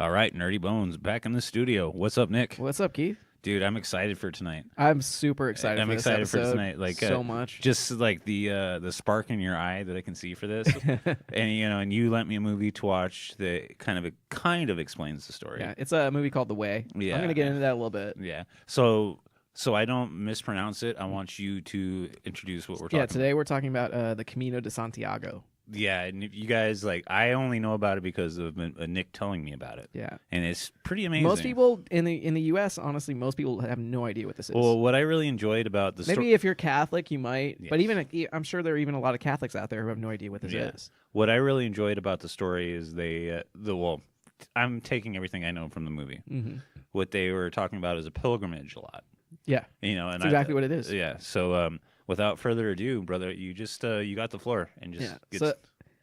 All right, Nerdy Bones back in the studio. What's up, Nick? What's up, Keith? Dude, I'm excited for tonight. I'm super excited. I'm for this excited for episode tonight. Like so much. just like the spark in your eye that I can see for this, and you lent me a movie to watch that kind of explains the story. Yeah, it's a movie called The Way. Yeah, I'm gonna get into that a little bit. Yeah. So I don't mispronounce it. I want you to introduce what we're talking. Yeah, today we're talking about the Camino de Santiago. Yeah, and you guys, I only know about it because of Nick telling me about it. Yeah, and it's pretty amazing. Most people in the U.S., honestly, most people have no idea what this is. Well, what I really enjoyed about the maybe if you're Catholic, you might, yes. but I'm sure there are even a lot of Catholics out there who have no idea what this is. What I really enjoyed about the story is I'm taking everything I know from the movie. Mm-hmm. What they were talking about is a pilgrimage a lot. Yeah, and that's exactly what it is. Yeah, so without further adu, brother, you just you got the floor and just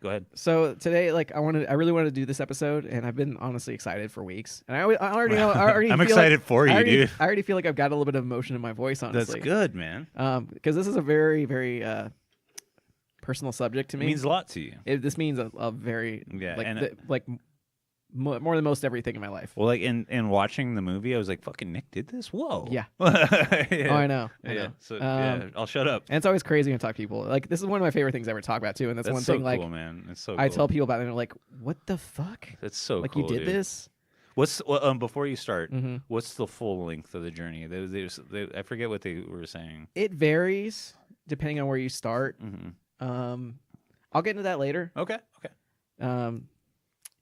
go ahead. So today, I really wanted to do this episode, and I've been honestly excited for weeks. And I already know. I'm excited for you, dude. I already feel like I've got a little bit of emotion in my voice. Honestly, that's good, man. Because this is a very, very personal subject to me. It means a lot to you. This means a very more than most everything in my life. Well, in watching the movie, I was like, "Fucking Nick did this? Whoa!" Yeah. Yeah. Oh, I know. So I'll shut up. And it's always crazy to talk to people. This is one of my favorite things I ever talk about too. And that's one so thing. Cool, man. It's so. I cool. tell people about it, and they're like, "What the fuck? That's so cool. You did dude. This." Before you start? Mm-hmm. What's the full length of the journey? I forget what they were saying. It varies depending on where you start. Mm-hmm. I'll get into that later. Okay.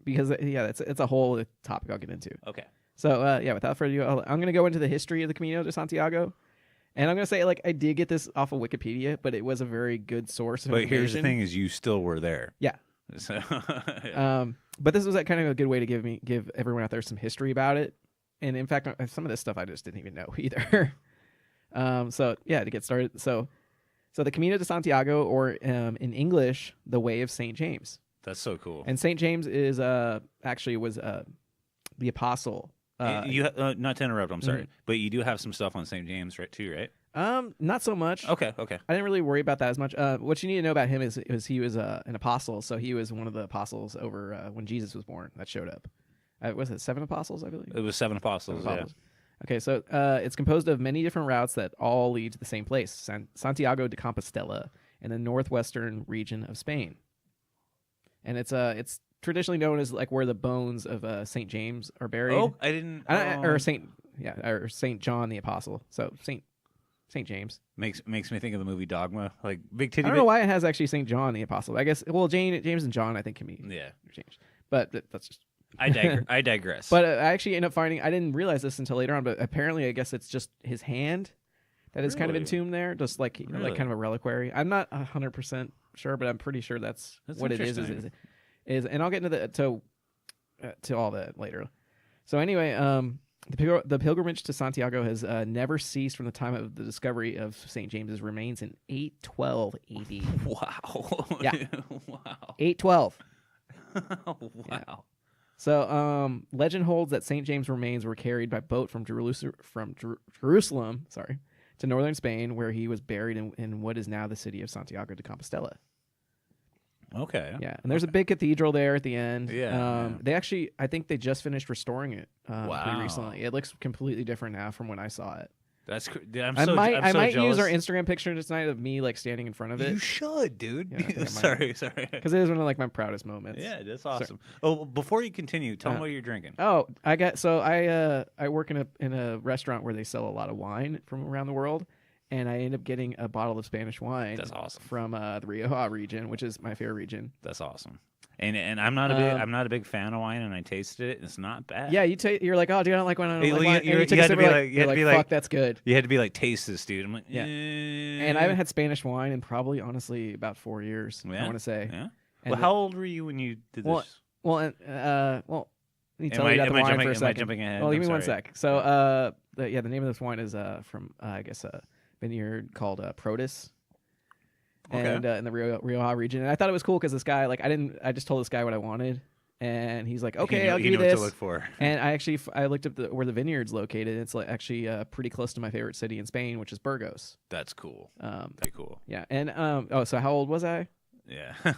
Because it's a whole topic I'll get into. Okay. So without further ado, I'm going to go into the history of the Camino de Santiago, and I'm going to say I did get this off of Wikipedia, but it was a very good source of information. But here's the thing: is you still were there. Yeah. So, but this was kind of a good way to give everyone out there some history about it, and in fact, some of this stuff I just didn't even know either. To get started, so the Camino de Santiago, or in English, the Way of Saint James. That's so cool. And Saint James is actually was the apostle. You not to interrupt, I'm sorry, but you do have some stuff on St. James, right? Not so much. Okay. I didn't really worry about that as much. What you need to know about him is he was an apostle, so he was one of the apostles over when Jesus was born that showed up. Was it 7 apostles, I believe? It was 7 apostles. Yeah. Okay, so it's composed of many different routes that all lead to the same place, Santiago de Compostela, in the northwestern region of Spain. And it's traditionally known as where the bones of Saint James are buried. Oh, I didn't. Or Saint John the Apostle. So Saint James makes me think of the movie Dogma, like big titty. I don't know why it has actually Saint John the Apostle. I guess James and John I think can be changed, but that's just. I digress. But I actually end up finding I didn't realize this until later on, but apparently I guess it's just his hand that is kind of entombed there, just like kind of a reliquary. I'm not 100% sure, but I'm pretty sure that's what it is. And I'll get into to all that later. So anyway, the pilgrimage to Santiago has never ceased from the time of the discovery of St. James's remains in 812 AD. Wow. Yeah. Wow. 812. Wow. Yeah. So legend holds that St. James' remains were carried by boat from Jerusalem, to northern Spain, where he was buried in what is now the city of Santiago de Compostela. Okay. Yeah, and there's a big cathedral there at the end. Yeah. They actually, I think they just finished restoring it wow. pretty recently. It looks completely different now from when I saw it. That's I might jealous. use our Instagram picture tonight of me standing in front of it. You should, dude. Yeah, sorry. Because it is one of my proudest moments. Yeah, that's awesome. Oh, before you continue, tell me what you're drinking. Oh, I work in a restaurant where they sell a lot of wine from around the world, and I end up getting a bottle of Spanish wine. That's awesome. From the Rioja region, which is my favorite region. That's awesome. And I'm not a big fan of wine, and I tasted it. It's not bad. Yeah, you're like, oh, dude, I don't like wine. I don't like wine. You had to be like, fuck, that's good. You had to be like, taste this, dude. I'm like, yeah. And I haven't had Spanish wine in probably, honestly, about 4 years. Yeah. I want to say. Yeah. Well, how old were you when you did this? Well, let me tell you about the wine for a second. Am I jumping ahead? Well, give me 1 sec. So, the name of this wine is from a vineyard called Protus. Okay. And in the Rioja region, and I thought it was cool because this guy, I just told this guy what I wanted, and he's like, "Okay, I'll give you this." What to look for. And I looked up where the vineyard's located. It's actually pretty close to my favorite city in Spain, which is Burgos. That's cool. Very cool. Yeah, and so how old was I? Yeah, I'm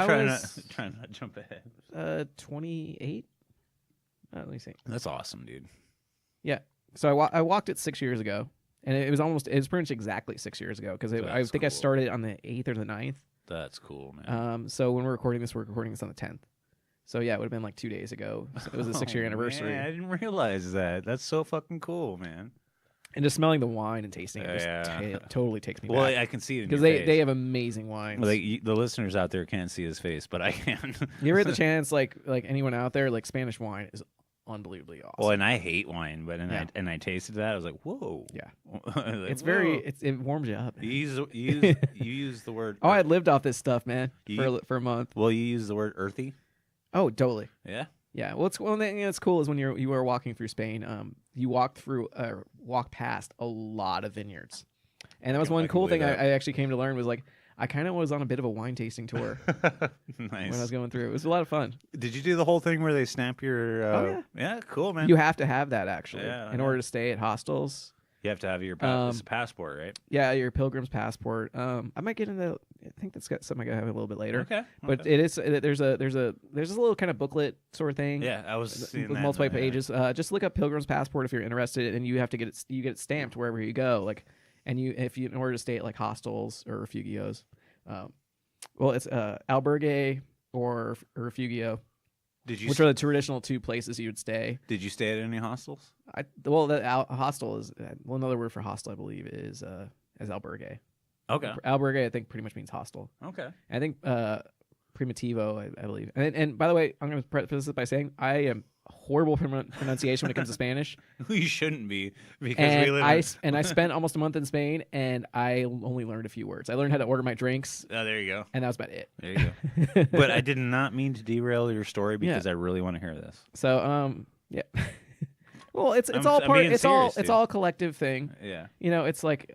trying not to jump ahead. 28. Let me see. That's awesome, dude. Yeah. So I walked it 6 years ago, and it was pretty much exactly 6 years ago because I think I started on the 8th or the 9th. That's cool, man. So when we're recording this on the 10th. So yeah, it would have been like 2 days ago. So it was a 6-year anniversary. Man, I didn't realize that. That's so fucking cool, man. And just smelling the wine and tasting it just totally takes me back. Well, I can see it in because your face. They have amazing wines. Well, the listeners out there can't see his face, but I can. You ever had the chance, like anyone out there, like Spanish wine is unbelievably awesome. Well, and I hate wine, but I tasted that. I was like, whoa. Yeah. Like, it's very it warms you up. You use the word. Oh, I lived off this stuff, man, for a month. Well, you use the word earthy. Oh, totally. Yeah. Yeah. Well, one thing that's cool is when you were walking through Spain, you walk past a lot of vineyards, and that was one cool thing I actually came to learn was like I kind of was on a bit of a wine tasting tour. Nice. When I was going through. It was a lot of fun. Did you do the whole thing where they snap your? Oh yeah. Yeah, cool, man. You have to have that actually in order to stay at hostels. You have to have your passport, right? Yeah, your pilgrim's passport. I might get into. I think that's got something I gotta have a little bit later. Okay. But it is. There's this little kind of booklet sort of thing. Yeah, I was seeing with that multiple pages. Just look up pilgrim's passport if you're interested, and you have to get it. You get it stamped wherever you go. Like, and in order to stay at like hostels or refugios. Well, it's albergue or refugio. Which are the traditional two places you would stay? Did you stay at any hostels? The hostel is another word for hostel, I believe, is albergue. Okay. Albergue, I think, pretty much means hostel. Okay. I think primitivo, I believe. And by the way, I'm going to preface this by saying I am horrible pronunciation when it comes to Spanish. You shouldn't be, because I spent almost a month in Spain, and I only learned a few words. I learned how to order my drinks. Oh, there you go. And that was about it. There you go. But I did not mean to derail your story because I really want to hear this. So, yeah. Well, it's all part. It's all a collective thing. Yeah. You know, it's like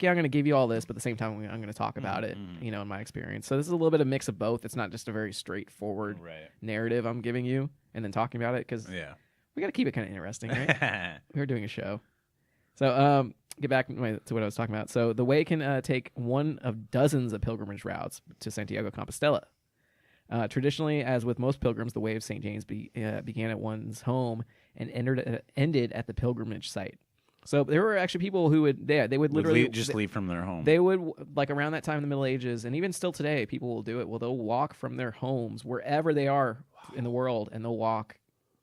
yeah, I'm going to give you all this, but at the same time, I'm going to talk about it. You know, in my experience. So this is a little bit of a mix of both. It's not just a very straightforward narrative I'm giving you and then talking about it because we got to keep it kind of interesting, right? We're doing a show. So get back to what I was talking about. So the way can take one of dozens of pilgrimage routes to Santiago Compostela. Traditionally, as with most pilgrims, the way of St. James began at one's home and ended at the pilgrimage site. So there were actually people who would literally just leave from their home. They would, like around that time in the Middle Ages, and even still today, people will do it. Well, they'll walk from their homes wherever they are in the world, and they'll walk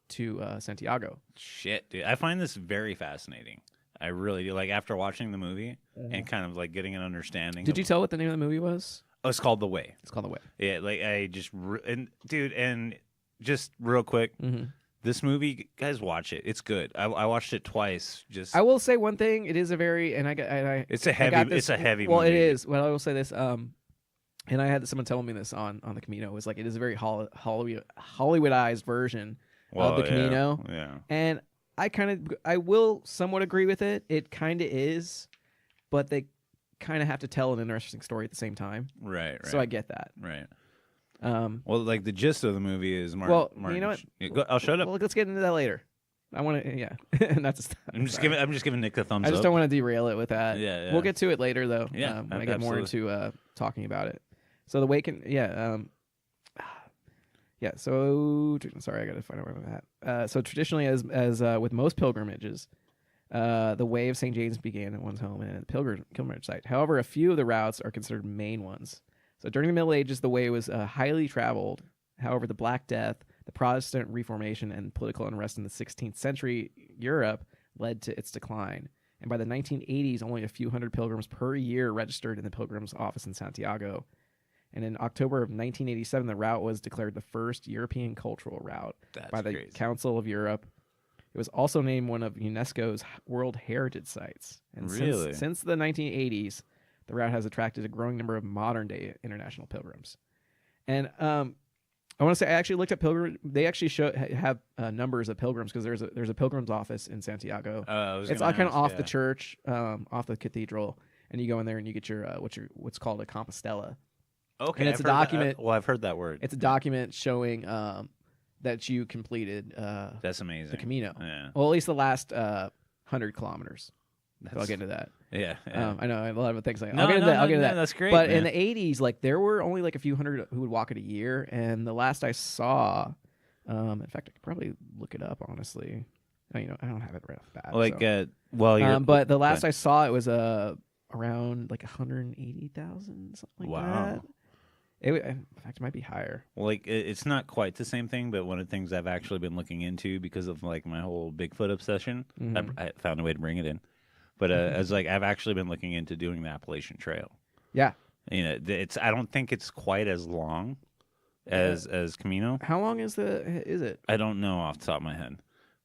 to Santiago. Shit, dude, I find this very fascinating. I really do. Like after watching the movie and kind of like getting an understanding. Did you tell what the name of the movie was? Oh, it's called The Way. It's called The Way. Yeah, like I just and just real quick. This movie, guys, watch it. It's good. I watched it twice. I will say one thing. It is a very it's a heavy. Well, movie. it is. Well, I will say this. And I had someone telling me this on the Camino. It was like it is a very Hollywoodized version of the Camino. Yeah. And I will somewhat agree with it. It kind of is, but they kind of have to tell an interesting story at the same time. Right. So I get that. Right. Well, like the gist of the movie is Martin. Well, you know what? I'll shut up. Well, let's get into that later. I want to, yeah. And that's. I'm just giving Nick the thumbs up. I just don't want to derail it with that. Yeah. We'll get to it later, though. Yeah, when I get more into talking about it. So the way can, yeah. So sorry, I got to find out where I'm at. So traditionally, as with most pilgrimages, the way of St. James began at one's home and at the pilgrimage site. However, a few of the routes are considered main ones. So during the Middle Ages, the way was highly traveled. However, the Black Death, the Protestant Reformation, and political unrest in the 16th century Europe led to its decline. And by the 1980s, only a few hundred pilgrims per year registered in the pilgrim's office in Santiago. And in October of 1987, the route was declared the first European cultural route by the crazy. Council of Europe. It was also named one of UNESCO's World Heritage Sites. And really? Since the 1980s, the route has attracted a growing number of modern-day international pilgrims. And I want to say I actually looked at pilgrim. They actually have numbers of pilgrims because there's a pilgrim's office in Santiago. It's kind of off the church, off the cathedral, and you go in there and you get your what's called a Compostela. Okay, and it's a document. I've heard that word. It's a document showing that you completed. That's amazing. The Camino. Yeah. Well, at least the last 100 kilometers. So I'll get into that. Yeah. I know a lot of things like that. No, I'll get into that. That's great. But man. in the 80s, like there were only like a few hundred who would walk it a year, and the last I saw In fact, I could probably look it up, honestly. Oh, I don't have it right off the bat. Like, so. you're... But the last I saw, it was around like 180,000, something like that. In fact, it might be higher. Well, like, it's not quite the same thing, but one of the things I've actually been looking into because of like my whole Bigfoot obsession, I found a way to bring it in. But as like I've actually been looking into doing the Appalachian Trail. Yeah. I don't think it's quite as long as Camino. How long is it? I don't know off the top of my head,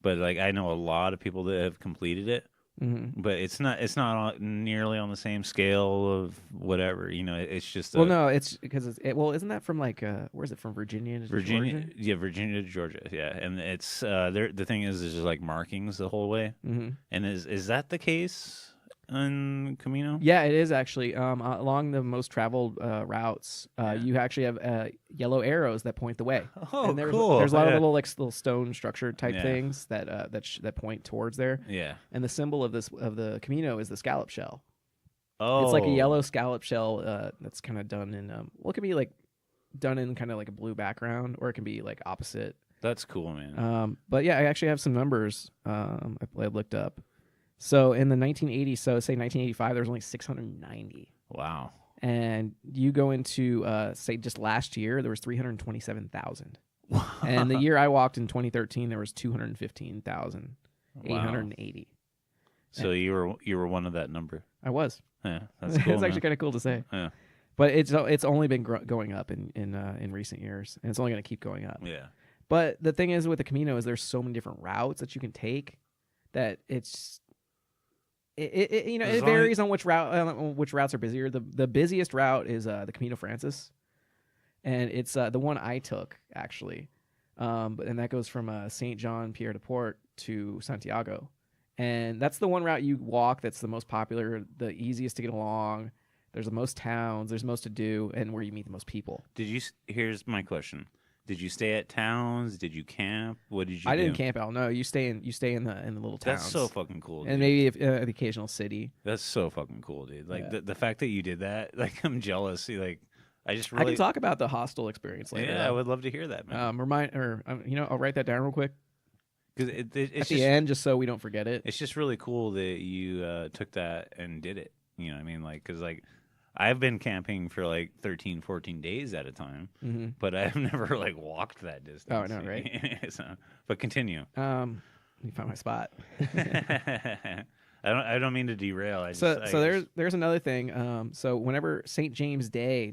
but like I know a lot of people that have completed it. But it's not nearly on the same scale of whatever. It's just no, it's because isn't that from like where is it from? Virginia to Georgia? Yeah, Virginia to Georgia. Yeah, and it's the thing is just like markings the whole way. And is that the case on Camino? Yeah, it is actually. Along the most traveled routes, you actually have yellow arrows that point the way. Oh, and cool! There's a lot of little stone structure type things that point towards there. Yeah. And the symbol of the Camino is the scallop shell. Oh, it's like a yellow scallop shell that's kind of done in it can be like done in kind of like a blue background, or it can be like opposite. That's cool, man. But yeah, I actually have some numbers. I looked up. So in the 1980s, so say 1985, there was only 690. Wow. And you go into say just last year, there was 327,000. Wow. And the year I walked in 2013, there was 215,880. So you were one of that number. I was. Yeah, that's cool. It's actually kind of cool to say. Yeah. But it's only been going up in recent years, and it's only going to keep going up. Yeah. But the thing is with the Camino is there's so many different routes that you can take that it varies on which routes are busier. The busiest route is the Camino Francis, and it's the one I took actually, and that goes from Saint Jean Pierre de Port to Santiago, and that's the one route you walk that's the most popular, the easiest to get along. There's the most towns, there's most to do, and where you meet the most people. Here's my question. Did you stay at towns? Did you camp? What did you do? I didn't camp out. No, you stay in the little towns. That's so fucking cool, dude. And maybe the occasional city. That's so fucking cool, dude. Like the fact that you did that, like I'm jealous. Like I can talk about the hostel experience later. Yeah, I would love to hear that, man. I'll write that down real quick. Because it's at the end, just so we don't forget it. It's just really cool that you took that and did it. You know what I mean? Like, because like I've been camping for like 13, 14 days at a time, but I've never like walked that distance. Oh, no, right? But continue. Let me find my spot. I don't mean to derail. There's another thing. So whenever St. James Day,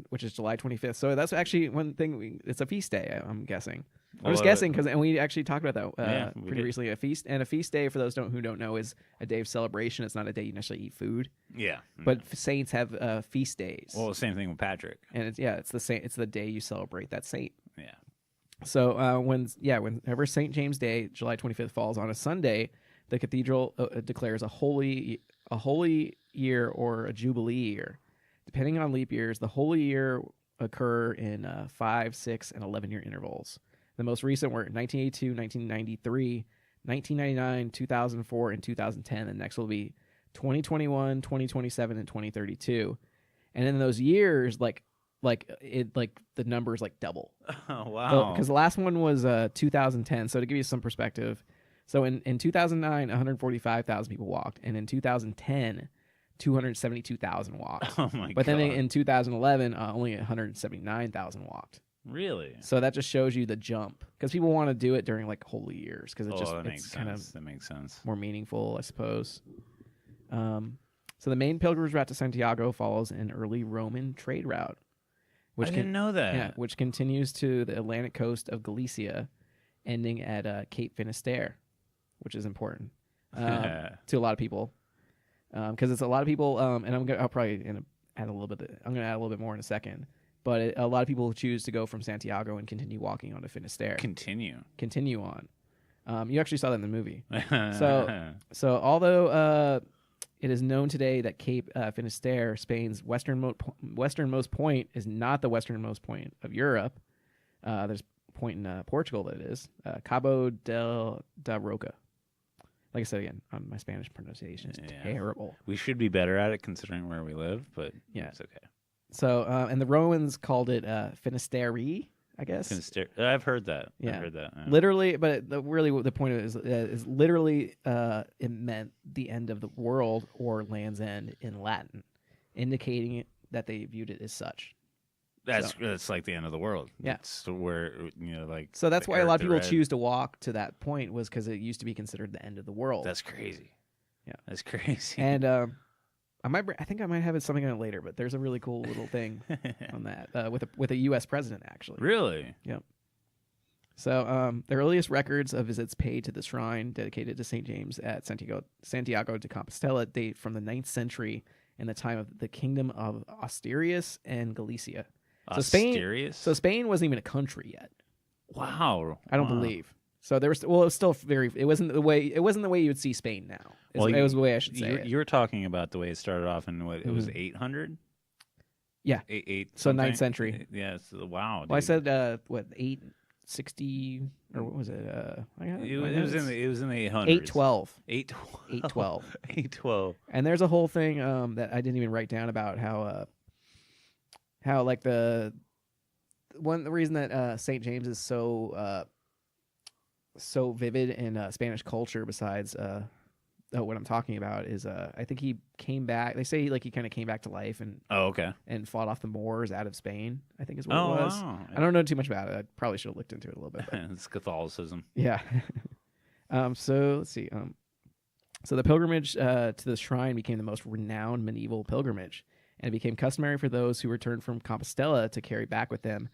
which is July 25th. So that's actually one thing. It's a feast day. I'm guessing. I'm just guessing and we actually talked about that pretty recently. A feast day, for those who don't know, is a day of celebration. It's not a day you necessarily eat food. Yeah. But saints have feast days. Well, same thing with Patrick. And it's the saint. It's the day you celebrate that saint. Yeah. So whenever St. James Day, July 25th, falls on a Sunday, the cathedral declares a holy year or a jubilee year. Depending on leap years, the holy year occur in 5, 6, and 11-year intervals. The most recent were 1982, 1993, 1999, 2004, and 2010. And next will be 2021, 2027, and 2032. And in those years, the numbers like double. Oh, wow. Because the last one was 2010. So to give you some perspective, so in 2009, 145,000 people walked, and in 2010, 272,000 walked. Oh my god! But then in 2011, only 179,000 walked. Really? So that just shows you the jump, because people want to do it during like holy years, because that makes sense. More meaningful, I suppose. So the main pilgrimage route to Santiago follows an early Roman trade route, I didn't know that. Yeah, which continues to the Atlantic coast of Galicia, ending at Cape Finisterre, which is important to a lot of people, because it's a lot of people. And I'll probably add a little bit. I'm going to add a little bit more in a second. But a lot of people choose to go from Santiago and continue walking on to Finisterre. Continue on. You actually saw that in the movie. So although it is known today that Cape Finisterre, Spain's westernmost point, is not the westernmost point of Europe. There's a point in Portugal that it is. Cabo da Roca. Like I said again, my Spanish pronunciation is terrible. We should be better at it considering where we live, but it's okay. So, and the Romans called it Finisterre, I guess. I've heard that. Yeah. I've heard that. Yeah. Literally, but really what the point is literally it meant the end of the world or Land's End in Latin, indicating that they viewed it as such. That's like the end of the world. Yeah. It's where, like. So that's why a lot of people choose to walk to that point, was because it used to be considered the end of the world. That's crazy. Yeah. That's crazy. And I think I might have something on it later, but there's a really cool little thing on that with a U.S. president, actually. Really? Yep. So the earliest records of visits paid to the shrine dedicated to St. James at Santiago de Compostela date from the 9th century in the time of the kingdom of Asturias and Galicia. So Spain wasn't even a country yet. Wow. I don't believe. So there was, it was still it wasn't the way you would see Spain now. It was the way I should say it. You were talking about the way it started off in what, it was 800? Yeah. So 9th century. Yeah. So, wow. Dude. Well, I said 860 or what was it? It was in the 800s. 812. 812. 812. And there's a whole thing that I didn't even write down about how like the reason that St. James is so vivid in Spanish culture, besides what I'm talking about, is I think he came back. They say he kind of came back to life and and fought off the Moors out of Spain, I think is what it was. Wow. I don't know too much about it. I probably should have looked into it a little bit. It's Catholicism. Yeah. So let's see. So the pilgrimage to the shrine became the most renowned medieval pilgrimage, and it became customary for those who returned from Compostela to carry back with them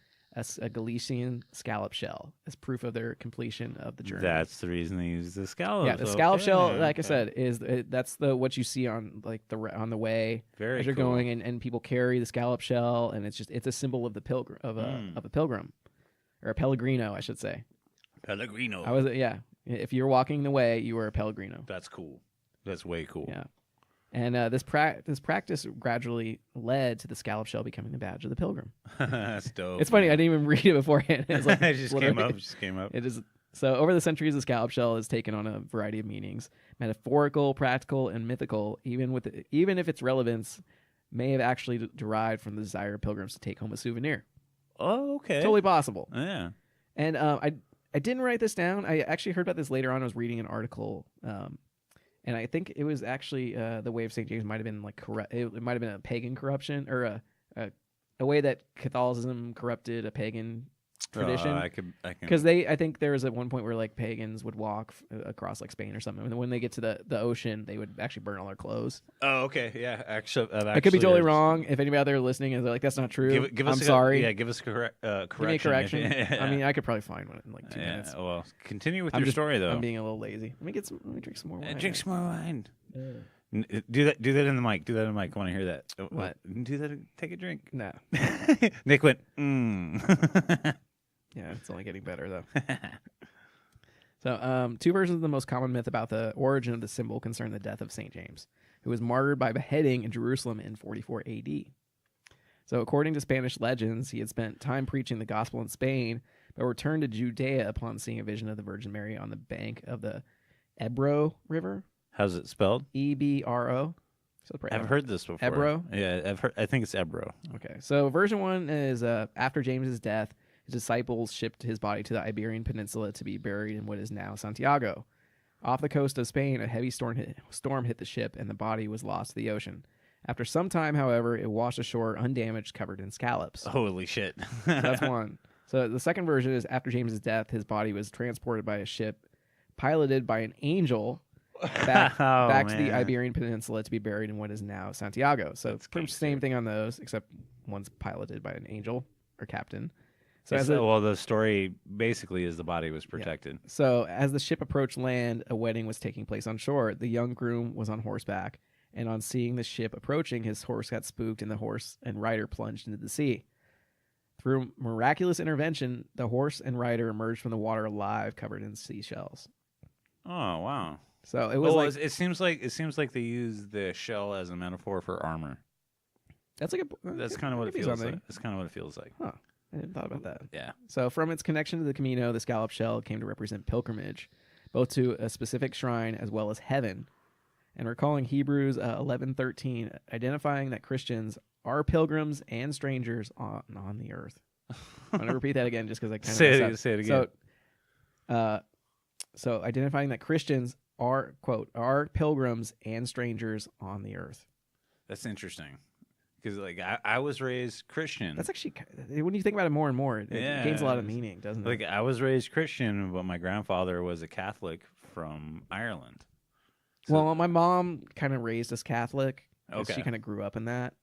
a Galician scallop shell as proof of their completion of the journey. That's the reason they use the scallop. Yeah, the scallop shell, like I said, that's what you see on on the way as you're going, and people carry the scallop shell, and it's a symbol of the pilgrim of a pilgrim, or a pellegrino, I should say. Pellegrino. If you're walking the way, you were a pellegrino. That's cool. That's way cool. Yeah. And this practice gradually led to the scallop shell becoming the badge of the pilgrim. That's dope. It's funny, I didn't even read it beforehand. It's like, it just came up. It is. So over the centuries, the scallop shell has taken on a variety of meanings: metaphorical, practical, and mythical. Even if its relevance may have actually derived from the desire of pilgrims to take home a souvenir. Oh, okay. Totally possible. Yeah. And I didn't write this down. I actually heard about this later on. I was reading an article. And I think it was actually the way of St. James might have been like corrupt. It might have been a pagan corruption, or a way that Catholicism corrupted a pagan tradition. I can because I think there was at one point where like pagans would walk across like Spain or something, and when they get to the ocean, they would actually burn all their clothes. Oh, okay, yeah. Actually, I could be totally wrong. If anybody out there listening is like, that's not true, I'm sorry. Yeah, give us correction. Give me a correction. I mean, I could probably find one in like 2 minutes. Well, continue with your story though. I'm being a little lazy. Let me drink some more wine. Drink some more wine. Do that in the mic. Do that in the mic. I want to hear that. What? Do that. Take a drink. No. Nick went. Yeah, it's only getting better though. So, 2 versions of the most common myth about the origin of the symbol concern the death of St. James, who was martyred by beheading in Jerusalem in 44 AD. So, according to Spanish legends, he had spent time preaching the gospel in Spain, but returned to Judea upon seeing a vision of the Virgin Mary on the bank of the Ebro River. How's it spelled? Ebro. I've heard this before. Ebro? Yeah, I think it's Ebro. Okay, so version 1 is after James's death, his disciples shipped his body to the Iberian Peninsula to be buried in what is now Santiago. Off the coast of Spain, a heavy storm hit the ship, and the body was lost to the ocean. After some time, however, it washed ashore undamaged, covered in scallops. Holy shit. So that's one. So the second version is after James's death, his body was transported by a ship piloted by an angel back to the Iberian Peninsula to be buried in what is now Santiago. So it's pretty much the same thing on those, except one's piloted by an angel or captain. So the story basically is the body was protected. Yeah. So as the ship approached land, a wedding was taking place on shore. The young groom was on horseback, and on seeing the ship approaching, his horse got spooked, and the horse and rider plunged into the sea. Through miraculous intervention, the horse and rider emerged from the water alive, covered in seashells. Oh wow! So it was it seems like they use the shell as a metaphor for armor. That's kind of what it feels like. That's kind of what it feels like. Huh. I hadn't thought about that. Yeah. So from its connection to the Camino, the scallop shell came to represent pilgrimage, both to a specific shrine as well as heaven. And recalling Hebrews 11:13, identifying that Christians are pilgrims and strangers on the earth. I'm gonna repeat that again just because I kind of say it again. So identifying that Christians are, quote, are pilgrims and strangers on the earth. That's interesting. Because like I was raised Christian. That's actually, when you think about it more and more, it gains a lot of meaning, doesn't it? Like I was raised Christian, but my grandfather was a Catholic from Ireland. So, well, my mom kind of raised us Catholic. Okay. She kind of grew up in that.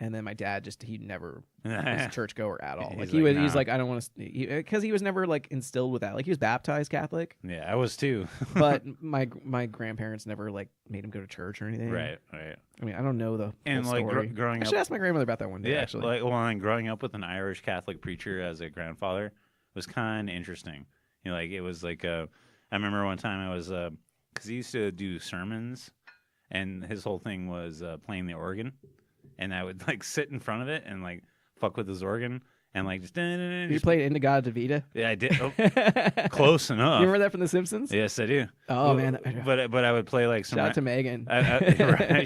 And then my dad he never was a churchgoer at all. Like he's like, I don't want to, because he was never like instilled with that. Like he was baptized Catholic. Yeah, I was too. But my grandparents never like made him go to church or anything. Right. I mean, I don't know the and whole like story. growing up, I should ask my grandmother about that one day. Yeah, actually. And growing up with an Irish Catholic preacher as a grandfather was kind of interesting. You know, like it was like I remember one time I was because he used to do sermons, and his whole thing was playing the organ. And I would like sit in front of it and like fuck with his organ and like just. You played Indigada Vita? Yeah, I did. Oh, close enough. You remember that from The Simpsons? Yes, I do. Oh man! But I would play like some. Shout out to Megan.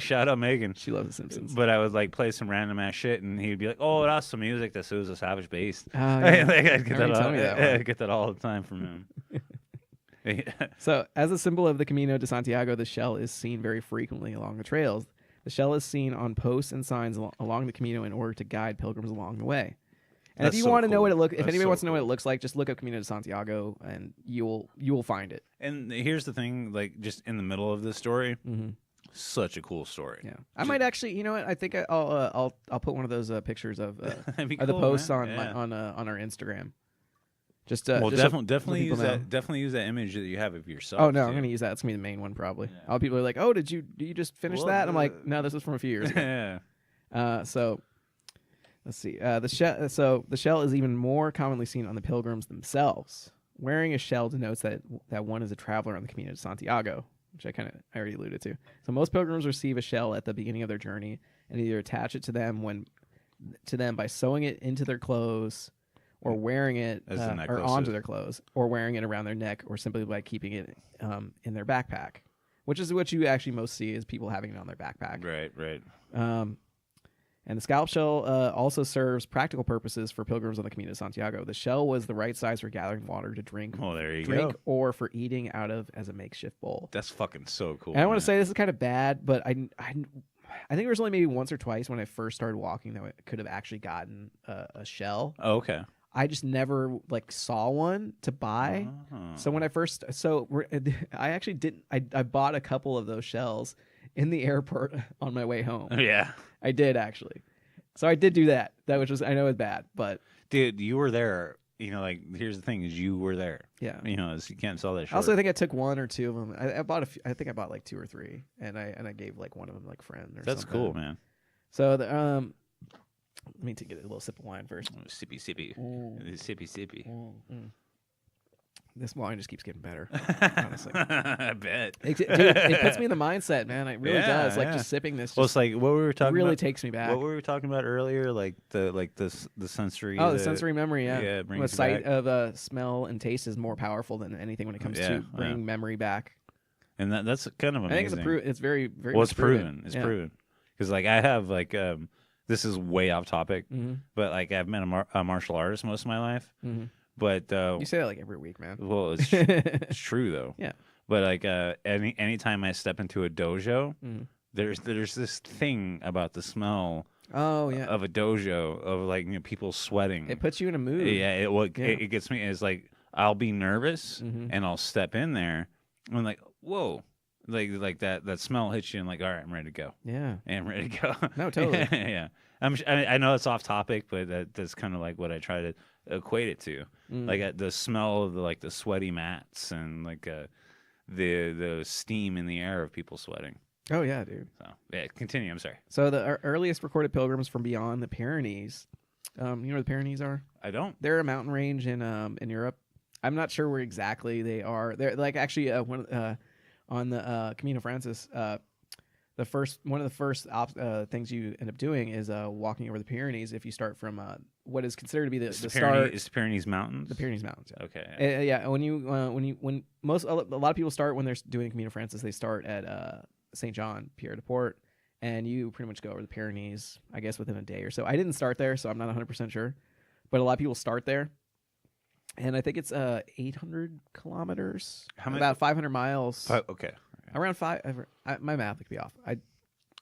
Shout out Megan. She loves The Simpsons. But I would like play some random ass shit, and he'd be like, "Oh, that's some music that Sue's a Savage based." Oh yeah. I'd get that all the time from him. So, as a symbol of the Camino de Santiago, the shell is seen very frequently along the trails. The shell is seen on posts and signs along the Camino in order to guide pilgrims along the way. And if you want to know what it looks, if anybody wants to know what it looks like, just look up Camino de Santiago, and you will find it. And here's the thing, like just in the middle of this story, such a cool story. Yeah, I might actually, you know what? I think I'll put one of those pictures of the posts on our Instagram. Definitely use that image that you have of yourself. Oh no, I'm gonna use that. It's gonna be the main one probably. Yeah. All people are like, "Oh, did you just finish that?" And I'm like, "No, this was from a few years ago." Yeah. So let's see. The shell is even more commonly seen on the pilgrims themselves. Wearing a shell denotes that one is a traveler on the Camino de Santiago, which I already alluded to. So most pilgrims receive a shell at the beginning of their journey and either attach it to them by sewing it into their clothes, or wearing it or onto their clothes, or wearing it around their neck, or simply by keeping it in their backpack, which is what you actually most see is people having it on their backpack. Right. And the scallop shell also serves practical purposes for pilgrims on the Camino de Santiago. The shell was the right size for gathering water to drink. Oh, there you go. Or for eating out of as a makeshift bowl. That's fucking so cool. And I want to say this is kind of bad, but I think there was only maybe once or twice when I first started walking that I could have actually gotten a shell. Oh, okay. I just never like saw one to buy. So when I I actually didn't. I bought a couple of those shells in the airport on my way home. Yeah, I did actually. So I did do that. That was I know it's bad, but dude, you were there. You know, like here's the thing: is you were there. Yeah. You know, you can't sell that short. Also, I think I took one or two of them. I bought I think I bought like 2 or 3, and I gave like one of them like friend or something. That's cool, man. So the let me take a little sip of wine first. Sippy. Sippy. This wine just keeps getting better, honestly. I bet. It puts me in the mindset, man. It really does. Like just sipping this. Well, it's like what we were talking really about. Takes me back. What were we talking about earlier? Like the sensory. Oh, the sensory memory. Yeah. Yeah. The sight of smell and taste is more powerful than anything when it comes to bringing memory back. And that's kind of amazing. I think it's very, very. Well, it's proven. It's proven. Because like I have like this is way off topic, but like I've been a martial artist most of my life. But you say that like every week, man. Well, it's true though. Yeah. But like anytime I step into a dojo, there's this thing about the smell. Oh yeah. Of a dojo of like people sweating. It puts you in a mood. Yeah. It gets me. It's like I'll be nervous and I'll step in there. And I'm like, whoa. Like that smell hits you and like, all right, I'm ready to go. Yeah, I'm ready to go. No, totally. Yeah, I know it's off topic, but that's kind of like what I try to equate it to. Like the smell of the sweaty mats and like the steam in the air of people sweating. Oh yeah, dude. So yeah, continue. I'm sorry. So the earliest recorded pilgrims from beyond the Pyrenees. You know where the Pyrenees are? I don't. They're a mountain range in Europe. I'm not sure where exactly they are. They're like actually on the Camino Francis, one of the first things you end up doing is walking over the Pyrenees. If you start from what is considered to be the start, is the Pyrenees Mountains. The Pyrenees Mountains. Yeah. Okay. Yeah. When a lot of people start when they're doing Camino Francis, they start at Saint John Pierre de Port, and you pretty much go over the Pyrenees, I guess, within a day or so. I didn't start there, so I'm not 100% sure. but a lot of people start there. And I think it's 800 kilometers. About 500 miles. Okay. Around my math could be off. I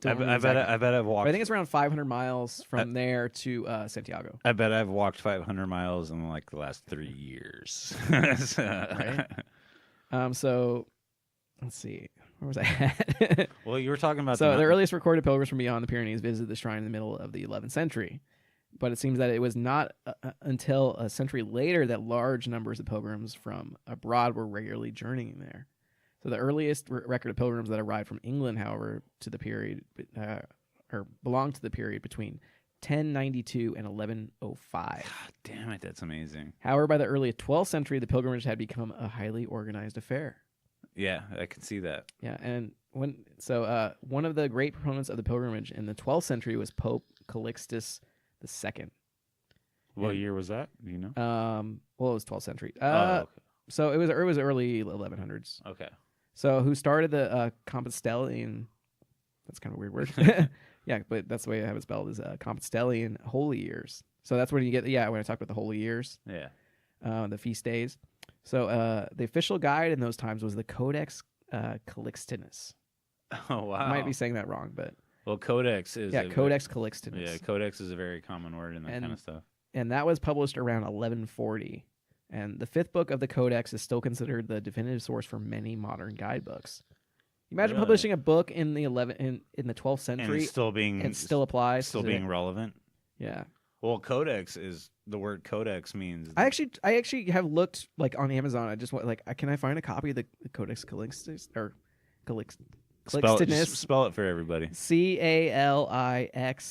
bet I've walked. But I think it's around 500 miles from there to Santiago. I bet I've walked 500 miles in like the last 3 years. Right? So let's see. Where was I at? Well, you were talking about the earliest recorded pilgrims from beyond the Pyrenees visited the shrine in the middle of the 11th century. But it seems that it was not until a century later that large numbers of pilgrims from abroad were regularly journeying there. So the earliest record of pilgrims that arrived from England, however, to the period or belonged to the period between 1092 and 1105. God damn it, that's amazing. However, by the early 12th century, the pilgrimage had become a highly organized affair. Yeah, I can see that. Yeah, and one of the great proponents of the pilgrimage in the 12th century was Pope Calixtus II. What year was that? Do you know? Well, it was 12th century. Okay. So it was early 1100s. Okay. So who started the Compostelian? That's kind of a weird word. Yeah, but that's the way I have it spelled is Compostelian Holy Years. So that's when you get when I talk about the Holy Years. Yeah. The feast days. So the official guide in those times was the Codex Calixtinus. Oh wow. I might be saying that wrong, but codex is Codex Calixtinus. Yeah, codex is a very common word in that kind of stuff. And that was published around 1140. And the fifth book of the Codex is still considered the definitive source for many modern guidebooks. Imagine publishing a book in the 12th century, and it still applies, still being relevant. Yeah. Well, codex is the word codex means. I actually have looked like on Amazon. I just want can I find a copy of the Codex Calixtinus or Calixtinus? Spell it for everybody. Calixtinus.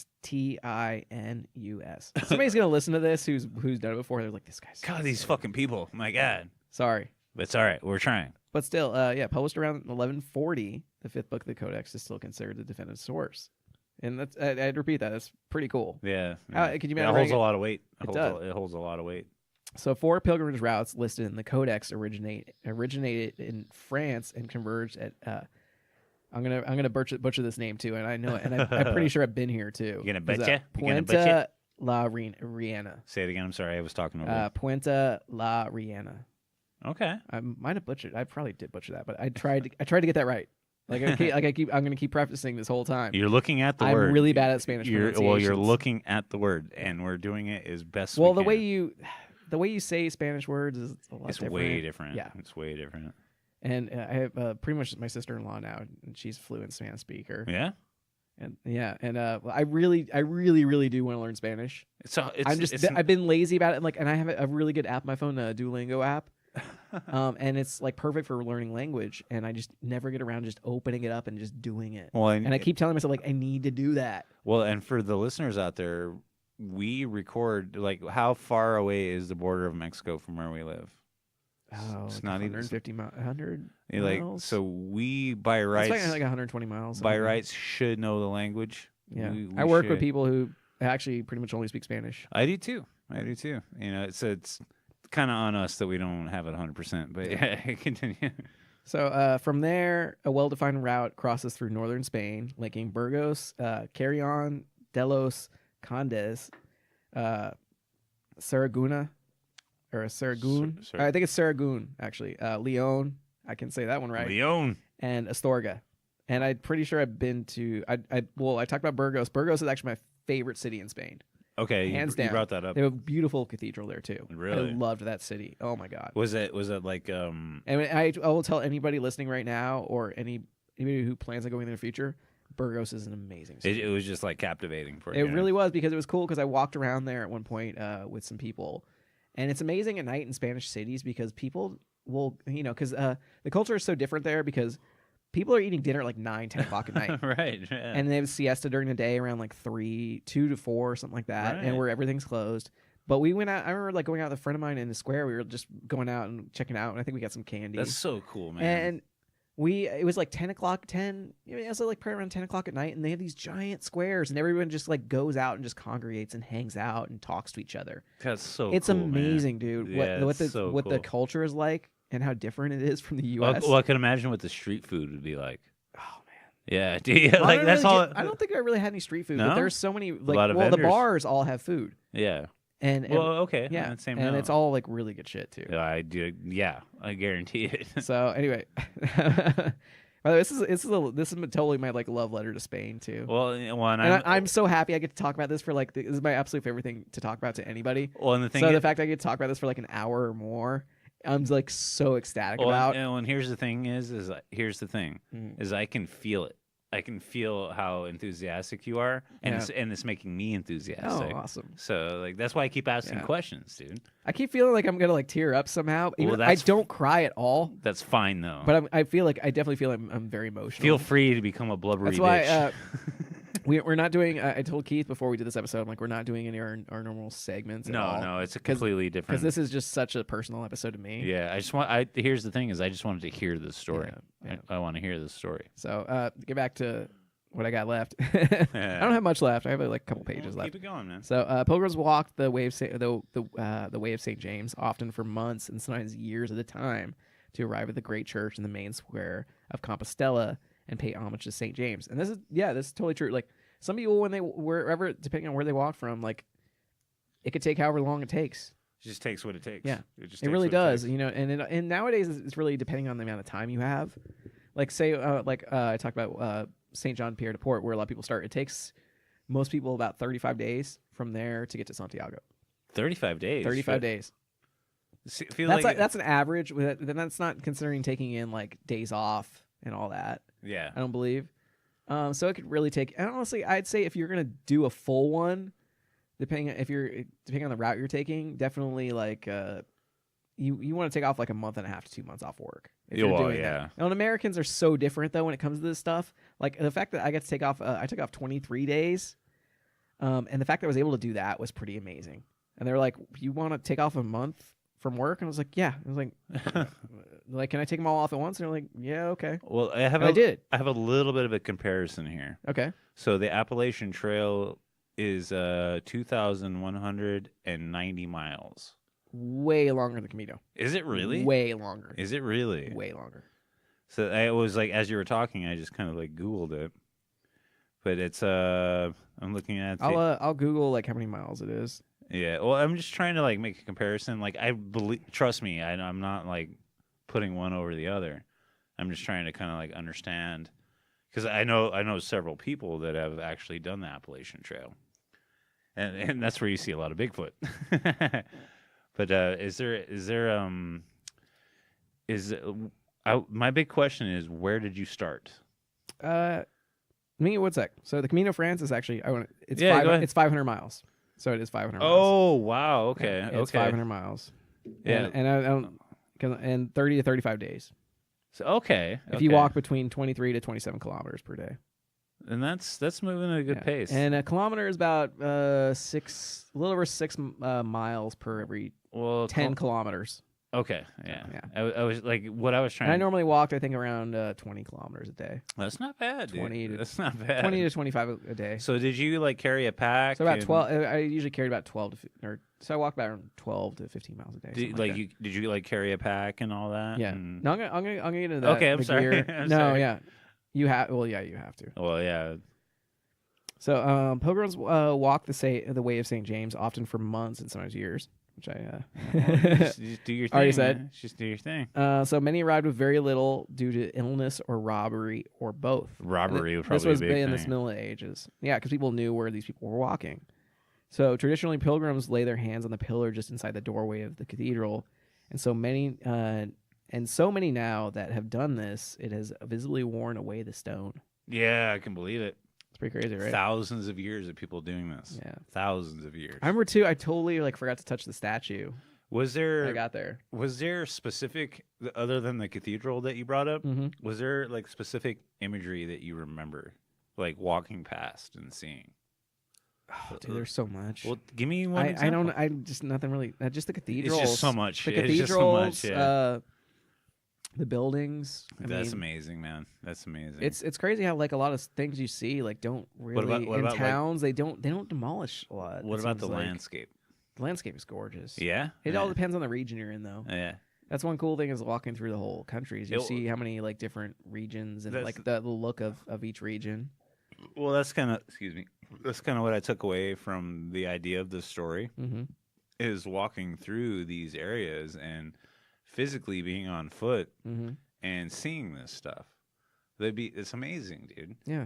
Somebody's gonna listen to this who's done it before. They're like, this guy's. God, these fucking people. My God. Sorry, but it's all right. We're trying. But still, published around 1140, the fifth book of the Codex is still considered the definitive source, and that's I'd repeat that. That's pretty cool. Yeah. Could you imagine? It holds a lot of weight. It holds a lot of weight. So 4 pilgrimage routes listed in the Codex originated in France and converged at. I'm gonna butcher this name too, and I know it, and I'm pretty sure I've been here too. You gonna butcher? Puente la Reina. Say it again. I'm sorry, I was talking over. Puente la Reina. Okay. I might have butchered. I probably did butcher that, but I tried to get that right. I'm gonna keep practicing this whole time. You're looking at the word. I'm really bad at Spanish pronunciations. Well, you're looking at the word, and we're doing it as best. Well, we can. the way you say Spanish words is a lot different. It's way different. Yeah, it's way different. And I have pretty much my sister-in-law now, and she's a fluent Spanish speaker. Yeah. I really do want to learn Spanish. I've been lazy about it, and I have a really good app on my phone, the Duolingo app. And it's like perfect for learning language, and I just never get around just opening it up and just doing it. Well, and I keep telling myself I need to do that. Well, and for the listeners out there, we record how far away is the border of Mexico from where we live? Oh, it's not 150 miles. 100 miles. So we by rights, it's like 120 miles. By rights, should know the language. Yeah, I work with people who actually pretty much only speak Spanish. I do too. You know, it's kind of on us that we don't have it 100%. But yeah, continue. So from there, a well-defined route crosses through northern Spain, linking Burgos, Carrion, Delos, Condes, Saraguna. Or Saragoon. I think it's Saragoon, actually. Leon. I can say that one right. Leon. And Astorga. And I'm pretty sure I've been to... I talked about Burgos. Burgos is actually my favorite city in Spain. Okay, hands down. You brought that up. They have a beautiful cathedral there, too. Really? I loved that city. Oh, my God. Was it like... And I will tell anybody listening right now, or anybody who plans on going in the future, Burgos is an amazing city. It was just captivating for you. It really was, because it was cool, because I walked around there at one point with some people. And it's amazing at night in Spanish cities because people will, because the culture is so different there because people are eating dinner at 9, 10 o'clock at night. Right. Yeah. And they have siesta during the day around 2 to 4 or something like that. Right. And where everything's closed. But we went out, I remember going out with a friend of mine in the square. We were just going out and checking out. And I think we got some candy. That's so cool, man. And it was 10 o'clock, it was probably around 10 o'clock at night, and they have these giant squares, and everyone just goes out and just congregates and hangs out and talks to each other. That's so it's cool, amazing, man. dude. Yeah, what the culture is like and how different it is from the U.S. Well, I can imagine what the street food would be like. Oh man. Yeah, that's all. I don't think I really had any street food, no? but there's so many the bars all have food. Yeah. And okay, yeah, same and note. it's all like really good shit too. I do. Yeah, I guarantee it. So anyway, by the way, this is totally my like love letter to Spain too. And I'm so happy I get to talk about this for like this is my absolute favorite thing to talk about to anybody. Well, and the thing so the fact I get to talk about this for like an hour or more, I'm like so ecstatic about. And here's the thing is I can feel it. I can feel how enthusiastic you are, and it's making me enthusiastic. Oh, awesome! So like that's why I keep asking questions, dude. I keep feeling like I'm gonna like tear up somehow. I don't cry at all. That's fine though. But I definitely feel I'm very emotional. Feel free to become a blubbery bitch. That's why we're not doing. I told Keith before we did this episode, I'm like, we're not doing any of our normal segments. No, it's a completely different. Because this is just such a personal episode to me. Yeah, here's the thing is I just wanted to hear the story. Yeah. I want to hear the story. So get back to what I got left. I don't have much left. I have like a couple pages left. Keep it going, man. So pilgrims walked the way of St. James, often for months and sometimes years at a time, to arrive at the great church in the main square of Compostela and pay homage to St. James. And this is totally true. Like some people, wherever, depending on where they walk from, like it could take however long it takes. It just takes what it takes. Yeah, it really does. And nowadays it's really depending on the amount of time you have. Like say, I talked about St. John Pierre de Port, where a lot of people start. It takes most people about 35 days from there to get to Santiago. 35 days. 35 days. That's an average. Then that's not considering taking in like days off and all that. Yeah, I don't believe. So it could really take. And honestly, I'd say if you're gonna do a full one, depending on the route you're taking, definitely like you want to take off like a month and a half to 2 months off work. If you're doing that. Now, and Americans are so different though when it comes to this stuff. Like the fact that I get to take off, I took off 23 days, and the fact that I was able to do that was pretty amazing. And they were like, "You want to take off a month from work?" And I was like, "Yeah." I was like, "Can I take them all off at once?" And they're like, "Yeah, okay." Well, I did. I have a little bit of a comparison here. Okay. So the Appalachian Trail is 2,190 miles. Way longer than the Camino. Is it really? Way longer. Is it really? Way longer. So I was like, as you were talking, I just kind of like Googled it, but it's I'm looking at. I'll Google like how many miles it is. Yeah, well, I'm just trying to like make a comparison. Like trust me, I'm not like putting one over the other. I'm just trying to kind of like understand, because I know several people that have actually done the Appalachian Trail, and that's where you see a lot of Bigfoot. But my big question is, where did you start? One sec. So the Camino France is actually it's 500 miles. So it is 500 miles. Oh wow, okay, yeah, it's 500 miles. Yeah, and 30 to 35 days. So okay, if you walk between 23 to 27 kilometers per day. And that's moving at a good pace. And a kilometer is about a little over 6 miles per every 10 kilometers. Okay, yeah. I was like, what I was trying. And I normally walked, I think, around 20 kilometers a day. That's not bad, dude. That's not bad. 20 to 25 a day. So did you like carry a pack? So about 12. I usually carried about 12 so I walk about around 12 to 15 miles a day. Did you like carry a pack and all that? Yeah. No, I'm gonna get into that. Okay, I'm sorry. Sorry. Yeah. You have. Well, yeah, you have to. Well, yeah. So pilgrims walk the way of St. James, often for months and sometimes years. Which I just do your thing. Already said. Just do your thing. So many arrived with very little due to illness or robbery or both. Robbery would probably this was be a big in thing. this Middle Ages. Yeah, because people knew where these people were walking. So traditionally, pilgrims lay their hands on the pillar just inside the doorway of the cathedral, and so many now that have done this, it has visibly worn away the stone. Yeah, I can believe it. Pretty crazy, right? Thousands of years of people doing this. Yeah, thousands of years. I remember too. I totally forgot to touch the statue. I got there. Was there specific, other than the cathedral that you brought up? Mm-hmm. Was there like specific imagery that you remember, like walking past and seeing? Oh, dude, there's so much. Well, give me one. I don't. I just nothing really. Just the cathedrals. It's just so much. The cathedrals. The buildings. That's amazing, man. That's amazing. It's crazy how like a lot of things you see like don't really what about towns they don't demolish a lot. What about the landscape? The landscape is gorgeous. Yeah. It all depends on the region you're in, though. Yeah. That's one cool thing is walking through the whole country. Is you see how many like different regions and like the look of each region. Well, that's kind of that's kind of what I took away from the idea of this story. Mm-hmm. is walking through these areas and physically being on foot and seeing this stuff. It's amazing, dude. Yeah.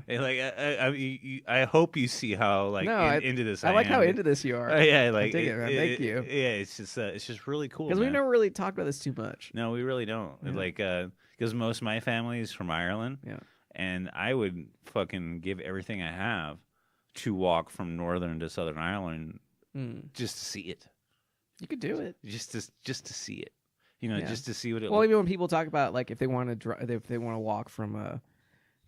I hope you see how into this. I like how into this you are. Yeah, I dig it, man. Thank you. Yeah, it's just really cool. Because we never really talked about this too much. No, we really don't. Yeah. Because most of my family is from Ireland. Yeah. And I would fucking give everything I have to walk from Northern to Southern Ireland just to see it. You could do it. Just to see it. Just to see what it. Well, even when people talk about if they want to walk from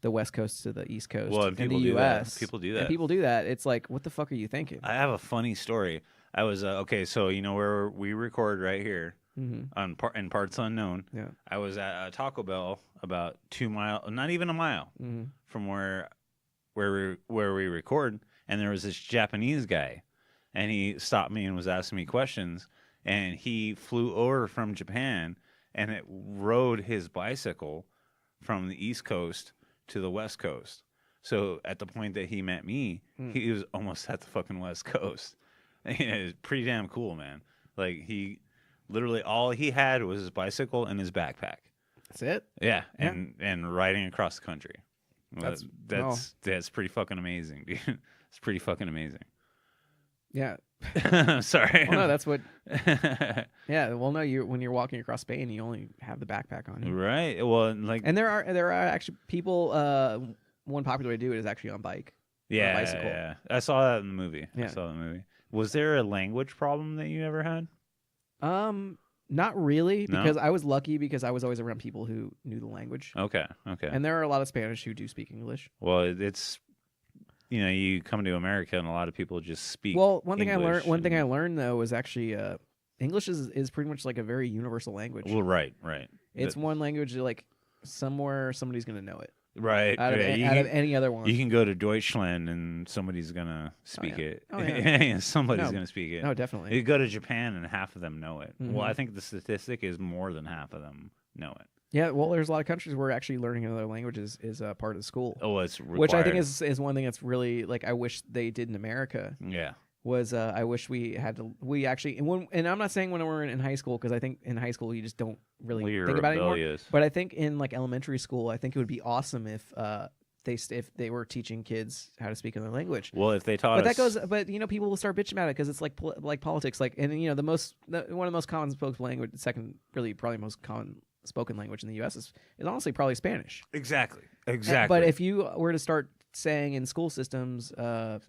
the West Coast to the East Coast in the U.S., people do that. And people do that. It's like, what the fuck are you thinking? I have a funny story. I was so where we record right here in Parts Unknown. Yeah. I was at a Taco Bell about 2 miles, not even a mile from where we record, and there was this Japanese guy, and he stopped me and was asking me questions. And he flew over from Japan and it rode his bicycle from the East Coast to the West Coast. So at the point that he met me, he was almost at the fucking West Coast. It was pretty damn cool, man. Like, he literally, all he had was his bicycle and his backpack. That's it? Yeah. And riding across the country. That's pretty fucking amazing, dude. It's pretty fucking amazing. Yeah. Sorry. Well, no, that's what. Yeah. Well, no, when you're walking across Spain, you only have the backpack on you. Right. Well, and there are actually people. One popular way to do it is actually on bike. Yeah. On a bicycle. Yeah. I saw that in the movie. Yeah. I saw the movie. Was there a language problem that you ever had? Not really, No? because I was lucky because I was always around people who knew the language. Okay. And there are a lot of Spanish who do speak English. Well, it's. You come to America and a lot of people just speak. Well, one thing English I learned though was actually English is pretty much like a very universal language. Well, right. It's one language that, like, somewhere somebody's gonna know it. Right. Out of any other one. You can go to Deutschland and somebody's gonna speak it. Oh, yeah. Somebody's gonna speak it. No, definitely. You go to Japan and half of them know it. Mm-hmm. Well, I think the statistic is more than half of them know it. Yeah, well, there's a lot of countries where actually learning another language is part of the school. Oh, it's required. Which I think is one thing that's really, like, I wish they did in America. Yeah. Was I wish we actually, and I'm not saying when we're in high school, because I think in high school you just don't really think about it anymore. But I think in, like, elementary school, I think it would be awesome if they were teaching kids how to speak another language. Well, if they taught us, but people will start bitching about it because it's like politics, like, and one of the most common spoken language, probably most common spoken language in the U.S. is honestly probably Spanish. Exactly. But if you were to start saying in school systems, hey,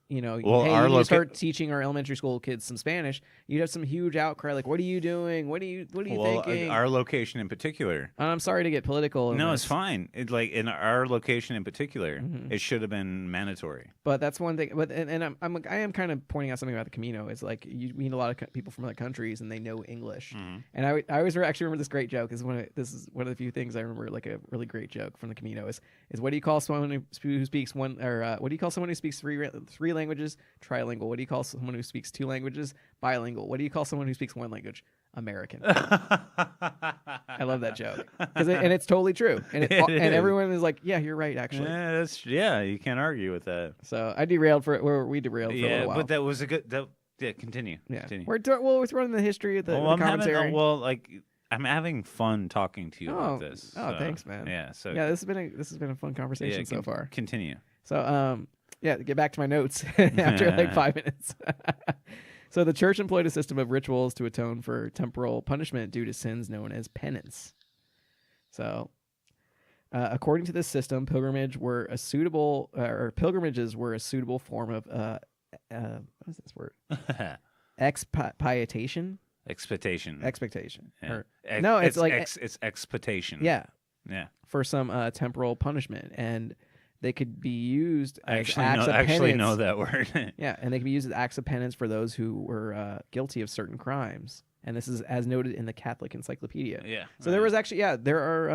you start teaching our elementary school kids some Spanish, you'd have some huge outcry, like, what are you doing? What are you thinking? Our location in particular. And I'm sorry to get political. No, it's fine. Like, in our location in particular, it should have been mandatory. But that's one thing. But I am kind of pointing out something about the Camino. Is like, you meet a lot of people from other countries and they know English. And I always actually remember this great joke. This is one of the few things I remember, like, a really great joke from the Camino is what do you call someone who speaks what do you call someone who speaks three languages? Trilingual. What do you call someone who speaks two languages? Bilingual. What do you call someone who speaks one language? American. I love that joke and it's totally true. And everyone is like, yeah, you're right, actually. Yeah, you can't argue with that. So I derailed for we derailed for a little while. But that was a good. Continue. Yeah, continue. We're throwing the history of the commentary. I'm having fun talking to you about this. Oh, thanks, man. Yeah. So this has been a fun conversation so far. Continue. So get back to my notes after like 5 minutes. So the church employed a system of rituals to atone for temporal punishment due to sins known as penance. So, according to this system, pilgrimages were a suitable form of what is this word? Expectation. Yeah. It's expectation. Yeah. Yeah. For some temporal punishment, and they could be used as acts of penance. I actually know that word. Yeah, and they can be used as acts of penance for those who were guilty of certain crimes. And this is as noted in the Catholic Encyclopedia. Yeah. So there was actually, there are,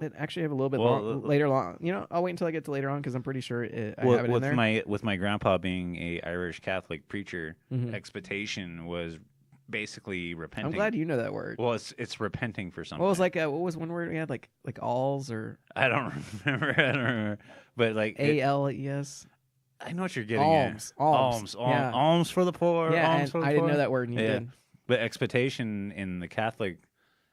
I actually have a little bit later on. I'll wait until I get to later on because I'm pretty sure I have it in there. With my grandpa being a Irish Catholic preacher, expectation was basically repenting. I'm glad you know that word. Well, it's repenting for something. What was what was one word we had, like alls or? I don't remember. But like ALES. I know what you're getting alms. at. Alms. Yeah. Alms for the poor. Yeah, Alms and for the I poor. didn't know that word, and you did. But expiation in the Catholic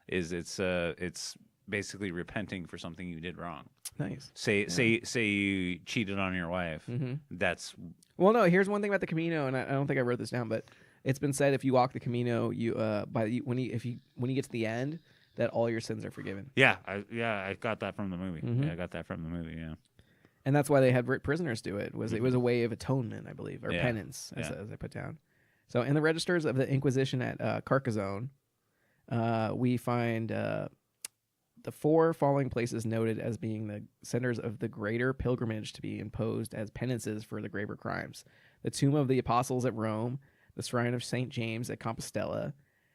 is it's basically repenting for something you did wrong. Nice. Say you cheated on your wife. Mm-hmm. That's well, no. Here's one thing about the Camino, and I don't think I wrote this down, but it's been said if you walk the Camino, you when you get to the end, that all your sins are forgiven. Yeah, I got that from the movie. Mm-hmm. Yeah, I got that from the movie. Yeah, and that's why they had prisoners do it. It was a way of atonement, I believe, or Yeah. penance, as Yeah. I put down. So in the registers of the Inquisition at Carcassonne, we find the 4 following places noted as being the centers of the greater pilgrimage to be imposed as penances for the graver crimes: the tomb of the apostles at Rome, the shrine of St. James at Compostela,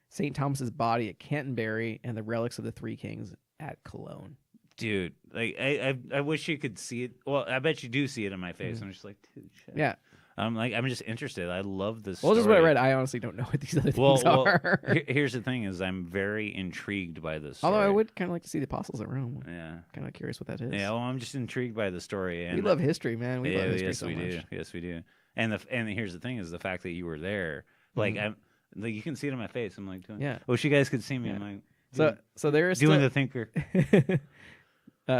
St. Thomas's body at Canterbury, and the relics of the 3 kings at Cologne. dude, like I wish you could see it. Well, I bet you do see it in my face. I'm just like, dude, shit. Yeah. I'm just interested. I love this. Well, this is story. what I read. I honestly don't know what these other things Well, are. here's the thing: is I'm very intrigued by this. Story. Although I would kind of like to see the apostles at Rome. Yeah. Kind of curious what that is. Yeah. Well, I'm just intrigued by the story. And we love history, man. We love history yes, so we much. do. Yes, we do. And here's the thing: is the fact that you were there. Like I'm, like you can see it in my face. I'm like, Yeah. Wish you guys could see me. Yeah. I'm like, So there is doing still, the thinker.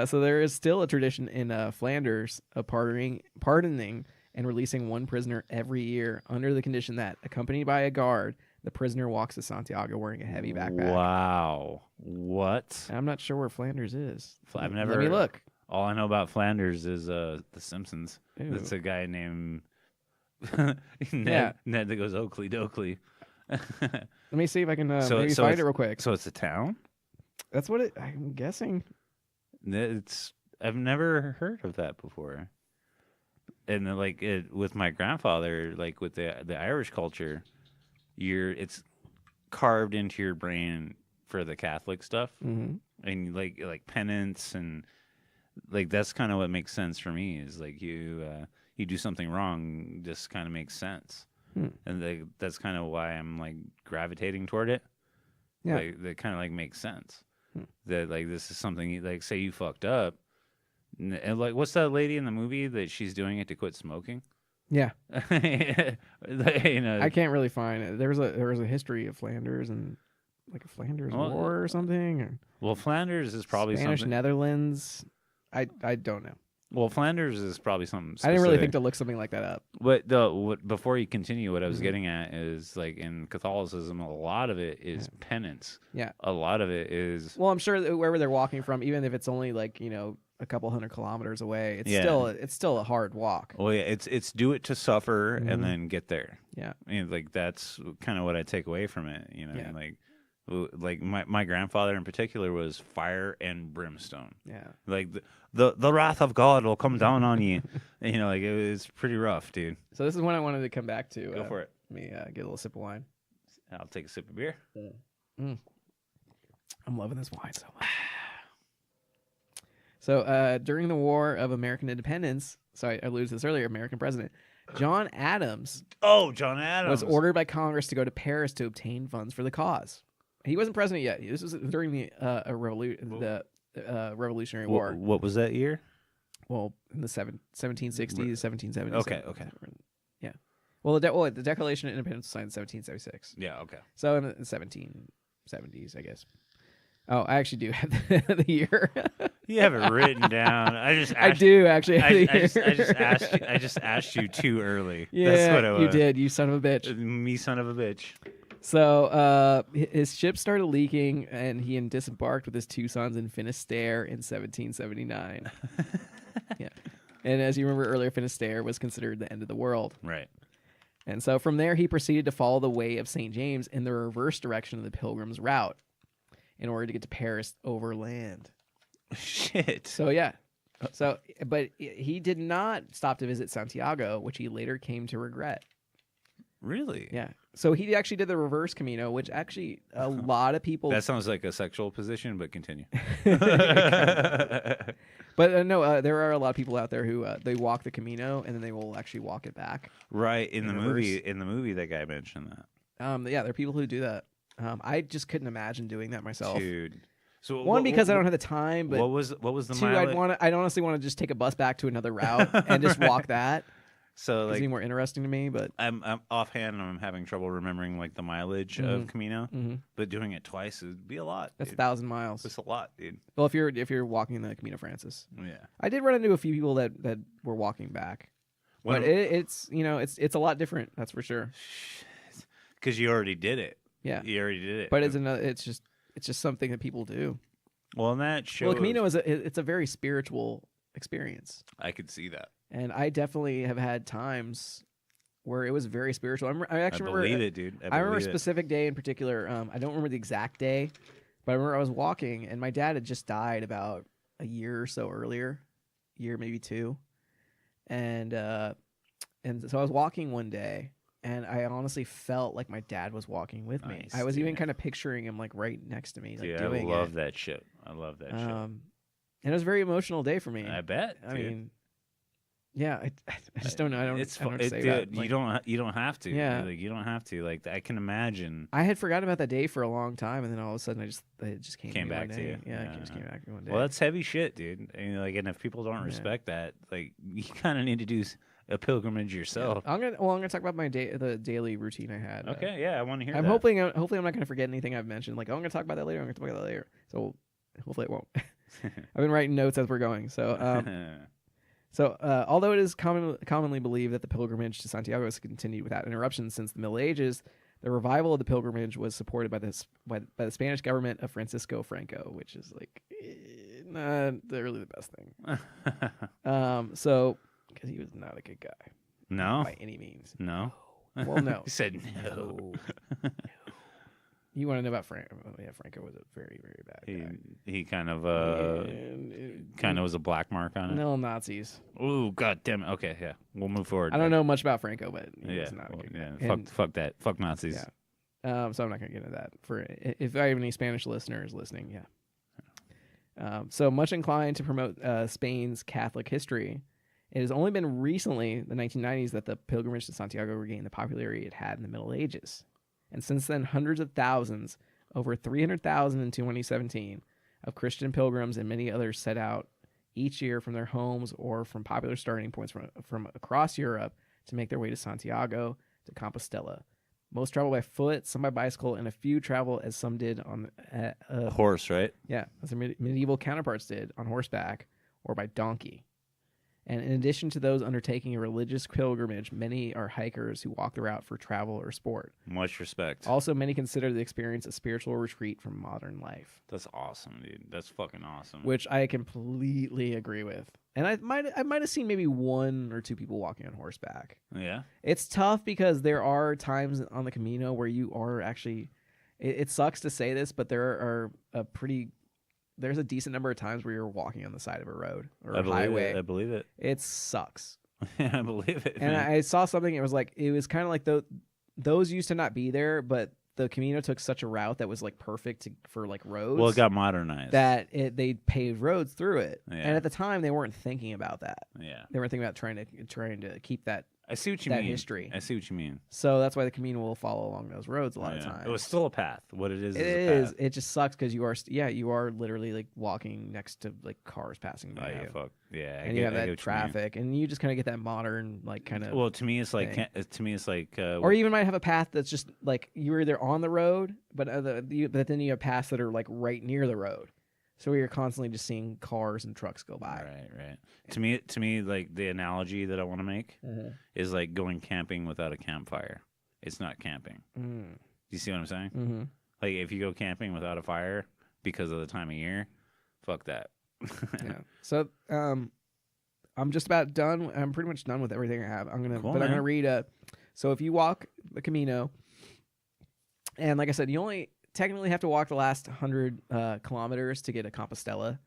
so there is still a tradition in Flanders of pardoning and releasing one prisoner every year under the condition that, accompanied by a guard, the prisoner walks to Santiago wearing a heavy backpack. Wow. What? And I'm not sure where Flanders is. I've never. Let me look. All I know about Flanders is The Simpsons. Ooh. It's a guy named Ned, Yeah. Ned that goes Oakley Dokley. Let me see if I can So maybe find it real quick. So it's a town? That's what I'm guessing. I've never heard of that before. And then, like with my grandfather, like with the Irish culture, it's carved into your brain for the Catholic stuff, and like penance and like that's kind of what makes sense for me. Is like you do something wrong, just kind of makes sense, and that's kind of why I'm like gravitating toward it. Yeah, like, that kind of like makes sense. That like this is something like say you fucked up. And like, what's that lady in the movie that she's doing it to quit smoking? Yeah, you know, I can't really find it. There was a history of Flanders and like a Flanders War or something. Or well, Flanders is probably Spanish something. Netherlands. I don't know. Well, Flanders is probably something. I didn't really specific. think to look something like that up. But before you continue, what I was getting at is like in Catholicism, a lot of it is penance. Yeah, a lot of it is. Well, I'm sure that wherever they're walking from, even if it's only like a couple 100 kilometers away, it's still a hard walk. Well, yeah, it's do it to suffer and then get there. Yeah, Like that's kind of what I take away from it. Yeah. Like my grandfather in particular was fire and brimstone. Yeah, Like the wrath of God will come down on you. Like it was pretty rough, dude. so this is when I wanted to come back to. Go for it. Let me get a little sip of wine. I'll take a sip of beer. I'm loving this wine so much. So during the War of American Independence, I alluded to this earlier, American president John Adams Oh, John Adams was ordered by Congress to go to Paris to obtain funds for the cause. He wasn't president yet. This was during the Revolutionary War. What was that year? Well, in the 1760s, 1770s. Okay. Yeah. Well, the Declaration of Independence was signed in 1776. Yeah. Okay. So in the 1770s, I guess. Oh, I actually do have the year. You have it written down. I do actually. Have I just asked you too early. Yeah, That's what it was. you did. You son of a bitch. Me, son of a bitch. So his ship started leaking, and he disembarked with his 2 sons in Finisterre in 1779. Yeah, and as you remember earlier, Finisterre was considered the end of the world. Right. And so from there, he proceeded to follow the way of St. James in the reverse direction of the Pilgrim's route in order to get to Paris overland. Shit. So yeah. So, but he did not stop to visit Santiago, which he later came to regret. Really? Yeah. So he actually did the reverse Camino, which actually a lot of people. That sounds like a sexual position, but continue. But no, there are a lot of people out there who they walk the Camino and then they will actually walk it back. Right in the reverse. movie. In the movie, that guy mentioned that. Yeah, there are people who do that. I just couldn't imagine doing that myself. Dude. So One, because I don't have the time, but what was the 2, mileage? I'd honestly want to just take a bus back to another route and just walk that. So like, seem more interesting to me. But I'm offhand, I'm having trouble remembering like the mileage of Camino, but doing it twice would be a lot. That's dude. 1,000 miles. That's a lot, dude. Well, if you're walking the Camino Francis, Yeah. I did run into a few people that were walking back, but it's it's a lot different. That's for sure. Because you already did it. Yeah, you already did it. But it's just something that people do. Well, and that shows. Well, the Camino it's a very spiritual experience. I could see that. And I definitely have had times where it was very spiritual. I believe it, dude. I remember a specific day in particular. I don't remember the exact day, but I remember I was walking, and my dad had just died about a year or so earlier, maybe 2, and so I was walking one day, and I honestly felt like my dad was walking with me. I was even kind of picturing him like right next to me, like doing it. I love that shit. I love that shit. And it was a very emotional day for me. I bet. I mean. Yeah, I just don't know. I don't know what to say dude, about it. Like, you don't have to. Yeah. Like, you don't have to. Like, I can imagine. I had forgotten about that day for a long time, and then all of a sudden, it just came back to you. Yeah, it just came back to me one day. Well, that's heavy shit, dude. And if people don't respect that, like, you kind of need to do a pilgrimage yourself. Yeah. I'm gonna talk about the daily routine I had. Okay, yeah, I want to hear. I'm hoping I'm not gonna forget anything I've mentioned. Like, I'm gonna talk about that later. I'm gonna talk about that later. So hopefully it won't. I've been writing notes as we're going. So. So, although it is commonly believed that the pilgrimage to Santiago has continued without interruption since the Middle Ages, the revival of the pilgrimage was supported by the Spanish government of Francisco Franco, which is like not really the best thing. So, because he was not a good guy, no, by any means. No. Well, no. He said no. You want to know about Franco? Yeah, Franco was a very, very bad guy. He kind of was a black mark on it. No Nazis. Ooh, god damn it. Okay, yeah, we'll move forward. I don't know much about Franco, but he was not a good guy. Yeah, fuck that. Fuck Nazis. Yeah. So I'm not gonna get into that. If I have any Spanish listeners listening, yeah. So much inclined to promote Spain's Catholic history, it has only been recently, the 1990s, that the pilgrimage to Santiago regained the popularity it had in the Middle Ages. And since then, hundreds of thousands, over 300,000 in 2017, of Christian pilgrims and many others set out each year from their homes or from popular starting points from across Europe to make their way to Santiago to Compostela. Most travel by foot, some by bicycle, and a few travel, as some did, on a horse, right? Yeah, as their medieval counterparts did, on horseback or by donkey. And in addition to those undertaking a religious pilgrimage, many are hikers who walk the route for travel or sport. Much respect. Also, many consider the experience a spiritual retreat from modern life. That's awesome, dude. That's fucking awesome. Which I completely agree with. And I might have seen maybe 1 or 2 people walking on horseback. Yeah. It's tough because there are times on the Camino where you are actually... It sucks to say this, but there are there's a decent number of times where you're walking on the side of a road or a highway. I believe it. It sucks. I believe it. And man. I saw something. It was kind of like those used to not be there, but the Camino took such a route that was like perfect for like roads. Well, it got modernized. That they paved roads through it. Yeah. And at the time, they weren't thinking about that. Yeah. They weren't thinking about trying to keep that. I see what you mean. History. I see what you mean. So that's why the Camino will follow along those roads a lot of times. It was still a path. What it is it is a path. It just sucks because you are literally like walking next to like cars passing by you. Fuck. Yeah. And you have that traffic, and you just kind of get that modern like kind of. Well, to me, it's like or you even might have a path that's just like you're either on the road, but then you have paths that are like right near the road. So you're constantly just seeing cars and trucks go by. Right. To me, like the analogy that I want to make is like going camping without a campfire. It's not camping. Do you see what I'm saying? Mm-hmm. Like if you go camping without a fire because of the time of year, fuck that. Yeah. So I'm just about done. I'm pretty much done with everything I have. I'm gonna read. So if you walk the Camino, and like I said, you only technically have to walk the last 100 kilometers to get to Compostela.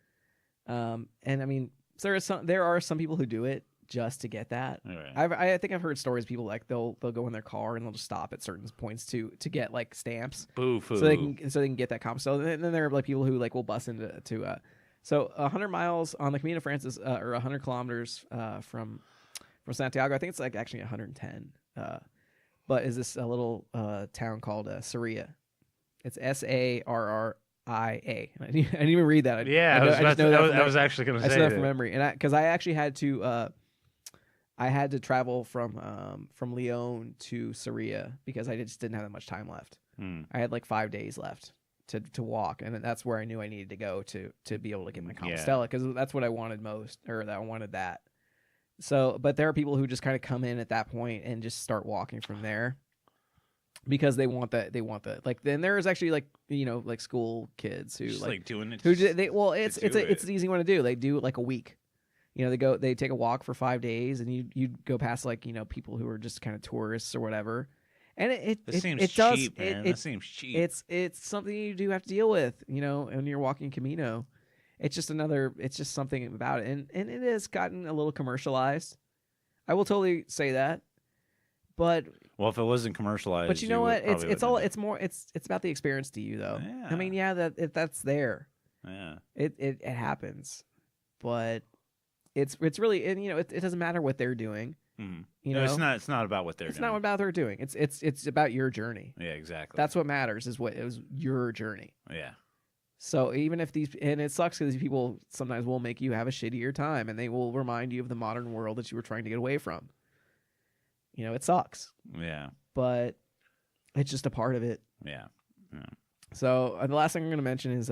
And I mean, there are some people who do it just to get that. Right. I think I've heard stories of people like they'll go in their car and they'll just stop at certain points to get like stamps. Boo-foo. So they can get that Compostela. And then there are like people who like will bus into so 100 miles on the Camino Francis or 100 kilometers from Santiago. I think it's like actually 110. But is this a little town called Sarria? It's Sarria. I didn't even read that. I was actually going to say that from memory, and because I actually had to I had to travel from Lyon to Syria because I just didn't have that much time left. I had like 5 days left to walk, and that's where I knew I needed to go to be able to get my Compostela, because that's what I wanted most, or that I wanted that. So, but there are people who just kind of come in at that point and just start walking from there because they want that. They want that. Like, then there is actually like, like school kids who just like doing it. It's an easy one to do. They do like a week. They take a walk for 5 days, and you go past like, people who are just kind of tourists or whatever. And it seems cheap, man. It seems cheap. It's something you do have to deal with, when you're walking Camino. It's just something about it. And it has gotten a little commercialized. I will totally say that. But if it wasn't commercialized, but you know what? It's about the experience to you, though. Yeah. I mean, yeah, that's there. Yeah. It happens. But it's really, and it doesn't matter what they're doing. It's not about what they're doing. It's not about what they're doing. It's about your journey. Yeah, exactly. That's what matters, it was your journey. Yeah. So even if and it sucks because these people sometimes will make you have a shittier time, and they will remind you of the modern world that you were trying to get away from. It sucks. Yeah. But it's just a part of it. Yeah. Yeah. So the last thing I'm going to mention is,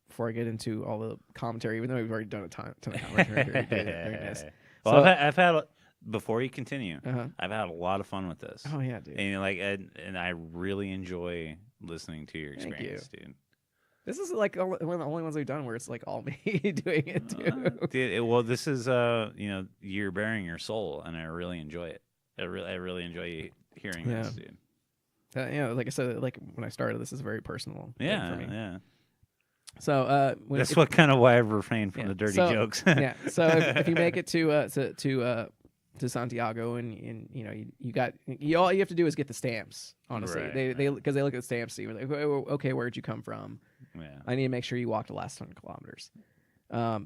before I get into all the commentary, even though we've already done a ton of commentary during this. Well, so, I've had. Before you continue, I've had a lot of fun with this. Oh yeah, dude. And I really enjoy listening to your experience, dude. This is like one of the only ones we've done where it's like all me doing it too. Dude, this is you're bearing your soul, and I really enjoy it. I really enjoy hearing this, dude. Like I said, like when I started, this is very personal. Yeah, thing for me. yeah. So that's what kind of why I've refrained from the dirty jokes. Yeah. So if you make it to Santiago, and all you have to do is get the stamps. Honestly, right, because they look at the stamps, see, like, okay, where'd you come from? Yeah. I need to make sure you walked the last 100 kilometers.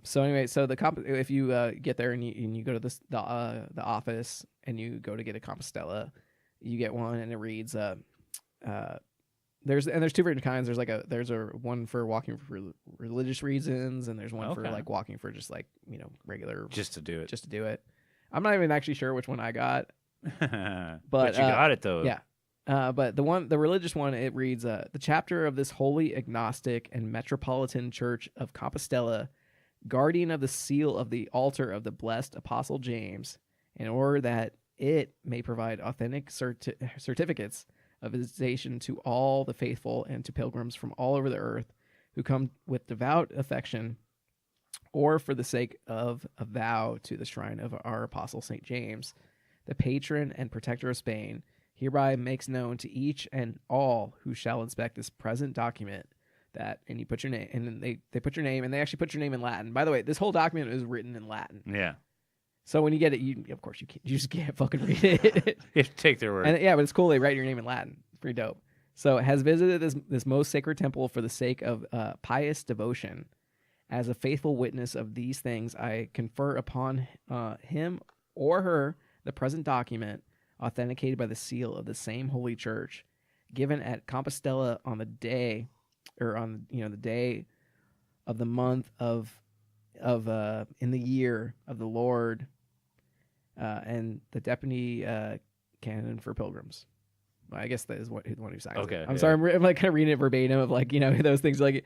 So anyway, if you get there and you go to the office and you go to get a Compostela, you get one, and it reads there's two different kinds. There's a one for walking for religious reasons, and there's one for like walking for just like regular, just to do it. I'm not even actually sure which one I got, but you got it though. Yeah. But the religious one, it reads, the chapter of this holy agnostic and metropolitan church of Compostela, guardian of the seal of the altar of the blessed Apostle James, in order that it may provide authentic certificates of visitation to all the faithful and to pilgrims from all over the earth who come with devout affection or for the sake of a vow to the shrine of our Apostle St. James, the patron and protector of Spain, hereby makes known to each and all who shall inspect this present document that, and you put your name, and then they put your name, and they actually put your name in Latin. By the way, this whole document is written in Latin. Yeah. So when you get it, you just can't fucking read it. You have to take their word. And but it's cool. They write your name in Latin. It's pretty dope. So has visited this most sacred temple for the sake of pious devotion. As a faithful witness of these things, I confer upon him or her the present document, authenticated by the seal of the same holy church, given at Compostela on the day, the day of the month of in the year of the Lord, and the deputy canon for pilgrims. I guess that is the one who signs it. I'm sorry, I'm like kind of reading it verbatim of like, those things like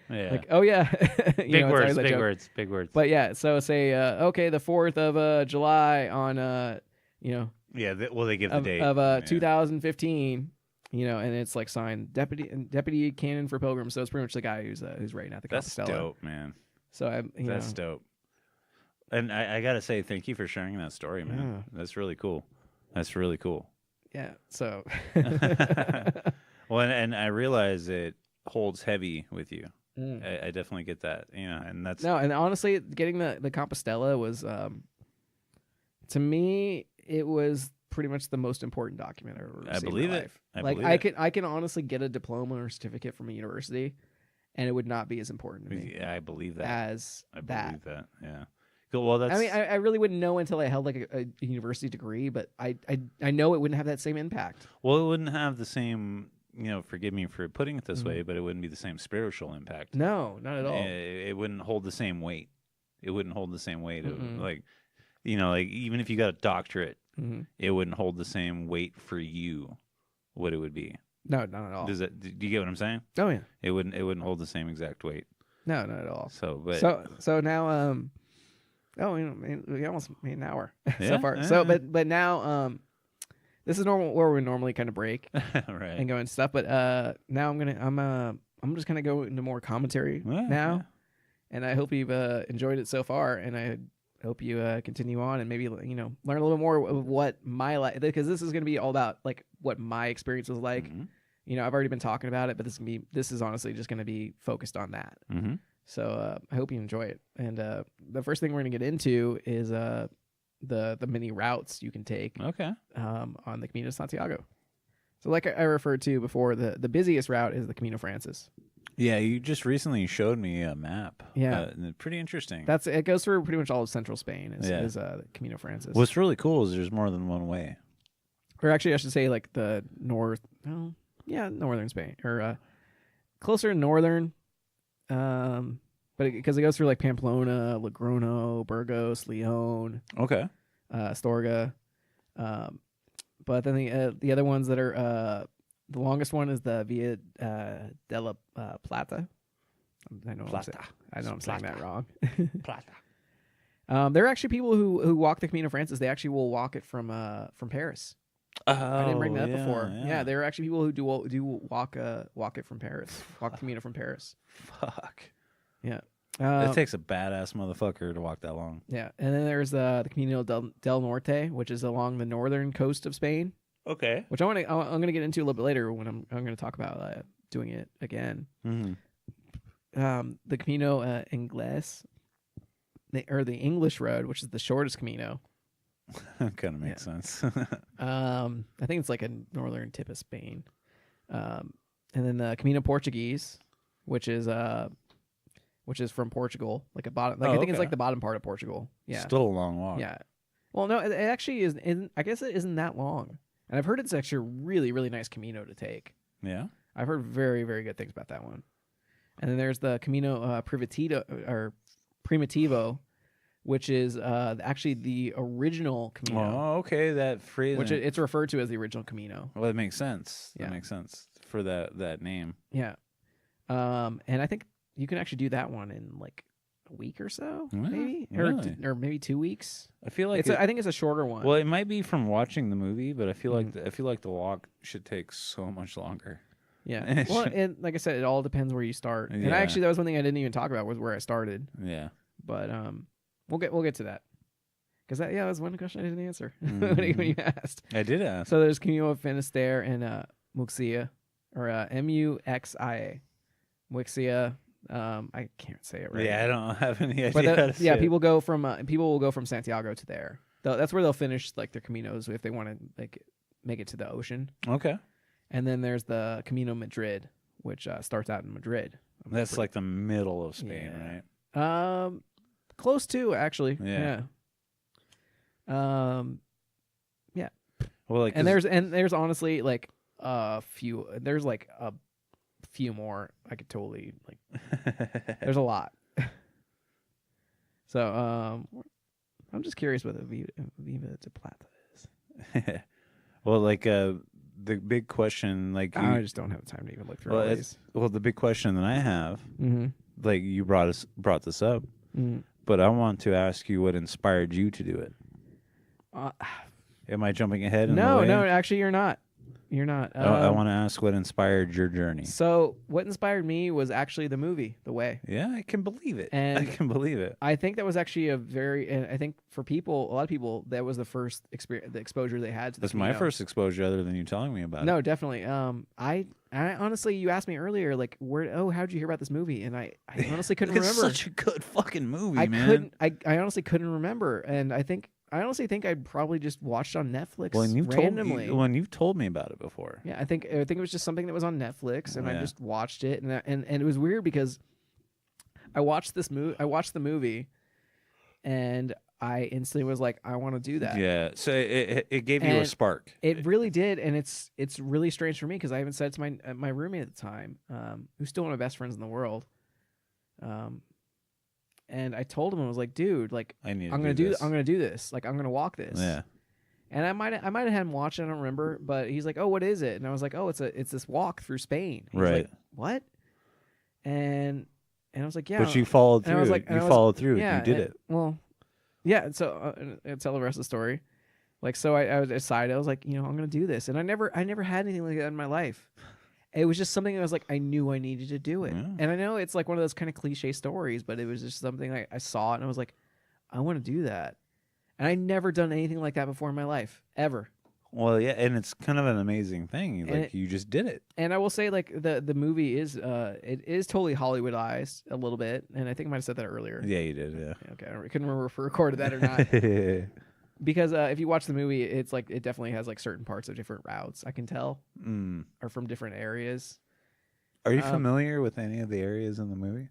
oh yeah. Big words. But yeah, so say, okay, the 4th of July on, Yeah, they give the date. Of 2015, and it's like signed deputy canon for pilgrims. So it's pretty much the guy who's writing out the Compostela. That's dope, man. So that's dope. And I got to say, thank you for sharing that story, man. Yeah. That's really cool. Yeah, so. Well, and I realize it holds heavy with you. I definitely get that. And that's. No, and honestly, getting the Compostela was, to me, it was pretty much the most important document I've ever received. I believe in my it. life. I can honestly get a diploma or certificate from a university, and it would not be as important to me. Yeah, I believe that. I believe that. Yeah. Well, that's. I mean, I really wouldn't know until I held like a university degree, but I know it wouldn't have that same impact. Well, it wouldn't have the same. Forgive me for putting it this way, but it wouldn't be the same spiritual impact. No, not at all. It wouldn't hold the same weight. It wouldn't hold the same weight of like even if you got a doctorate it wouldn't hold the same weight for you. What it would be? No, not at all. Do you get what I'm saying? Oh yeah. It wouldn't hold the same exact weight. No, not at all. So now we almost made an hour so far. Yeah. So but now this is normal where we normally kind of break right. and go into stuff. But now I'm just gonna go into more commentary now, and I hope you've enjoyed it so far, and I hope you continue on and maybe learn a little bit more of what my life, because this is gonna be all about like what my experience was like. Mm-hmm. I've already been talking about it, but this is honestly just gonna be focused on that. Mm-hmm. So I hope you enjoy it. And the first thing we're gonna get into is the many routes you can take on the Camino de Santiago. So like I referred to before, the busiest route is the Camino Francis. Yeah, you just recently showed me a map. Yeah. Pretty interesting. It goes through pretty much all of central Spain is the Camino Francis. What's really cool is there's more than one way. Or actually I should say like the northern Spain, or closer to northern, but because it goes through like Pamplona, Logrono, Burgos, Leon, Astorga, but then the other ones that are the longest one is the Via de la Plata. I know I'm saying that wrong. There are actually people who walk the Camino Francis. They actually will walk it from Paris. I didn't bring that up before. Yeah, there are actually people who do walk it from Paris. Walk the Camino from Paris. Fuck. Yeah. It takes a badass motherfucker to walk that long. Yeah, and then there's the Camino del Norte, which is along the northern coast of Spain. Okay. Which I'm gonna get into a little bit later when I'm gonna talk about doing it again. Mm-hmm. The Camino Inglés, or the English Road, which is the shortest Camino. Kind of makes sense. I think it's like a northern tip of Spain. And then the Camino Portuguese, which is from Portugal, like I think it's like the bottom part of Portugal. Yeah, still a long walk. Yeah. Well, no, it actually is. I guess it isn't that long, and I've heard it's actually a really, really nice Camino to take. Yeah, I've heard very, very good things about that one. And then there's the Camino Primitivo, which is actually the original Camino. Oh, okay, that phrase. Which it's referred to as the original Camino. Well, that makes sense. Yeah. That makes sense for that name. Yeah. And I think you can actually do that one in like a week or so, maybe, really? or maybe 2 weeks. I feel like I think it's a shorter one. Well, it might be from watching the movie, but I feel like the walk should take so much longer. Yeah. Well, and like I said, it all depends where you start. Yeah. And actually, that was one thing I didn't even talk about was where I started. Yeah. But we'll get to that. Because that was one question I didn't answer when you asked. I did ask. So there's Camino Finisterre and Muxia, or Muxia. Muxia. I can't say it right. Yeah, I don't have any idea. But people will go from Santiago to there. That's where they'll finish like their Caminos if they want to like make it to the ocean. Okay. And then there's the Camino Madrid, which starts out in Madrid. That's like the middle of Spain, right? Close to, actually. Yeah. Yeah. Well, like, and there's honestly like a few more. I could totally like. There's a lot. So I'm just curious what Viva de Plata is. Well, like the big question, like I just don't have time to even look through all these. Well, the big question that I have, like you brought this up, but I want to ask you what inspired you to do it. Am I jumping ahead? No, actually, you're not. You're not. I want to ask what inspired your journey. So what inspired me was actually the movie, The Way. Yeah, I can believe it. And I can believe it. I think that was actually and I think for a lot of people, that was the first the exposure they had to the Camino. My first exposure, other than you telling me about it. No, definitely. I honestly, you asked me earlier, like, how'd you hear about this movie? And I honestly couldn't remember. It's such a good fucking movie, man. I honestly couldn't remember, and I honestly think I probably just watched on Netflix randomly. When you've told me about it before. Yeah, I think it was just something that was on Netflix, and I just watched it, and it was weird because I watched the movie, and I instantly was like, I want to do that. Yeah, so it gave you a spark. It really did, and it's really strange for me because I even said to my roommate at the time, who's still one of my best friends in the world, and I told him, I was like, dude, like, I'm gonna do this. Like, I'm gonna walk this. Yeah. And I might have had him watch it. I don't remember, but he's like, "Oh, what is it?" And I was like, "Oh, it's this walk through Spain." He's Right. like, "What?" And I was like, "Yeah." But you followed through. And I was like, you followed through. Yeah, You did it. Well, yeah. So I'll tell the rest of the story. Like, so I decided, I was like, I'm gonna do this, and I never had anything like that in my life. It was just something that was like, I knew I needed to do it. Yeah. And I know it's like one of those kind of cliche stories, but it was just something I saw it and I was like, I want to do that. And I never done anything like that before in my life, ever. Well, yeah, and it's kind of an amazing thing. Like, you just did it. And I will say, like, the movie is it is totally Hollywoodized a little bit, and I think I might have said that earlier. Yeah, you did. Yeah. Okay, I couldn't remember if we recorded that or not. Because if you watch the movie, it's like it definitely has like certain parts of different routes. I can tell, are from different areas. Are you familiar with any of the areas in the movie?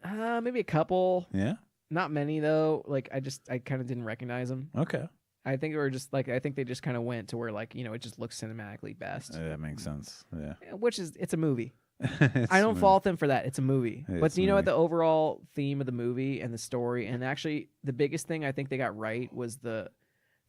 Maybe a couple. Yeah. Not many though. Like I kind of didn't recognize them. Okay. I think I think they just kind of went to where like it just looks cinematically best. That makes sense. Yeah. Which is it's a movie. I don't fault them for that. It's a movie. But you know what? The overall theme of the movie and the story, and actually the biggest thing I think they got right was the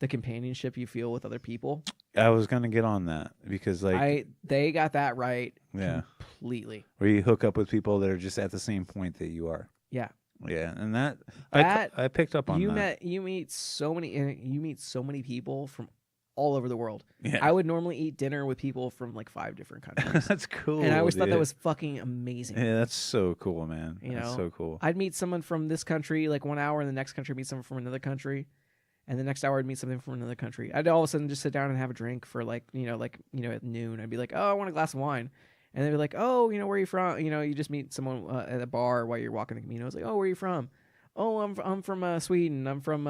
companionship you feel with other people. I was gonna get on that because they got that right. Yeah. Completely. Where you hook up with people that are just at the same point that you are. Yeah. Yeah, and I picked up on that. You meet so many people from all over the world. Yeah. I would normally eat dinner with people from like 5 different countries. That's cool. And I always thought that was fucking amazing. Yeah, that's so cool, man. That's so cool. I'd meet someone from this country like 1 hour, and the next country meet someone from another country, and the next hour I'd meet something from another country. I'd all of a sudden just sit down and have a drink for at noon. I'd be like, oh, I want a glass of wine. And they'd be like, oh, where are you from? You just meet someone at a bar while you're walking the Camino. It's like, oh, where are you from? Oh, I'm from Sweden. I'm from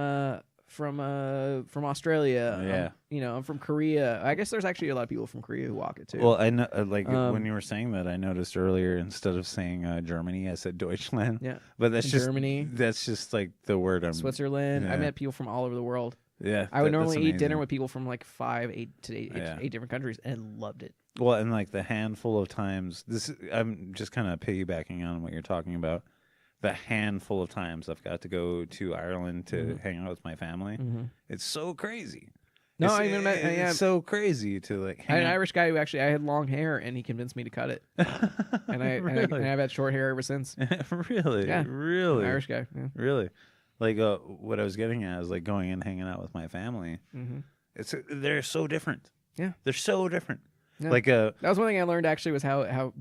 Australia. Yeah. I'm from Korea. I guess there's actually a lot of people from Korea who walk it too. Well, I know, when you were saying that, I noticed earlier instead of saying Germany, I said Deutschland. Yeah, but that's just Germany. That's just like the word. Switzerland. Yeah. I met people from all over the world. Yeah, I would normally eat dinner with people from like 8 different countries and loved it. Well, and like the handful of times, I'm just kind of piggybacking on what you're talking about. The handful of times I've got to go to Ireland to hang out with my family, it's so crazy. No, it's so crazy to like. I had an Irish guy who actually I had long hair and he convinced me to cut it, and I've had short hair ever since. Really, yeah, really, an Irish guy, yeah. Really. Like what I was getting at is like going and hanging out with my family. They're so different. Yeah, they're so different. Yeah. Like that was one thing I learned actually was how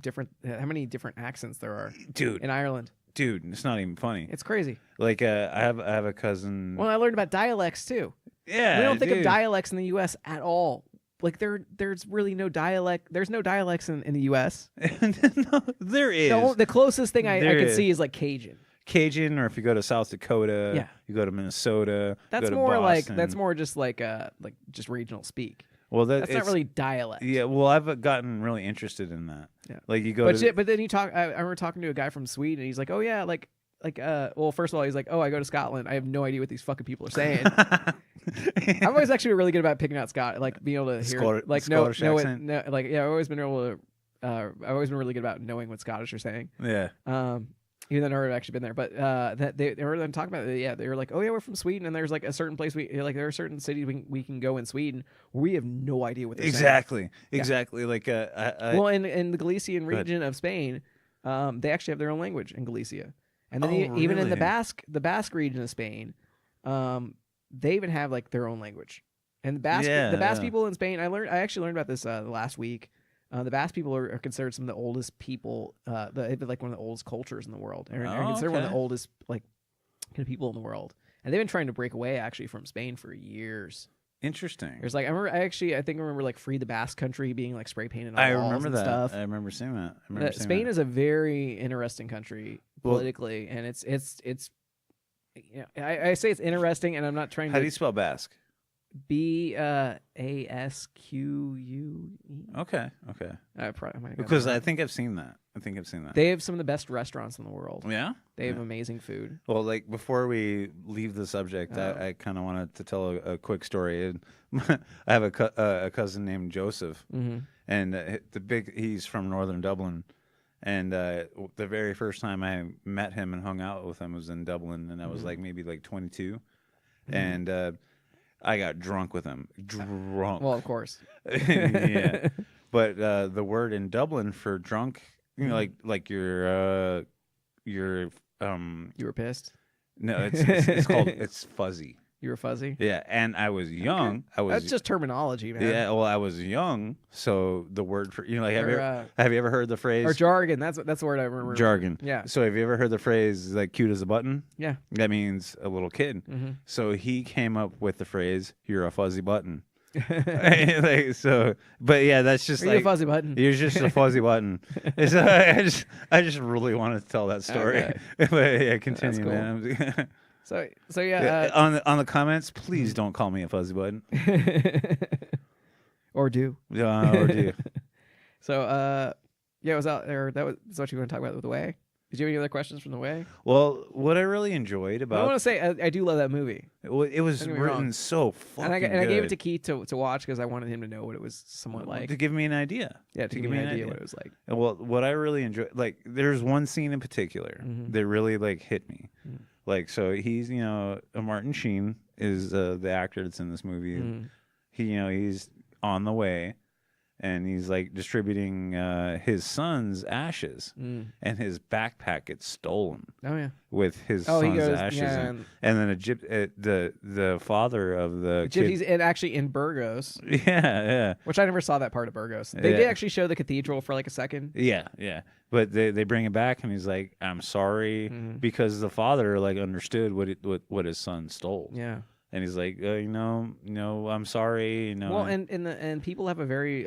many different accents there are, dude, in Ireland. Dude, it's not even funny. It's crazy. Like I have a cousin. Well, I learned about dialects too. Yeah, we don't think of dialects in the U.S. at all. Like there's really no dialect. There's no dialects in the U.S. No, there is. The closest thing I can see is like Cajun, or if you go to South Dakota, you go to Minnesota. That's more Boston. that's more just like just regional speak. Well, that's not really dialect. Yeah, well, I've gotten really interested in that. Yeah, like you go, but then you talk. I remember talking to a guy from Sweden, and he's like, "Oh yeah, well, first of all, he's like, oh, I go to Scotland. I have no idea what these fucking people are saying." I'm always actually really good about picking out being able to hear, I've always been able to. I've always been really good about knowing what Scottish are saying. Yeah. Even though I've never actually been there, but that they were then talking about it. Yeah, they were like, oh yeah, we're from Sweden, and there's like a certain place there are certain cities we can go in Sweden where we have no idea what they're saying. Exactly. Yeah. Like well, in the Galician region of Spain, they actually have their own language in Galicia, and then even in the Basque region of Spain, they even have like their own language. And the Basque people in Spain, I actually learned about this last week. The Basque people are considered some of the oldest people. They've been like one of the oldest cultures in the world. They're considered one of the oldest kind of people in the world. And they've been trying to break away actually from Spain for years. Interesting. There's I remember like Free the Basque Country being like spray painted on walls and stuff. I remember seeing that. Spain is a very interesting country politically, and it's I say it's interesting, and I'm not trying to. How do you spell Basque? BASQUE. Okay. Because I think I've seen that. They have some of the best restaurants in the world. Yeah? They have amazing food. Well, like before we leave the subject, I kind of wanted to tell a quick story. I have a cousin named Joseph, and he's from northern Dublin. And the very first time I met him and hung out with him was in Dublin, and I was maybe 22. And I got drunk with him. Drunk. Well, of course. Yeah. But the word in Dublin for drunk, you know, like you're you were pissed. No, it's called it's fuzzy. You were fuzzy. Yeah, and I was young. Okay. That's just terminology, man. Yeah, well, I was young, so the word for like have you ever heard the phrase or jargon? That's the word I remember. Jargon. Yeah. So have you ever heard the phrase like cute as a button? Yeah. That means a little kid. So he came up with the phrase "you're a fuzzy button." Like, so, but yeah, that's just like a fuzzy button. You're just a fuzzy button. So I just really wanted to tell that story. Okay. But yeah, continue, cool. man. So yeah. On the comments, please don't call me a fuzzy button. Or do. Or do. So yeah, was out there. That's what you want to talk about with The Way. Did you have any other questions from The Way? Well, what I really enjoyed about I want to say I do love that movie. It was written so fucking and good. I gave it to Keith to watch because I wanted him to know what it was somewhat like. To give me an idea. Yeah, to give me an idea what it was like. Well, what I really enjoyed, like, there's one scene in particular that really like hit me. Like, so he's Martin Sheen is the actor that's in this movie. He's on the way. And he's like distributing his son's ashes, and his backpack gets stolen. Oh yeah, with his son's ashes, yeah, and then the father of the kid, he's actually in Burgos. Yeah. Which I never saw that part of Burgos. They did actually show the cathedral for like a second. Yeah. But they bring it back, and he's like, "I'm sorry," because the father like understood what his son stole. Yeah. And he's like, no, I'm sorry. Well, and people have a very,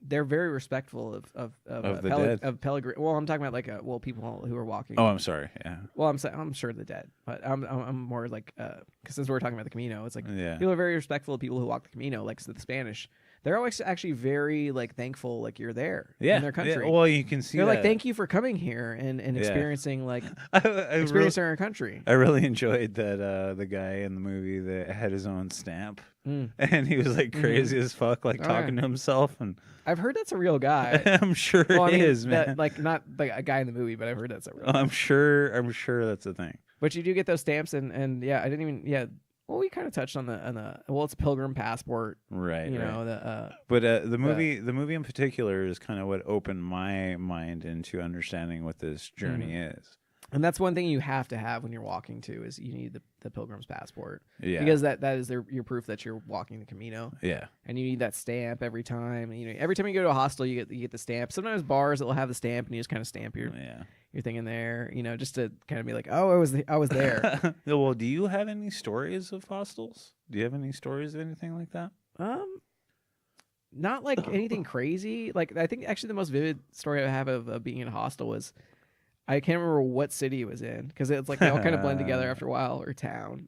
they're very respectful of the dead. Of Pellegrini. Well, I'm talking about like, people who are walking. Oh, I'm sorry. Yeah. Well, I'm sure the dead, but I'm more like, because since we're talking about the Camino, it's like people are very respectful of people who walk the Camino, like the Spanish. They're always actually very like thankful, like you're there in their country. Yeah. Well, you can see they're like, thank you for coming here and experiencing like experiencing our country. I really enjoyed that the guy in the movie that had his own stamp, and he was like crazy as fuck, like talking to himself. And I've heard that's a real guy. I'm sure it is, man. Like not like a guy in the movie, but I've heard that's a real. I'm sure that's a thing. But you do get those stamps, and yeah, I didn't even Well, we kind of touched on the it's Pilgrim Passport, right? But the movie in particular is kind of what opened my mind into understanding what this journey is. And that's one thing you have to have when you're walking too, is you need the Pilgrim's Passport. Yeah. Because that is your proof that you're walking the Camino. Yeah. And you need that stamp every time. Every time you go to a hostel, you get the stamp. Sometimes bars that will have the stamp, and you just kind of stamp your thing in there, just to kind of be like, oh, I was there. Well, do you have any stories of hostels? Do you have any stories of anything like that? Not like anything crazy. Like, I think actually the most vivid story I have of being in a hostel was, I can't remember what city it was in, because it's like they all kind of blend together after a while, or town.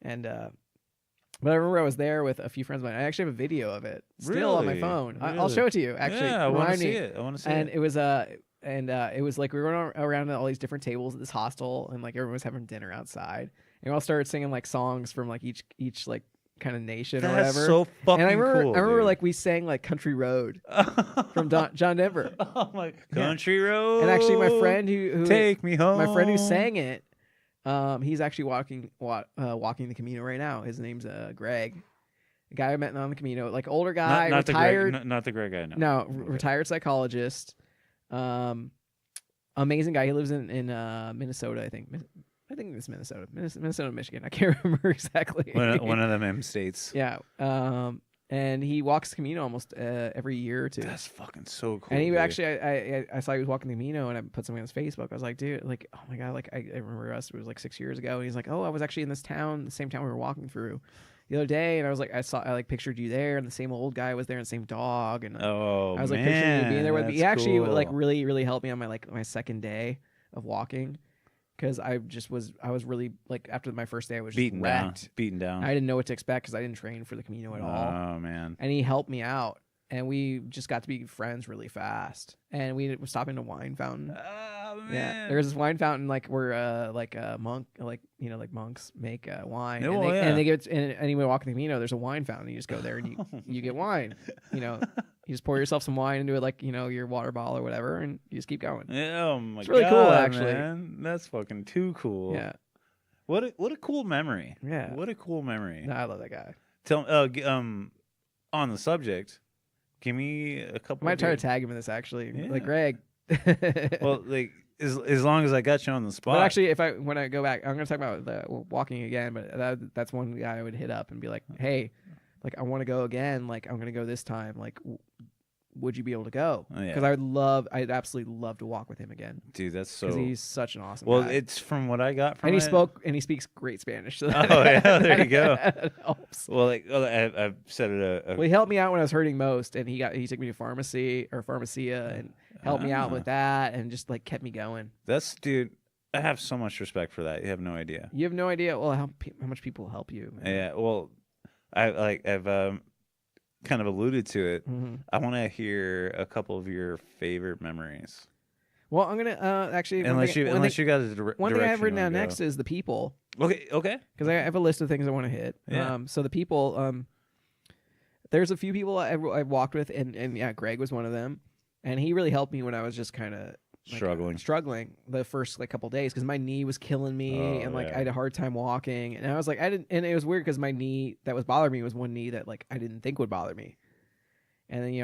And but I remember I was there with a few friends of mine. I actually have a video of it still on my phone. Really? I'll show it to you. Actually, yeah, I want to see it. And it was it was like we were around all these different tables at this hostel, and like everyone was having dinner outside, and we all started singing like songs from like each like kind of nation or whatever. That's so fucking cool. I remember dude. Like we sang like Country Road from John Denver. Oh my Country Road. And actually my friend who take me home. My friend who sang it, he's actually walking the Camino right now. His name's Greg. A guy I met on the Camino, like older guy, not retired. Not the Greg guy, no. No, retired psychologist. Amazing guy. He lives in Minnesota, I think. I think it's Minnesota, Michigan. I can't remember exactly. One of them M states. Yeah. And he walks the Camino almost every year or two. That's fucking so cool. And he actually, I saw he was walking the Camino, and I put something on his Facebook. I was like, dude, like, oh my god, like I remember us. It was like 6 years ago, and he's like, oh, I was actually in this town, the same town we were walking through the other day, and I was like, I pictured you there, and the same old guy was there, and the same dog, and I was like picturing you being there with me. He actually like really, really helped me on my second day of walking. Because I was really, like, after my first day, I was just beaten down. I didn't know what to expect because I didn't train for the Camino at all. Oh, man. And he helped me out. And we just got to be friends really fast. And we were stopping at a wine fountain. Oh, man. Yeah. There's this wine fountain, like, where, like monks make wine. And they get, and anyway, walking the Camino, there's a wine fountain. You just go there and you get wine. You just pour yourself some wine into it, like, your water bottle or whatever, and you just keep going. Yeah, oh my god, it's really cool, actually. Man. That's fucking too cool. Yeah. What a cool memory. Yeah. What a cool memory. No, I love that guy. Tell on the subject. Give me a couple. I might try to tag him in this actually. Yeah. Like Greg. Well, like as long as I got you on the spot. But actually, when I go back, I'm going to talk about the walking again. But that's one guy I would hit up and be like, hey, like I want to go again. Like I'm going to go this time. Like, would you be able to go? Because I'd absolutely love to walk with him again. Dude, that's so. Because he's such an awesome. Well, guy. it's from what I got from. And he speaks great Spanish. So oh yeah, there you go. That helps. Well, I've said it. Well, he helped me out when I was hurting most, and he took me to pharmacia and helped me out with that, and just like kept me going. Dude. I have so much respect for that. You have no idea. You have no idea. Well, how much people help you. Man. Yeah. Well, I've kind of alluded to it. Mm-hmm. I want to hear a couple of your favorite memories. Well, I'm gonna actually. Unless you got a one thing I have written down next is the people. Okay. Because I have a list of things I want to hit. Yeah. So the people. There's a few people I've walked with, and yeah, Greg was one of them, and he really helped me when I was just kind of struggling the first couple days because my knee was killing me, and I had a hard time walking, and I was like, and it was weird because my knee that was bothering me was one knee that I didn't think would bother me. And then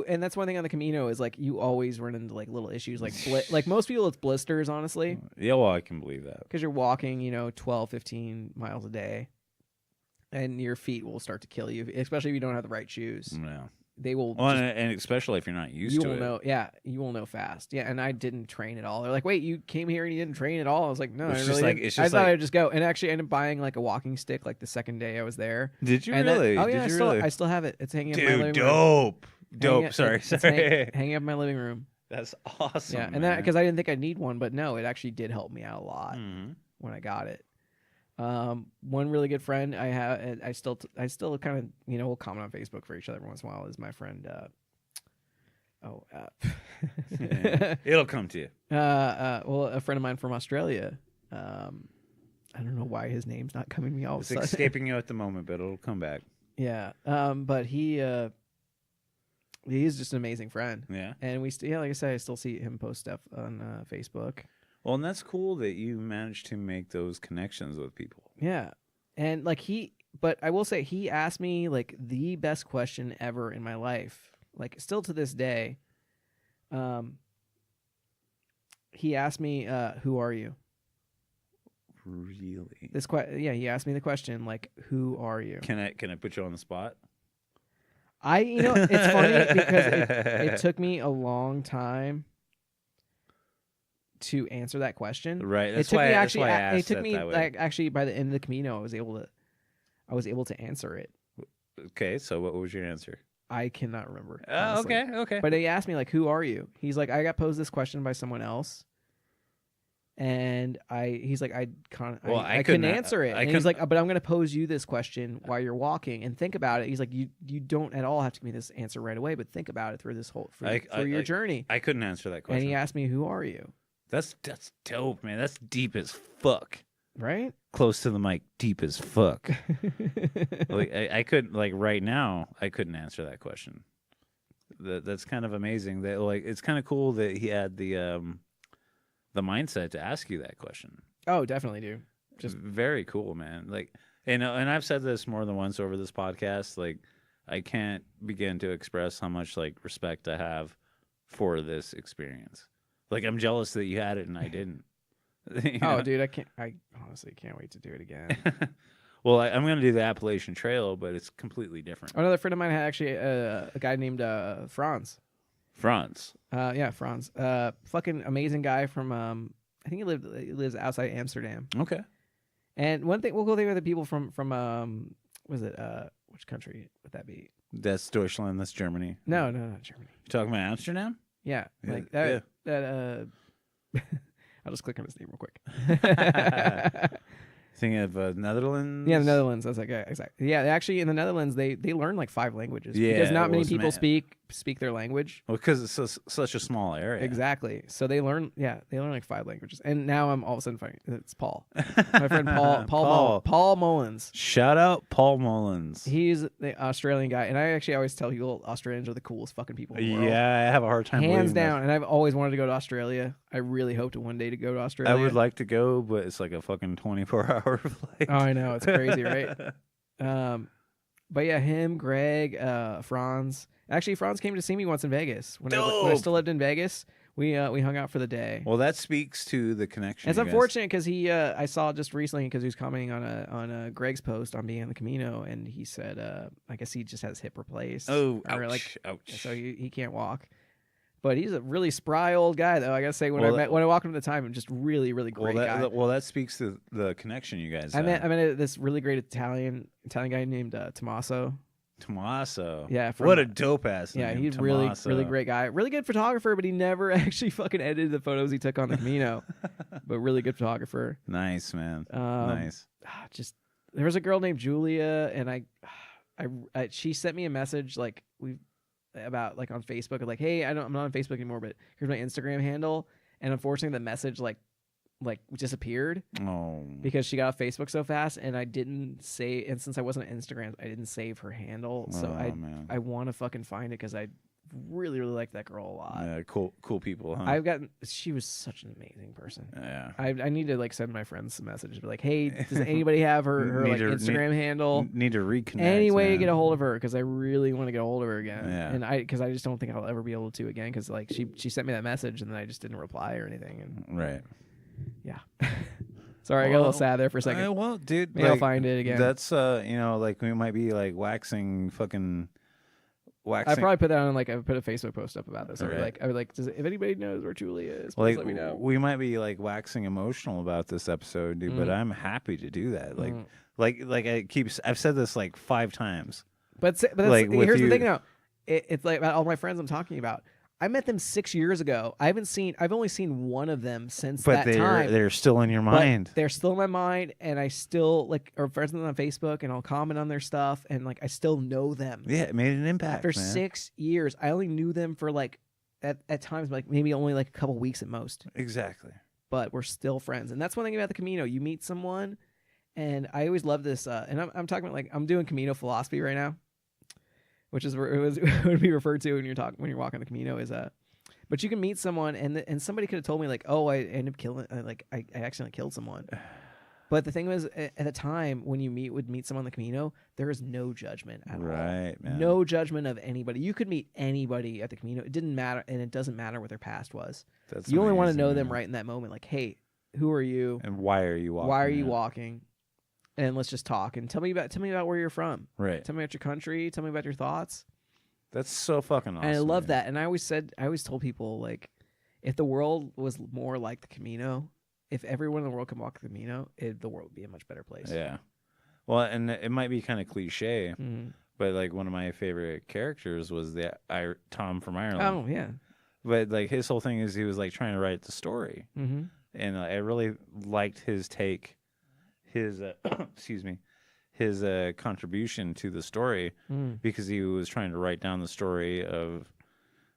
and that's one thing on the Camino is you always run into little issues like most people it's blisters, honestly. Yeah, well, I can believe that because you're walking 12, 15 miles a day, and your feet will start to kill you, especially if you don't have the right shoes. Yeah, they will. Well, and especially if you're not used to it, know. Yeah, you will know fast. Yeah, and I didn't train at all. They're like, "Wait, you came here and you didn't train at all?" I was like, "No, I really didn't." I thought I'd just go, and actually ended up buying a walking stick the second day I was there. Did you really? Oh yeah, I still have it. It's hanging up in my living room. Dude, dope. Sorry. Hanging up in my living room. That's awesome. Yeah, and that because I didn't think I'd need one, but no, it actually did help me out a lot when I got it. One really good friend I have, and I still kind of we'll comment on Facebook for each other once in a while, is my friend. It'll come to you. Well, a friend of mine from Australia. I don't know why his name's not coming to me all of a sudden. It's escaping you at the moment, but it'll come back. Yeah. But he's just an amazing friend. Yeah. And like I said, I still see him post stuff on Facebook. Well, and that's cool that you managed to make those connections with people. Yeah. And but I will say he asked me the best question ever in my life. Still to this day. He asked me, "Who are you?" Really? He asked me the question, "Who are you?" Can I put you on the spot? It's funny because it took me a long time to answer that question. Right. It took me actually by the end of the Camino, I was able to answer it. Okay, so what was your answer? I cannot remember. Okay. But he asked me who are you? He's like, I got posed this question by someone else, and he's like, I couldn't answer it. And he's like, but I'm going to pose you this question while you're walking and think about it. He's like, you don't at all have to give me this answer right away, but think about it through this whole your journey. I couldn't answer that question. And he asked me, who are you? That's dope, man. That's deep as fuck. Right? Close to the mic, deep as fuck. I couldn't right now. I couldn't answer that question. That's kind of amazing. That it's kind of cool that he had the mindset to ask you that question. Oh, definitely, dude. Just very cool, man. And I've said this more than once over this podcast. I can't begin to express how much respect I have for this experience. I'm jealous that you had it and I didn't. Oh, dude, I honestly can't wait to do it again. Well, I'm going to do the Appalachian Trail, but it's completely different. Another friend of mine had actually a guy named Franz. Franz. Yeah, Franz. Fucking amazing guy from I think he lives outside Amsterdam. Okay. And one thing, we'll go there with the people from was it which country would that be? That's Deutschland. That's Germany. No, not Germany. You talking about Amsterdam? Yeah, yeah. That. I'll just click on his name real quick. Thinking of Netherlands? Yeah, the Netherlands. That's exactly. Yeah, actually, in the Netherlands, they learn 5 languages. Yeah, because not many people speak their language. Well, because it's such a small area. Exactly. So they learn 5 languages. And now I'm all of a sudden finding it's Paul, my friend Paul Mullins. Shout out Paul Mullins. He's the Australian guy, and I actually always tell people Australians are the coolest fucking people in the world. Yeah, I have a hard time. Hands down, and I've always wanted to go to Australia. I really hope to one day to go to Australia. I would like to go, but it's a fucking 24-hour flight. Oh, I know, it's crazy, right? But yeah, him, Greg, Franz. Actually, Franz came to see me once in Vegas when I still lived in Vegas. We hung out for the day. Well, that speaks to the connection. It's unfortunate because I saw just recently because he was commenting on a Greg's post on being on the Camino, and he said I guess he just has hip replaced. Oh, ouch. Ouch. So he can't walk. But he's a really spry old guy, though. I gotta say, when I walked him at the time, I'm just really, really great guy. Well, that speaks to the connection you guys have. I met this really great Italian guy named Tommaso. Tommaso. Yeah. What a dope ass name. Yeah, he's Tommaso. really great guy. Really good photographer, but he never actually fucking edited the photos he took on the Camino. But really good photographer. Nice, man. Nice. Just there was a girl named Julia, and she sent me a message about on Facebook, like, hey, I'm not on Facebook anymore, but here's my Instagram handle. And unfortunately, the message like disappeared. Oh. Because she got off Facebook so fast, and I didn't save. And since I wasn't on Instagram, I didn't save her handle. So I want to fucking find it because I really, really like that girl a lot. Yeah, cool people, huh? She was such an amazing person. Yeah. I need to send my friends some messages, be like, hey, does anybody have her Instagram handle? Need to reconnect. Any way to get a hold of her, because I really want to get a hold of her again. Yeah. And because I just don't think I'll ever be able to again, because she sent me that message and then I just didn't reply or anything. And right. Yeah. Sorry, I got a little sad there for a second. Well, dude, maybe I'll find it again. That's we might be waxing. I probably put that on I put a Facebook post up about this. Right. I would like if anybody knows where Julia is, please let me know. We might be waxing emotional about this episode, dude, but I'm happy to do that. I've said this 5 times. But here's the thing though. It's like about all my friends I'm talking about. I met them 6 years ago. I've only seen one of them since that time. But they're still in your mind. They're still in my mind, and I still are friends with them on Facebook, and I'll comment on their stuff, and I still know them. Yeah, it made an impact. After 6 years, I only knew them for at times maybe only a couple weeks at most. Exactly. But we're still friends, and that's one thing about the Camino. You meet someone, and I always love this. And I'm talking about I'm doing Camino philosophy right now, which is where it would be referred to when you're walking the Camino is but you can meet someone and somebody could have told me oh, I ended up killing I accidentally killed someone. But the thing was, at the time when you meet someone on the Camino, there is no judgment at all. Right, man. No judgment of anybody. You could meet anybody at the Camino. It didn't matter, and it doesn't matter what their past was. You only want to know them right in that moment. Hey, who are you? And why are you walking? Why are you walking? And let's just talk and tell me about where you're from. Right. Tell me about your country. Tell me about your thoughts. That's so fucking awesome. And I love that. And I always told people if the world was more like the Camino, if everyone in the world could walk the Camino, the world would be a much better place. Yeah. Well, and it might be kind of cliche, but one of my favorite characters was Tom from Ireland. Oh yeah. But his whole thing is he was trying to write the story, and I really liked his take. His his contribution to the story because he was trying to write down the story of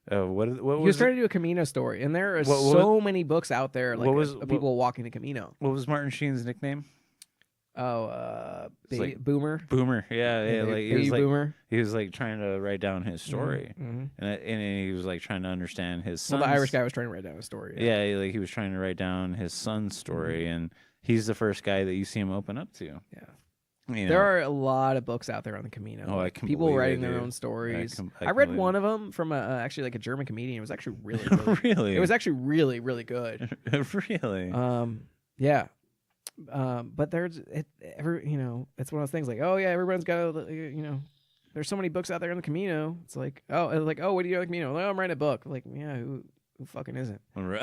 what he was trying to do a Camino story, and there are so many books out there of people walking the Camino. What was Martin Sheen's nickname? Oh, Boomer. Boomer, yeah. Baby Boomer. He was trying to write down his story, and he was trying to understand his son. Well, the Irish guy was trying to write down his story. Yeah, he was trying to write down his son's story, and he's the first guy that you see him open up to. Yeah. There are a lot of books out there on the Camino. Oh, people writing their own stories. I read one of them from actually a German comedian. It was actually really good. Really? It was actually really, really good. Really? Yeah. But it's one of those things oh yeah, everyone's got there's so many books out there on the Camino. It's what do you do on the Camino? I'm writing a book. Yeah, who fucking isn't? And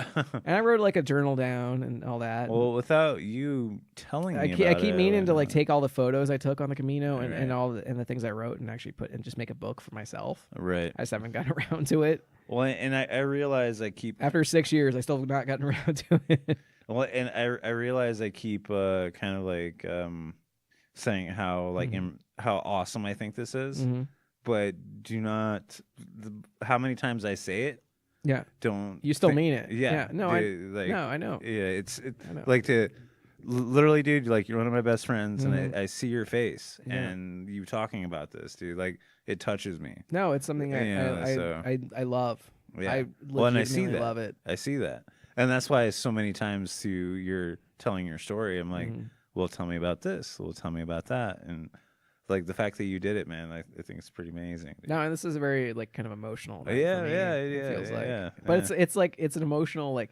I wrote a journal down and all that. Well, without you telling me I keep meaning to take all the photos I took on the Camino and all the things I wrote and actually put and just make a book for myself. Right. I just haven't gotten around to it. Well, and I realize I keep after 6 years, I still have not gotten around to it. Well, and I realize I keep saying how how awesome I think this is, but do not how many times I say it. Yeah. Don't you still mean it? Yeah. No, I know. Yeah, it's to literally, dude. You're one of my best friends, and I see your face and you talking about this, dude. It touches me. No, it's something I love. Yeah. I and I see that. Love it. I see that, and that's why so many times you're telling your story, I'm well, tell me about this. Well, tell me about that, and like the fact that you did it, man, I think it's pretty amazing. No, and this is a very like kind of emotional. Night Yeah, for me, yeah, it feels like. yeah. But it's like it's an emotional like.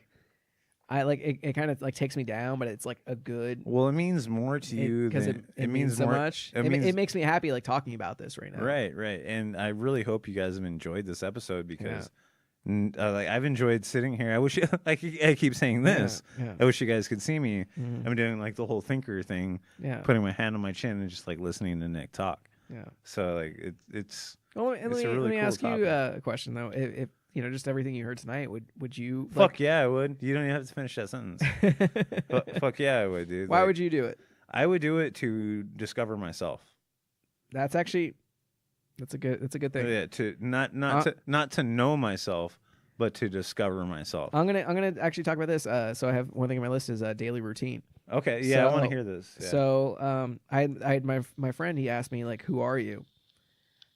I like it kind of like takes me down, but it's like a good. Well, it means more to you because it means so more, much. It makes me happy like talking about this right now. Right, and I really hope you guys have enjoyed this episode because. Like I've enjoyed sitting here. I wish I keep saying this. Yeah. I wish you guys could see me. Mm-hmm. I'm doing like the whole thinker thing. Yeah. Putting my hand on my chin and just like listening to Nick talk. Yeah. So like it's. Well, it's let a really me cool ask topic. you a question though. If you know just everything you heard tonight, would you? Fuck yeah, I would. You don't even have to finish that sentence. Fuck yeah, I would, dude. Why like, would you do it? I would do it to discover myself. That's actually that's a good thing. Yeah, to not to know myself, but to discover myself. I'm gonna actually talk about this. So I have one thing on my list is daily routine. Okay, yeah, so, I want to hear this. Yeah. So I had my friend. He asked me like, "Who are you?"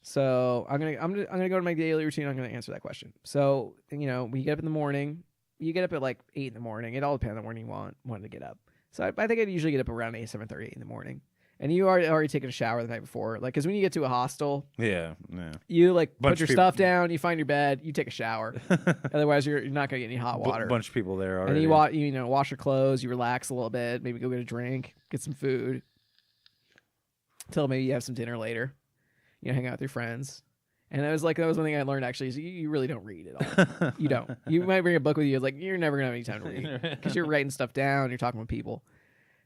So I'm gonna go to my daily routine. I'm gonna answer that question. So we get up in the morning. You get up at like 8 in the morning. It all depends on when you wanted to get up. So I think I'd usually get up around 7:30 in the morning. And you already taken a shower the night before, like because when you get to a hostel, yeah, you like Bunch put your of people- stuff down, you find your bed, you take a shower. Otherwise, you're not gonna get any hot water. bunch of people there already. And you wash your clothes, you relax a little bit, maybe go get a drink, get some food, till maybe you have some dinner later. Hang out with your friends. And that was one thing I learned actually is you really don't read at all. You don't. You might bring a book with you. It's like you're never gonna have any time to read because you're writing stuff down. You're talking with people.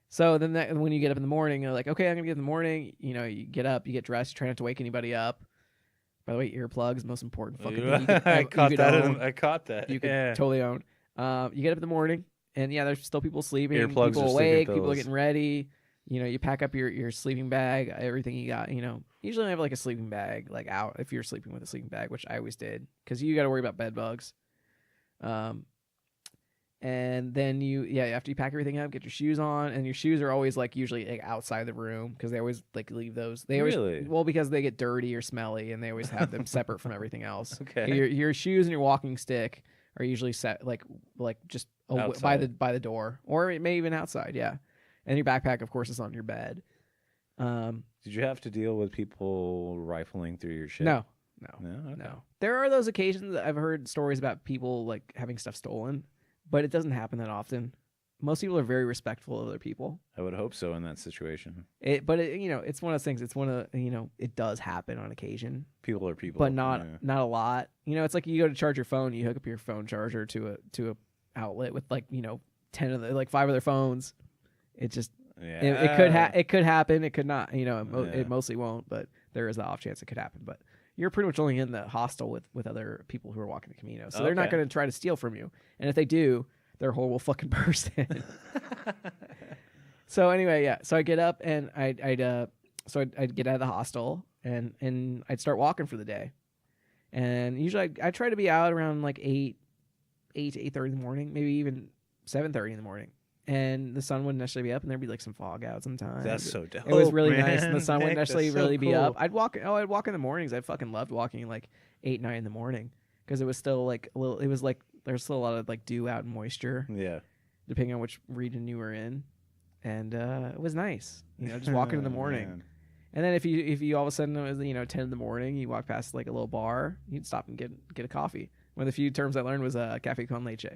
So then when you get up in the morning, you're like, okay, I'm gonna get up in the morning. You get up, you get dressed, you try not to wake anybody up. By the way, earplugs, most important fucking thing. I caught that. You could totally own. You get up in the morning, and yeah, there's still people sleeping. Earplugs people are awake. sleeping People are pills. getting ready. You pack up your sleeping bag, everything you got. Usually I have like a sleeping bag like out if you're sleeping with a sleeping bag, which I always did because you got to worry about bed bugs. And then after you pack everything up, get your shoes on, and your shoes are always like usually like outside the room because they always like leave those. They always Really? well because they get dirty or smelly, and they always have them separate from everything else. Okay. Your shoes and your walking stick are usually set like just by the door, or it may even outside. Yeah, and your backpack, of course, is on your bed. Did you have to deal with people rifling through your shit? No. Okay. No. There are those occasions that I've heard stories about people like having stuff stolen. But it doesn't happen that often. Most people are very respectful of other people. I would hope so in that situation. It's one of those things. It's one of it does happen on occasion. People are people, but not a lot. It's like you go to charge your phone, you hook up your phone charger to a outlet with 10 of the 5 of their phones. It just it could happen. It could not. It mostly won't, but there is the off chance it could happen. But you're pretty much only in the hostel with other people who are walking the Camino. So they're not going to try to steal from you. And if they do, they're a horrible fucking person. So anyway, yeah. So I get up and I'd get out of the hostel and I'd start walking for the day. And usually I try to be out around 8 to 8:30 in the morning, maybe even 7:30 in the morning. And the sun wouldn't necessarily be up, and there'd be some fog out sometimes. That's so dope. It was really man. nice, and the sun wouldn't necessarily really be up. Cool. I'd walk in the mornings. I fucking loved walking 8, 9 in the morning because it was still a little. It was there's still a lot of dew out and moisture. Yeah. Depending on which region you were in, and it was nice. Just walking in the morning. Man. And then if you all of a sudden it was 10 in the morning, you walk past a little bar, you'd stop and get a coffee. One of the few terms I learned was cafe con leche.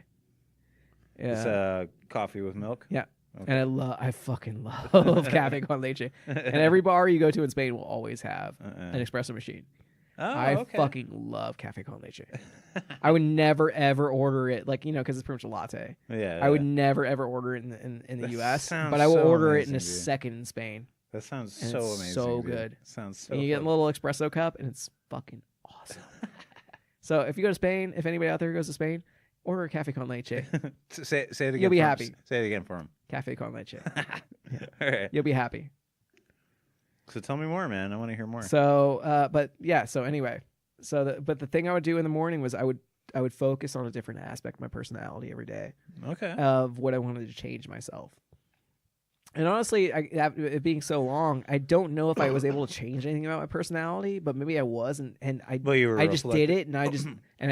Yeah. It's coffee with milk. Yeah. Okay. And I fucking love cafe con leche. And every bar you go to in Spain will always have an espresso machine. Oh, I okay. fucking love cafe con leche. I would never ever order it because it's pretty much a latte. Yeah. I would never ever order it in the U.S. sounds But I will so order it in a amazing, dude. second in Spain. That sounds And so it's amazing. so dude. good. Sounds so. And you get a fun. little espresso cup, and it's fucking awesome. So if you go to Spain, if anybody out there goes to Spain, order a cafe con leche. Say it again. You'll be for him. happy. Say it again for him. Cafe con leche. All right. You'll be happy. So tell me more, man. I want to hear more. So, but yeah. So anyway, but the thing I would do in the morning was I would focus on a different aspect of my personality every day Okay. of what I wanted to change myself. And honestly, it being so long, I don't know if I was able to change anything about my personality, but maybe I was, and I just did it, and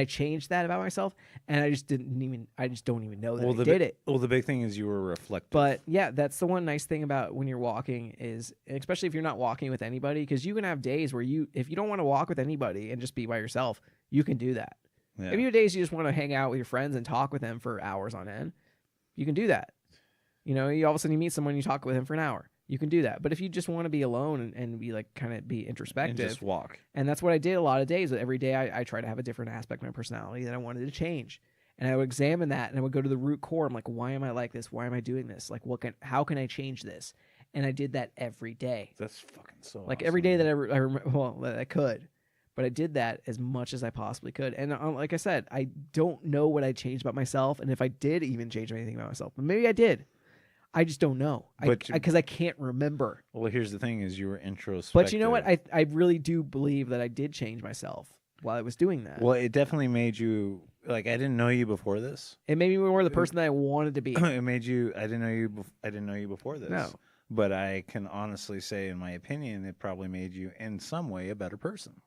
I changed that about myself, and I just don't even know that I did it. Well, the big thing is you were reflective. But yeah, that's the one nice thing about when you're walking is, especially if you're not walking with anybody, because you can have days where if you don't want to walk with anybody and just be by yourself, you can do that. Yeah. If you have days you just want to hang out with your friends and talk with them for hours on end, you can do that. You know, you all of a sudden you meet someone, you talk with him for an hour. You can do that. But if you just want to be alone and be like kind of be introspective, and just walk. And that's what I did a lot of days. Every day I try to have a different aspect of my personality that I wanted to change. And I would examine that, and I would go to the root core. I'm like, why am I like this? Why am I doing this? Like, how can I change this? And I did that every day. That's fucking so like awesome. Every day that I remember, well, that I could. But I did that as much as I possibly could. And like I said, I don't know what I changed about myself, and if I did even change anything about myself. But maybe I did. I just don't know, because I can't remember. Well, here's the thing: is you were introspective. But you know what? I really do believe that I did change myself while I was doing that. Well, it definitely made you like I didn't know you before this. It made me more the person that I wanted to be. It made you. I didn't know you before this. No. But I can honestly say, in my opinion, it probably made you in some way a better person.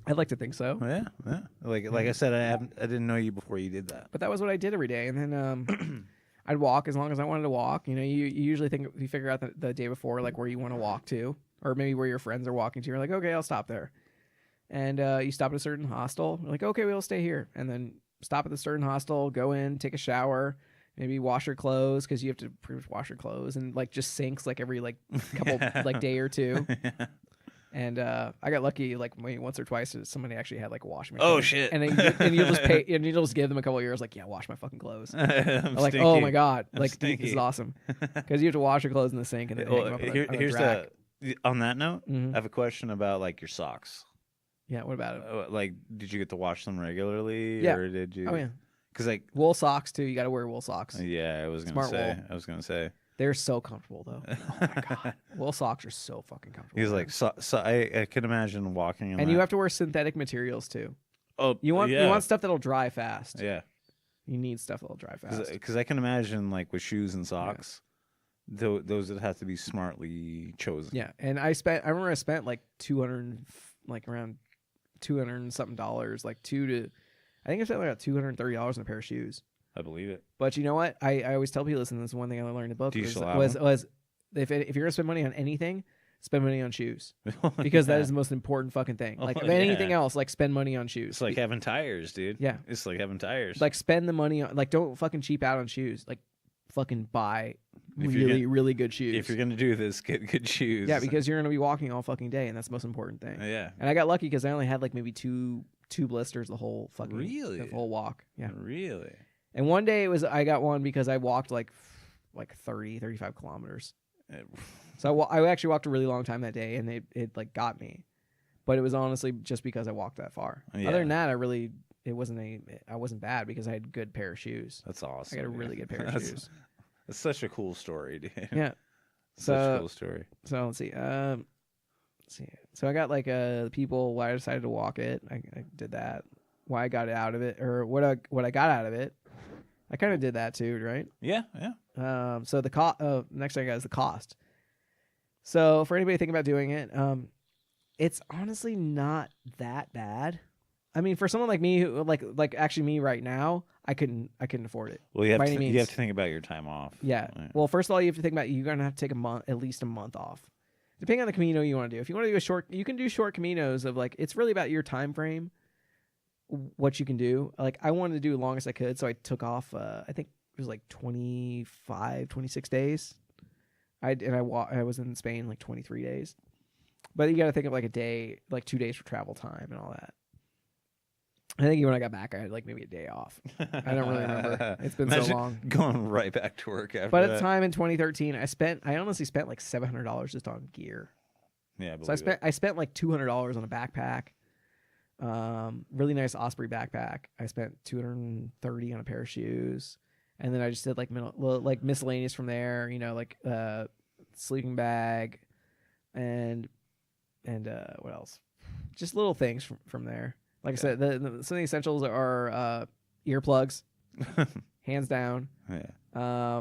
I'd like to think so. Yeah. Like I said, I didn't know you before you did that. But that was what I did every day, and then I'd walk as long as I wanted to walk. You know, you usually you figure out the day before, like, where you want to walk to, or maybe where your friends are walking to. You're like, okay, I'll stop there. And you stop at a certain hostel. You're like, okay, we'll stay here. And then stop at the certain hostel, go in, take a shower, maybe wash your clothes, because you have to pretty much wash your clothes, and like just sinks like every like couple like day or two. Yeah. And I got lucky, like maybe once or twice, somebody actually had like a washing machine. Oh shit! And you'll just pay, and you'll just give them a couple of years, like, yeah, wash my fucking clothes. I'm like, stinky. oh my god, I'm like stinky. this is awesome, because you have to wash your clothes in the sink and then hang them up on here's the rack. on that note, I have a question about like your socks. Yeah, what about it? Like, did you get to wash them regularly? Yeah. Or did you? Oh yeah. Because like wool socks too. You got to wear wool socks. Yeah, I was gonna say. They're so comfortable though. Oh my god, wool socks are so fucking comfortable. He's like, so I can imagine walking in. And you have to wear synthetic materials too. Oh, you want stuff that'll dry fast. Yeah, you need stuff that'll dry fast. Because I can imagine like with shoes and socks, those that have to be smartly chosen. Yeah, and I remember I spent like around $200 and something, like I think I spent like $230 on a pair of shoes. I believe it. But you know what? I always tell people this, and this is one thing I learned in the book. Do you was if you're gonna spend money on anything, spend money on shoes, because that is the most important fucking thing. Like anything else, like spend money on shoes. It's like having tires, dude. Yeah, it's like having tires. Like spend the money on, like, don't fucking cheap out on shoes. Like fucking buy really good shoes. If you're gonna do this, get good shoes. Yeah, because you're gonna be walking all fucking day, and that's the most important thing. Yeah. And I got lucky because I only had like maybe two blisters the whole fucking the whole walk. Yeah, really. And one day I got one because I walked like 35 kilometers. So I actually walked a really long time that day, and it like got me. But it was honestly just because I walked that far. Yeah. Other than that, I wasn't bad because I had a good pair of shoes. That's awesome. I got a really good pair of shoes. That's such a cool story, dude. Yeah. Such a cool story. So let's see. So I got like people why I decided to walk it. I did that. Why I got out of it, or what I got out of it. I kind of did that too, right? Yeah. So the next thing I got is the cost. So for anybody thinking about doing it, it's honestly not that bad. I mean, for someone like me who like actually me right now, I couldn't afford it. Well, you have to think about your time off. Yeah. Well, first of all, you have to think about you're gonna have to take at least a month off, depending on the Camino you want to do. If you want to do you can do short Caminos of like, it's really about your time frame. What you can do. Like, I wanted to do the longest I could, so I took off I think it was like 26 days. I was in Spain like 23 days. But you got to think of like a day, like 2 days for travel time and all that. I think when I got back, I had like maybe a day off. I don't really remember. It's been so long. Going right back to work after But at the time in 2013, I honestly spent like $700 just on gear. Yeah, so I spent like $200 on a backpack. Really nice Osprey backpack. I spent $230 on a pair of shoes, and then I just did like miscellaneous from there. You know, like sleeping bag, and what else? Just little things from there. Like I said, some of the essentials are earplugs, hands down. Yeah.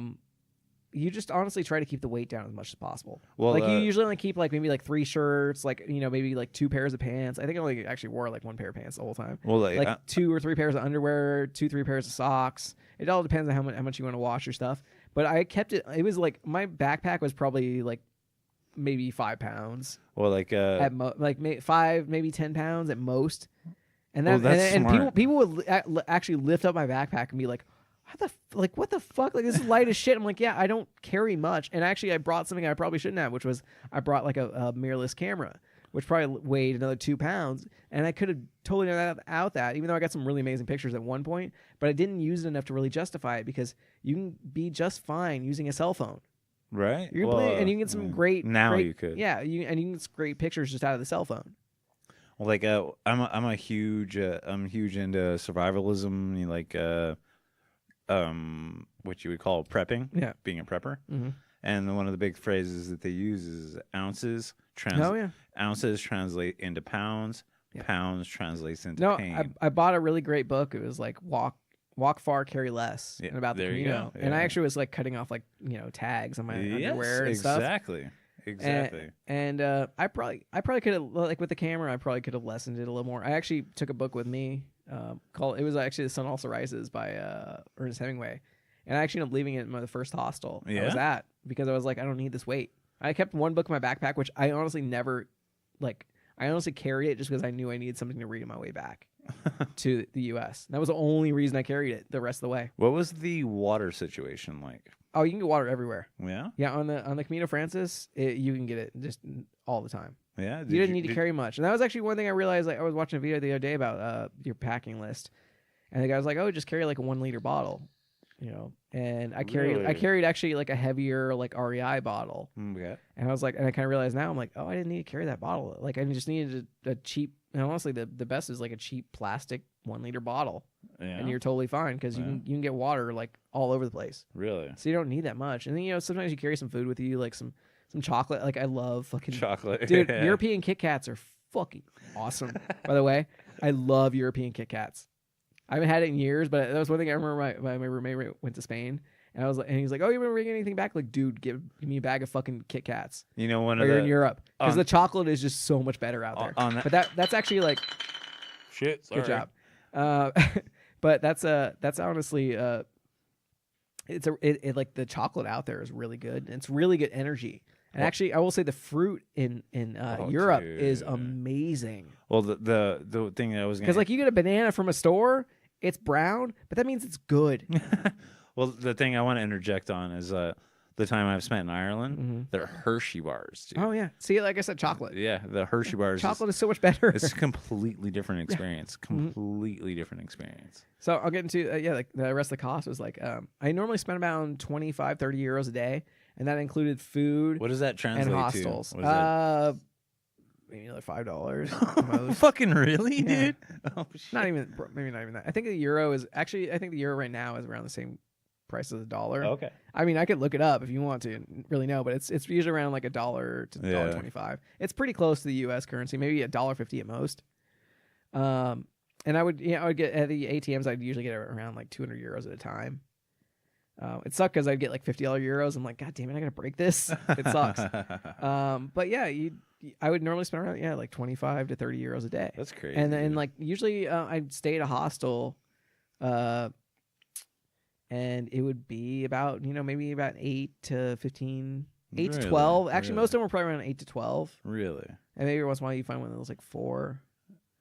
you just honestly try to keep the weight down as much as possible. Well, like you usually only keep like maybe like 3 shirts, like maybe like 2 pairs of pants. I think I only actually wore like 1 pair of pants the whole time. Well, like 2 or 3 pairs of underwear, 2-3 pairs of socks. It all depends on how much you want to wash your stuff. But I kept it. It was like my backpack was probably like maybe 5 pounds. Well, like like 5, maybe 10 pounds at most. And then that's and people would actually lift up my backpack and be like, what the fuck? Like, this is light as shit. I'm like, yeah, I don't carry much. And actually, I brought something I probably shouldn't have, which was I brought like a mirrorless camera, which probably weighed another 2 pounds. And I could have totally done out that, even though I got some really amazing pictures at one point. But I didn't use it enough to really justify it, because you can be just fine using a cell phone. Right. And you can get some great. You could. Yeah, you can get some great pictures just out of the cell phone. Well, like I'm huge into survivalism, like what you would call prepping. Yeah, being a prepper. Mm-hmm. And one of the big phrases that they use is ounces. Ounces translate into pounds. Yeah. Pounds translates into pain. I bought a really great book. It was like Walk Far, Carry Less, and about the Camino. Yeah. And I actually was like cutting off like tags on my underwear and stuff. Exactly. And I probably could have, like with the camera, I probably could have lessened it a little more. I actually took a book with me called, it was actually The Sun Also Rises by Ernest Hemingway, and I actually ended up leaving it in the first hostel I was at, because I was like, I don't need this weight. I kept one book in my backpack, which I honestly never I honestly carried it just because I knew I needed something to read on my way back to the U.S. That was the only reason I carried it the rest of the way. What was the water situation like? Oh, you can get water everywhere. Yeah? Yeah, on the Camino Francis, you can get it just all the time. Yeah? You didn't need to carry much. And that was actually one thing I realized. Like, I was watching a video the other day about your packing list, and the guy was like, oh, just carry like a 1-liter bottle, and I carried actually like a heavier like REI bottle. Okay. And I was like, and I kind of realized now, I'm like, oh, I didn't need to carry that bottle. Like, I just needed a cheap, and honestly, the best is like a cheap plastic 1-liter bottle. Yeah. And you're totally fine, because you can get water like all over the place. Really? So you don't need that much. And then sometimes you carry some food with you, like some chocolate. Like, I love fucking chocolate. Dude, European Kit Kats are fucking awesome. By the way, I love European Kit Kats. I haven't had it in years, but that was one thing I remember. My roommate went to Spain, and he's like, "Oh, you want to bring anything back?" Like, dude, give me a bag of fucking Kit Kats. You're in Europe, because the chocolate is just so much better out there. But that's actually like, shit. Sorry. Good job. But that's honestly it's like the chocolate out there is really good. And it's really good energy. And actually, I will say the fruit in Europe is amazing. Well, the thing that I was, because like, you get a banana from a store, it's brown, but that means it's good. Well, the thing I want to interject on is the time I've spent in Ireland, they're Hershey bars, dude. Oh yeah, see, like I said, chocolate. Yeah, the Hershey bars. Chocolate is so much better. It's a completely different experience. Completely different experience. So I'll get into like the rest of the cost was like, I normally spend about 25, 30 euros a day, and that included food. What does that translate and hostels? To? Maybe another $5. Fucking really, dude? Oh, shit. Maybe not even that. I think the euro right now is around the same price as $1. Okay. I mean, I could look it up if you want to really know, but it's usually around like $1 to $1.25. It's pretty close to the U.S. currency, maybe $1.50 at most. And I would get at the ATMs. I'd usually get around like 200 euros at a time. It sucked because I'd get like $50 euros. I'm like, God damn it, I gotta break this. It sucks. But yeah, I would normally spend around like 25 to 30 euros a day. That's crazy. And then like usually I'd stay at a hostel, and it would be about maybe about 8 to 15, 8 to 12. Actually, most of them were probably around 8 to 12. Really? And maybe once in a while you find one that was like 4.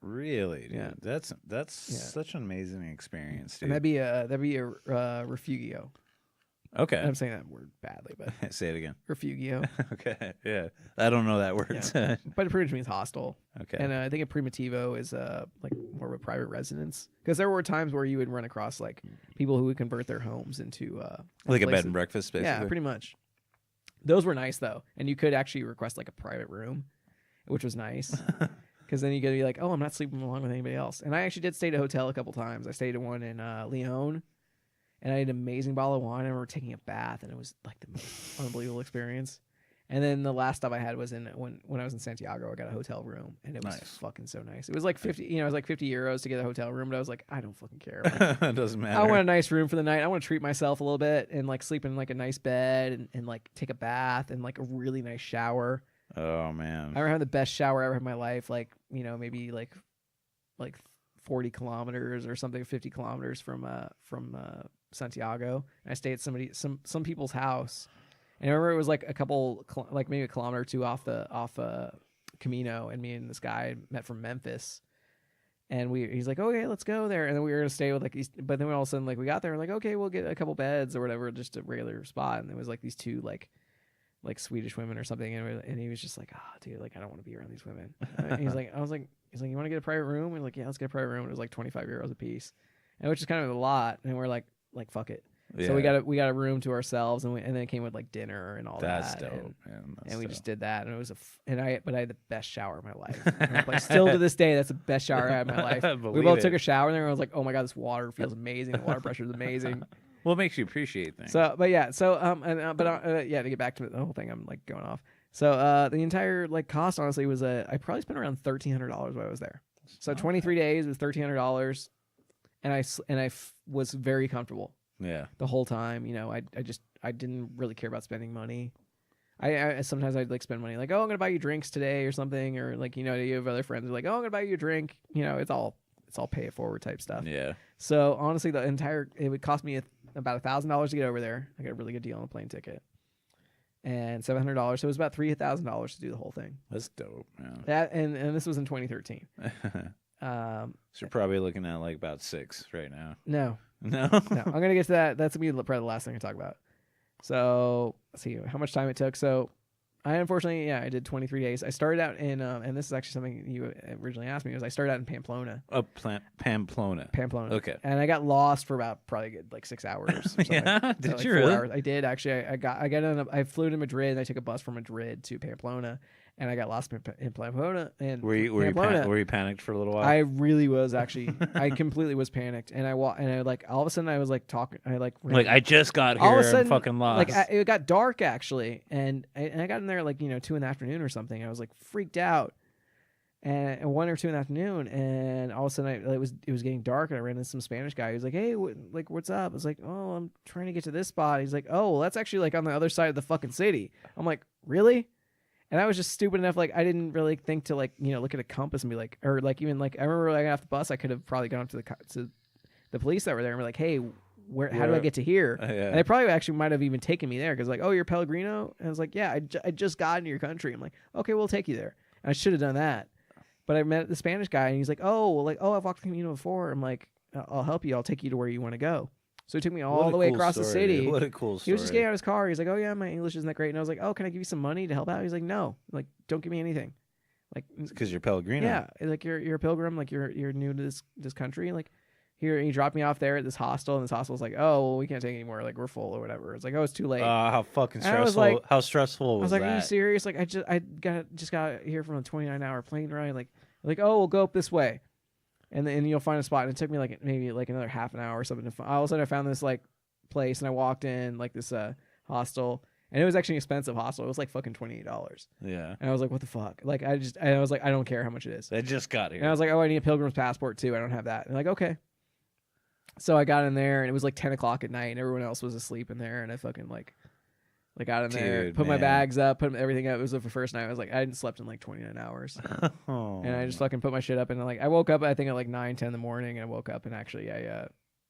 Really, dude? Yeah. That's such an amazing experience, dude. And that'd be a refugio. Okay. I'm saying that word badly, but say it again. Refugio. Okay. Yeah. I don't know that word. Yeah. But it pretty much means hostel. Okay. And I think a primitivo is like more of a private residence, because there were times where you would run across like people who would convert their homes into like a bed and breakfast, basically. Yeah, pretty much. Those were nice though, and you could actually request like a private room, which was nice. Because then you gotta be like, oh, I'm not sleeping along with anybody else. And I actually did stay at a hotel a couple times. I stayed at one in Lyon, and I had an amazing bottle of wine. I remember taking a bath, and it was like the most unbelievable experience. And then the last stop I had was when I was in Santiago. I got a hotel room, and it was fucking so nice. It was like 50, it was like €50 to get a hotel room, but I was like, I don't fucking care. Like, It doesn't matter. I want a nice room for the night. I want to treat myself a little bit and like sleep in like a nice bed and like take a bath and like a really nice shower. Oh man, I had the best shower I ever had in my life. Like maybe like 40 kilometers or something, 50 kilometers from Santiago. And I stayed at some people's house. And I remember it was like like maybe a kilometer or two off Camino, and me and this guy met from Memphis, and he's like, okay, let's go there, and then we were gonna stay with like these, but then all of a sudden like we got there, we're like, okay, we'll get a couple beds or whatever, just a regular spot, and it was like these two like Swedish women or something, and he was just like, oh dude, like I don't want to be around these women. He's like, you want to get a private room? And we're like, yeah, let's get a private room. And it was like €25 a piece, and which is kind of a lot, and we're like fuck it. Yeah. So we got a room to ourselves, and then it came with like dinner and all That's that. Dope, man. And we just did that, and it was but I had the best shower of my life. Like, still to this day, that's the best shower I had in my life. We both took a shower there, and I was like, oh my god, this water feels amazing. The water pressure is amazing. Well, it makes you appreciate things. So, but yeah, to get back to the whole thing, I'm like going off. So the entire like cost honestly was I probably spent around $1,300 while I was there. So 23 days was $1,300, and I was very comfortable. Yeah. The whole time, I didn't really care about spending money. I sometimes I'd like spend money like, oh, I'm gonna buy you drinks today or something, or like you have other friends who are like, oh, I'm gonna buy you a drink. It's all pay it forward type stuff. Yeah. So honestly, it would cost me about $1,000 to get over there. I got a really good deal on a plane ticket, and $700. So it was about $3,000 to do the whole thing. That's dope, man. That and this was in 2013. So you're probably looking at like about 6 right now. No. No. No, I'm gonna get to that. That's gonna be probably the last thing I talk about. So let's see how much time it took. So I unfortunately, I did 23 days. I started out in, and this is actually something you originally asked me, was I started out in Pamplona. Oh, Pamplona. Pamplona. Okay. And I got lost for about probably good, like 6 hours. Or Yeah? Did like you 4 really? hours. I did actually. I flew to Madrid, and I took a bus from Madrid to Pamplona, and I got lost in Pamplona. And were you panicked for a little while? I really was actually. I completely was panicked, and I like all of a sudden I was like talking. I just got here. All of a sudden, I'm fucking lost. Like it got dark actually, and I got in there like 2 in the afternoon or something. I was like freaked out, and 1 or 2 in the afternoon, and all of a sudden it was getting dark, and I ran into some Spanish guy. He was like, "Hey, what's up?" I was like, "Oh, I'm trying to get to this spot." He's like, "Oh, well, that's actually like on the other side of the fucking city." I'm like, "Really?" And I was just stupid enough, like I didn't really think to look at a compass and be like, or like even like I remember when I got off the bus, I could have probably gone up to the police that were there and be like, "Hey, how do I get to here?" Yeah. And they probably actually might have even taken me there because like, "Oh, you're Pellegrino," and I was like, "Yeah, I just got into your country." I'm like, "Okay, we'll take you there." And I should have done that, but I met the Spanish guy and he's like, "Oh, I've walked the Camino before." I'm like, "I'll help you. I'll take you to where you want to go." So he took me all the way across the city. What a cool story. He was just getting out of his car. He's like, "Oh yeah, my English isn't that great." And I was like, "Oh, can I give you some money to help out?" He's like, "No, like don't give me anything." Like, because you're Pellegrino. Yeah, like you're a pilgrim. Like you're new to this country. Like here, he dropped me off there at this hostel, and this hostel's like, "Oh, well, we can't take anymore. Like we're full or whatever." It's like, "Oh, it's too late." How fucking stressful! How stressful was that? I was like, that? "Are you serious?" Like I just got here from a 29-hour plane ride. Like, "Oh, we'll go up this way, and then you'll find a spot." And it took me like maybe like another half an hour or something. All of a sudden, I found this like place, and I walked in like this hostel, and it was actually an expensive hostel. It was like fucking $28. Yeah. And I was like, what the fuck? Like I was like, I don't care how much it is. I just got here. And I was like, oh, I need a pilgrim's passport too. I don't have that. And like, okay. So I got in there, and it was like 10 o'clock at night, and everyone else was asleep in there, and I fucking like got in there, put my bags up, put everything up. It was the first night. I was like, I hadn't slept in like 29 hours. And I just fucking put my shit up, and like I woke up I think at like 9, 10 in the morning, and I woke up and actually I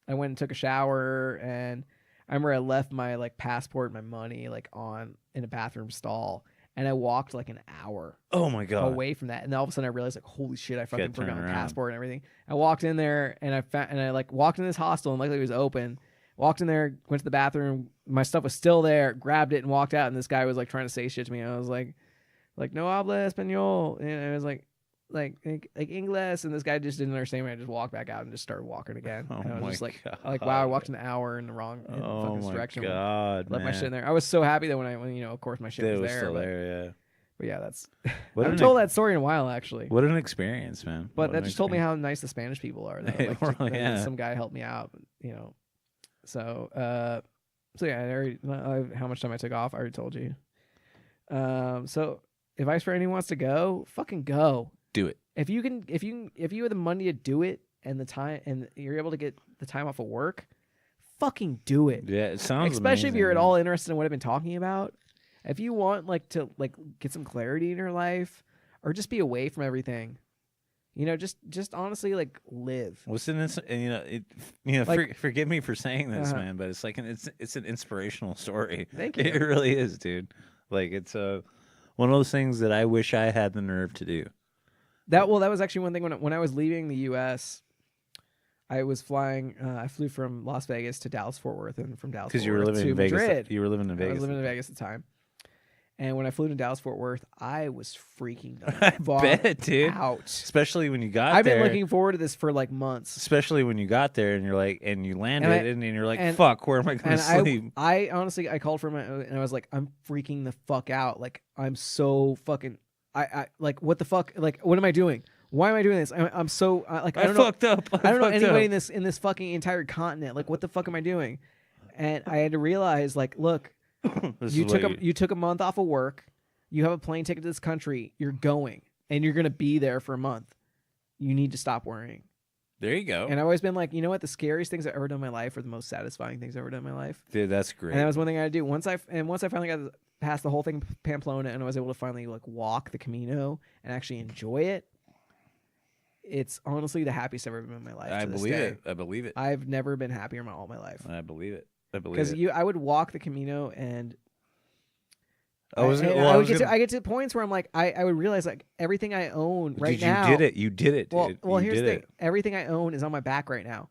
went and took a shower, and I remember I left my like passport, my money like in a bathroom stall, and I walked like an hour. Oh my god! Away from that, and then all of a sudden I realized like, holy shit, I fucking forgot my passport and everything. I walked in there, and I like walked in this hostel, and luckily it was open. Walked in there, went to the bathroom. My stuff was still there. Grabbed it and walked out, and this guy was like trying to say shit to me. I was like no habla español, and I was like English, and this guy just didn't understand me. I just walked back out and just started walking again. And I was just like wow, I walked an hour in the wrong fucking direction. Oh my god, left my shit in there. I was so happy that when of course my shit was there. Still there, yeah. But yeah, that's I haven't told that story in a while actually. What an experience, man! But that just told me how nice the Spanish people are. Though. Like, some guy helped me out, So yeah, how much time I took off, I already told you. So advice for anyone who wants to go, fucking go. Do it. If you have the money to do it and the time, and you're able to get the time off of work, fucking do it. Yeah, it sounds especially amazing, if you're at man. all interested in what I've been talking about. If you want to get some clarity in your life or just be away from everything, just honestly live. What's an forgive me for saying this, man, but it's like it's an inspirational story. Thank you. It really is, dude. Like it's one of those things that I wish I had the nerve to do. That was actually one thing when I was leaving the U.S. I was flying. I flew from Las Vegas to Dallas Fort Worth, and from Dallas Because you were living in Vegas. Madrid. You were living in Vegas. I was living in Vegas at the time. And when I flew to Dallas Fort Worth, I was freaking I bet, dude. out. Especially when you got I've there. been looking forward to this for like months. Especially when you got there and you're like, and you landed and you're like, and- fuck, where am I going to sleep? I honestly, I called for and I was like, I'm freaking the fuck out. Like, I'm so fucking, I like, what the fuck? Like, what am I doing? Why am I doing this? I'm so like, I don't fucked up. I don't know anybody in this fucking entire continent. Like, what the fuck am I doing? And I had to realize, like, look, you took a month off of work. You have a plane ticket to this country. You're going, and you're gonna be there for a month. You need to stop worrying. There you go. And I've always been like, you know what? The scariest things I've ever done in my life are the most satisfying things I've ever done in my life. Dude, that's great. And that was one thing I had to do. Once I finally got past the whole thing, Pamplona, and I was able to finally like walk the Camino and actually enjoy it. It's honestly the happiest I've ever been in my life. I believe it. I've never been happier in all my life. I believe it. Because I would walk the Camino and I get to points where I'm like, I would realize like everything I own right now. You did it, dude. Well, here's the thing. Everything I own is on my back right now.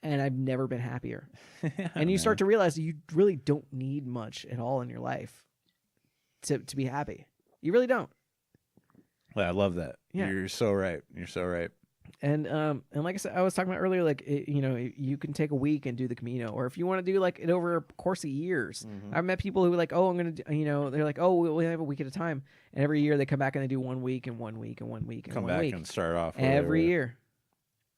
And I've never been happier. And you start to realize that you really don't need much at all in your life to be happy. You really don't. Well, I love that. Yeah. You're so right. And like I said, I was talking about earlier, like you can take a week and do the Camino, or if you want to do like it over a course of years. Mm-hmm. I've met people who are like, oh, I'm gonna, they're like, oh, we'll have a week at a time, and every year they come back and they do 1 week and 1 week and 1 week and come 1 back week and start off every year.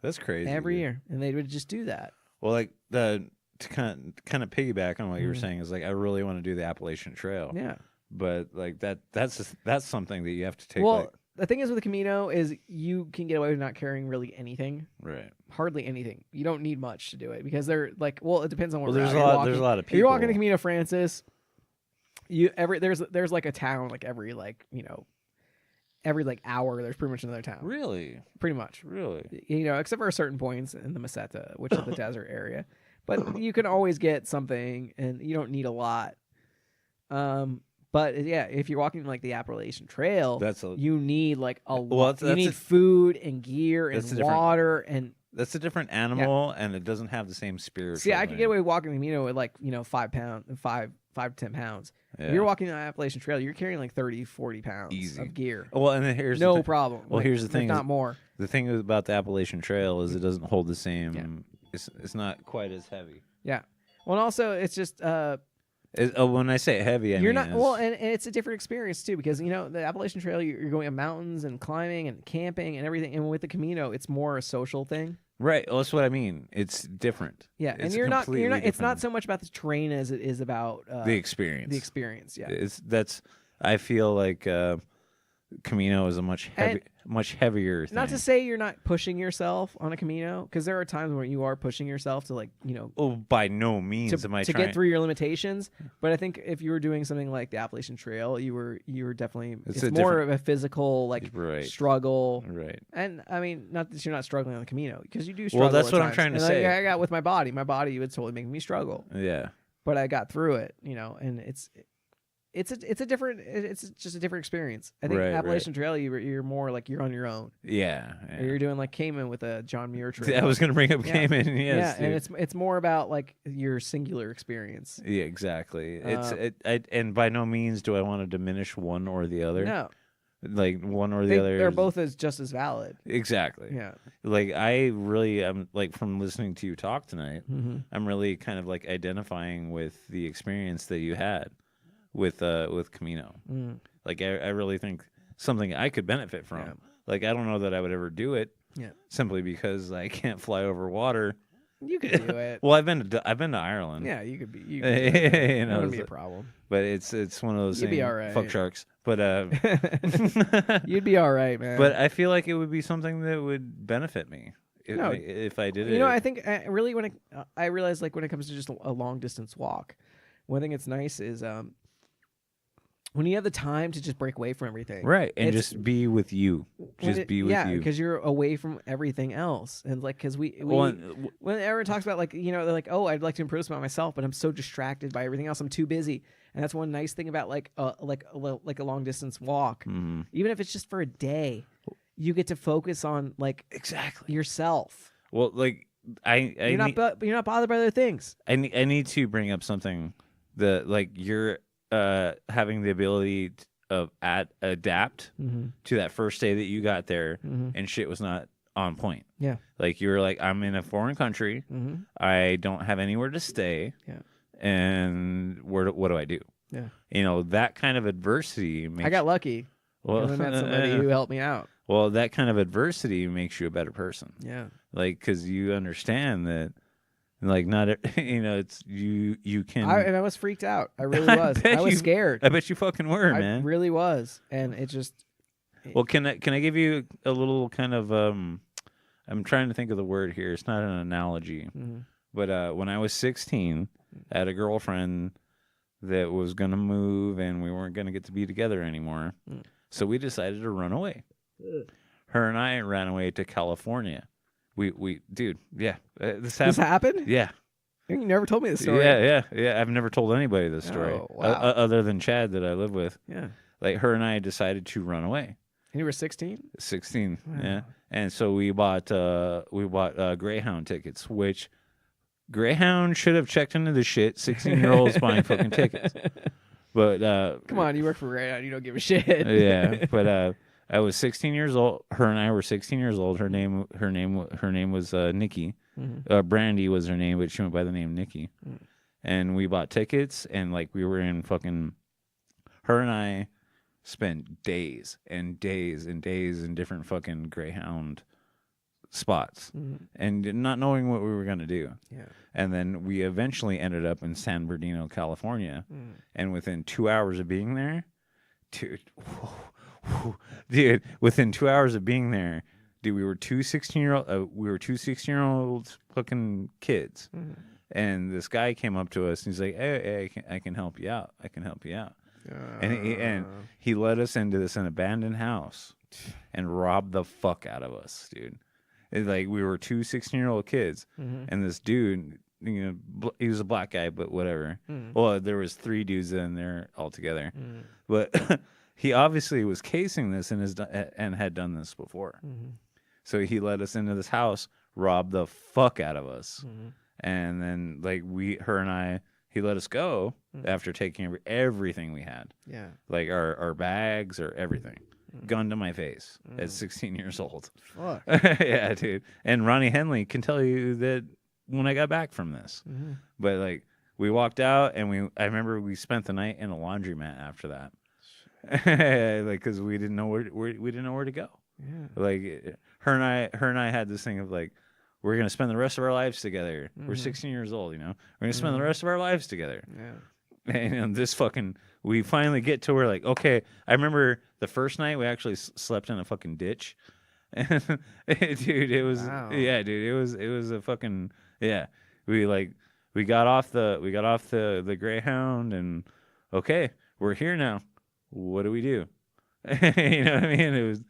That's crazy. Every year, and they would just do that. Well, like to kind of piggyback on what you were saying is like I really want to do the Appalachian Trail. Yeah, but like that's something that you have to take. Well, the thing is with the Camino is you can get away with not carrying really anything. Right. Hardly anything. You don't need much to do it because they're like, well, it depends on where there's a lot of people. If you're walking the Camino Francis, there's like a town like every hour there's pretty much another town. Really? Pretty much. Really? Except for certain points in the Meseta, which is the desert area. But you can always get something and you don't need a lot. But yeah, if you're walking like the Appalachian Trail, you need like a lot. You need food and gear and water, and that's a different animal, and it doesn't have the same spirit. See, I could get away with walking the Camino at like 5 to 10 pounds. Yeah. If you're walking the Appalachian Trail, you're carrying like 30, 40 pounds easy of gear. Well, and then here's no problem. Well, here's the thing: if not more. The thing about the Appalachian Trail is it doesn't hold the same. Yeah. It's not quite as heavy. Yeah. Well, and also it's just. When I say heavy, I mean not well, and it's a different experience too because the Appalachian Trail you're going up mountains and climbing and camping and everything, and with the Camino it's more a social thing. Right, well, that's what I mean. It's different. Yeah, it's and you're not. It's not so much about the terrain as it is about the experience. The experience, yeah. I feel like Camino is a much heavier thing. Not to say you're not pushing yourself on a Camino, because there are times where you are pushing yourself to Oh, by no means am I trying to get through your limitations. But I think if you were doing something like the Appalachian Trail, you were definitely it's more of a physical struggle. Right. And I mean, not that you're not struggling on the Camino, because you do struggle. Well, that's what I'm trying to say. I got with my body. My body would totally make me struggle. Yeah. But I got through it, and it's just a different experience. I think Appalachian Trail, you're more like you're on your own. Yeah. Or you're doing like Cayman with a John Muir trail. I was going to bring up Cayman. Yes, yeah, and it's more about like your singular experience. Yeah, exactly. And by no means do I want to diminish one or the other. No. Like one or the other. They're both just as valid. Exactly. Yeah. Like I really am like from listening to you talk tonight, I'm really kind of like identifying with the experience that you had with Camino. Like I really think something I could benefit from. Like I don't know that I would ever do it. Yeah. Simply because I can't fly over water You could do it. Well, I've been to Ireland. Yeah, you could be. You You that know, wouldn't be a problem. But it's one of those You'd things. be all right. Fuck sharks. But You'd be all right, man. But I feel like it would be something that would benefit me if I did it. You know, I think really I realize like when it comes to just a long distance walk, one thing that's nice is when you have the time to just break away from everything, right, and just be with you, be with you. Yeah, because you're away from everything else, and like because when everyone talks about like they're like, oh, I'd like to improve about myself, but I'm so distracted by everything else. I'm too busy, and that's one nice thing about like a long distance walk, even if it's just for a day, you get to focus on like exactly yourself. Well, like you're not bothered by other things. I need to bring up something that like you're having the ability of adapt to that first day that you got there and shit was not on point. Yeah. Like you were like, I'm in a foreign country. I don't have anywhere to stay. Yeah. And what do I do? Yeah. You know, that kind of adversity makes I got lucky. Well, I met somebody who helped me out. Well, that kind of adversity makes you a better person. Yeah. Like, because you understand that, like, not, it's you can. And I was freaked out. I really was. I was scared. I bet you fucking were, man. I really was. And it just. Well, can I give you a little kind of, I'm trying to think of the word here. It's not an analogy. But when I was 16, I had a girlfriend that was going to move and we weren't going to get to be together anymore. So we decided to run away. Her and I ran away to California. Dude, yeah. This happened? Yeah. You never told me this story. Yeah. I've never told anybody this story. Oh, wow. Other than Chad that I live with. Yeah. Like, her and I decided to run away. And you were 16? 16, wow. Yeah. And so we bought Greyhound tickets, which Greyhound should have checked into the shit. 16-year-olds buying fucking tickets. But come on, you work for Greyhound, you don't give a shit. Yeah, but I was 16 years old. Her and I were 16 years old. Her name was Nikki. Brandy was her name, but she went by the name Nikki. And we bought tickets, and like we were in fucking. Her and I spent days and days and days in different fucking Greyhound spots, and not knowing what we were gonna do. Yeah. And then we eventually ended up in San Bernardino, California, and within 2 hours of being there, dude, within 2 hours of being there, dude, we were two 16-year-olds fucking kids, and this guy came up to us and he's like, "Hey, I can help you out. I can help you out." And he led us into this an abandoned house and robbed the fuck out of us, dude. It's like we were two 16-year-old kids, and this dude, he was a black guy, but whatever. Well, there was 3 dudes in there altogether, but he obviously was casing this and had done this before. So he led us into this house, robbed the fuck out of us, and then like her and I, he let us go after taking everything we had. Yeah, like our bags or everything. Gun to my face at 16 years old. Fuck. Yeah, dude. And Ronnie Henley can tell you that when I got back from this. But like we walked out and I remember we spent the night in a laundromat after that. Like cuz we didn't know where to go. Yeah. Like her and I had this thing of like we're going to spend the rest of our lives together. We're 16 years old, We're going to spend the rest of our lives together. Yeah. And this fucking, we finally get to where like, okay, I remember the first night we actually slept in a fucking ditch. Dude, it was, yeah, dude, it was a fucking, yeah. We got off the Greyhound and okay, we're here now. What do we do? You know what I mean? It was,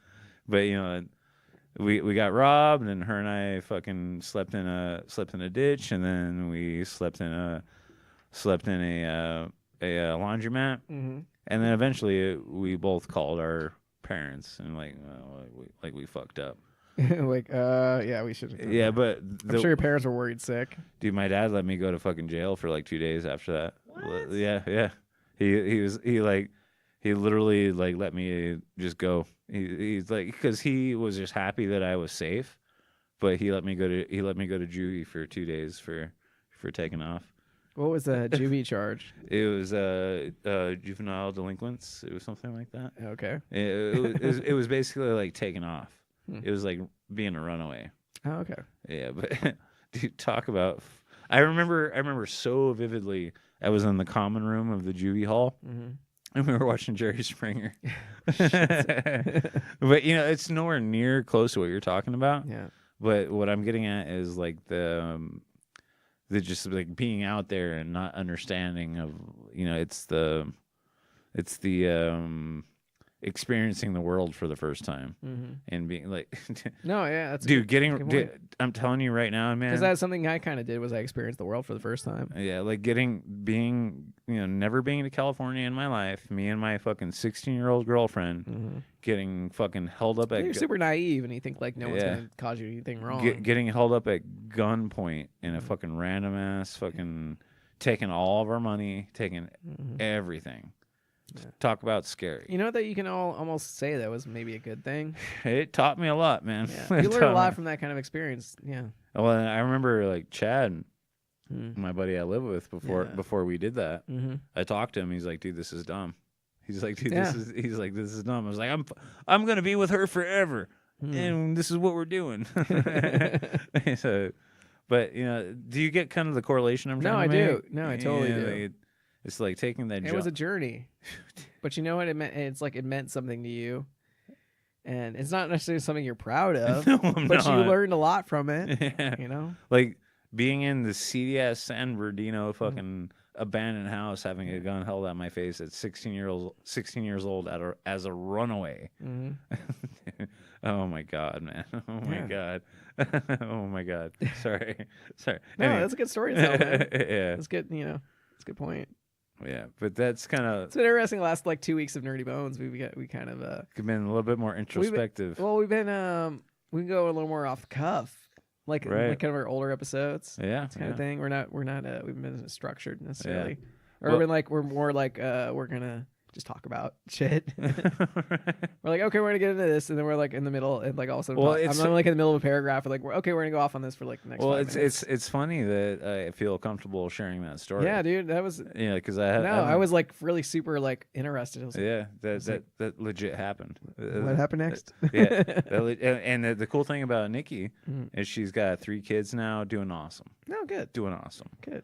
but we got robbed and her and I fucking slept in a ditch and then we slept in a laundromat, and then eventually we both called our parents and we fucked up. Yeah, we should. Yeah, but I'm sure your parents were worried sick. Dude, my dad let me go to fucking jail for like 2 days after that. What? Yeah. He literally like let me just go. He's like because he was just happy that I was safe, but he let me go to juvie for 2 days for taking off. What was the juvie charge? It was juvenile delinquents. It was something like that. Okay. It was basically like taking off. It was like being a runaway. Oh, okay. Yeah, but Dude, talk about. I remember so vividly. I was in the common room of the juvie hall, and we were watching Jerry Springer. But it's nowhere near close to what you're talking about. Yeah. But what I'm getting at is like the just like being out there and not understanding of it's the experiencing the world for the first time and being like no, yeah, that's dude, I'm telling you right now, man, because that's something I kind of did was I experienced the world for the first time. Yeah, like never being to California in my life, me and my fucking 16-year-old girlfriend getting fucking held up at you're super naive and you think like no one's gonna cause you anything wrong. Getting held up at gunpoint in a fucking random ass fucking taking all of our money, taking everything. Yeah. Talk about scary. You know that you can almost say that was maybe a good thing. It taught me a lot, man. Yeah. You learn a lot from that kind of experience. Yeah. Well, I remember like Chad, my buddy I live with before we did that. I talked to him. He's like, dude, this is dumb. He's like, dude, this is dumb. I was like, I'm gonna be with her forever, and this is what we're doing. So, but do you get kind of the correlation I'm trying to make? No, I do. No, I totally do. It's like taking that. It was a journey, but you know what it meant? It's like it meant something to you, and it's not necessarily something you're proud of. No, but you learned a lot from it. Yeah. Like being in the CDS San Bernardino fucking abandoned house, having a gun held at my face at 16 years old as a runaway. Oh my god, man! Oh my god! Oh my god! Sorry. No, anyway. That's a good story to tell, man. Yeah, that's good. That's a good point. Yeah, but that's kind of it's been interesting. The last like 2 weeks of Nerdy Bones, we kind of been a little bit more introspective. We've been we go a little more off the cuff, like kind of our older episodes. Yeah, kind of thing. We're not we've been structured necessarily, or we're more like we're gonna just talk about shit. We're like, okay, we're gonna get into this, and then we're like in the middle, and like all of a sudden, I'm like in the middle of a paragraph. We're like, we're gonna go off on this for like the next. Well, 5 minutes. it's funny that I feel comfortable sharing that story. Yeah, dude, that was because I was like really super like interested. I was like, that legit happened. What happened next? Yeah, and the cool thing about Nikki is she's got 3 kids now, doing awesome. No, good, doing awesome. Good.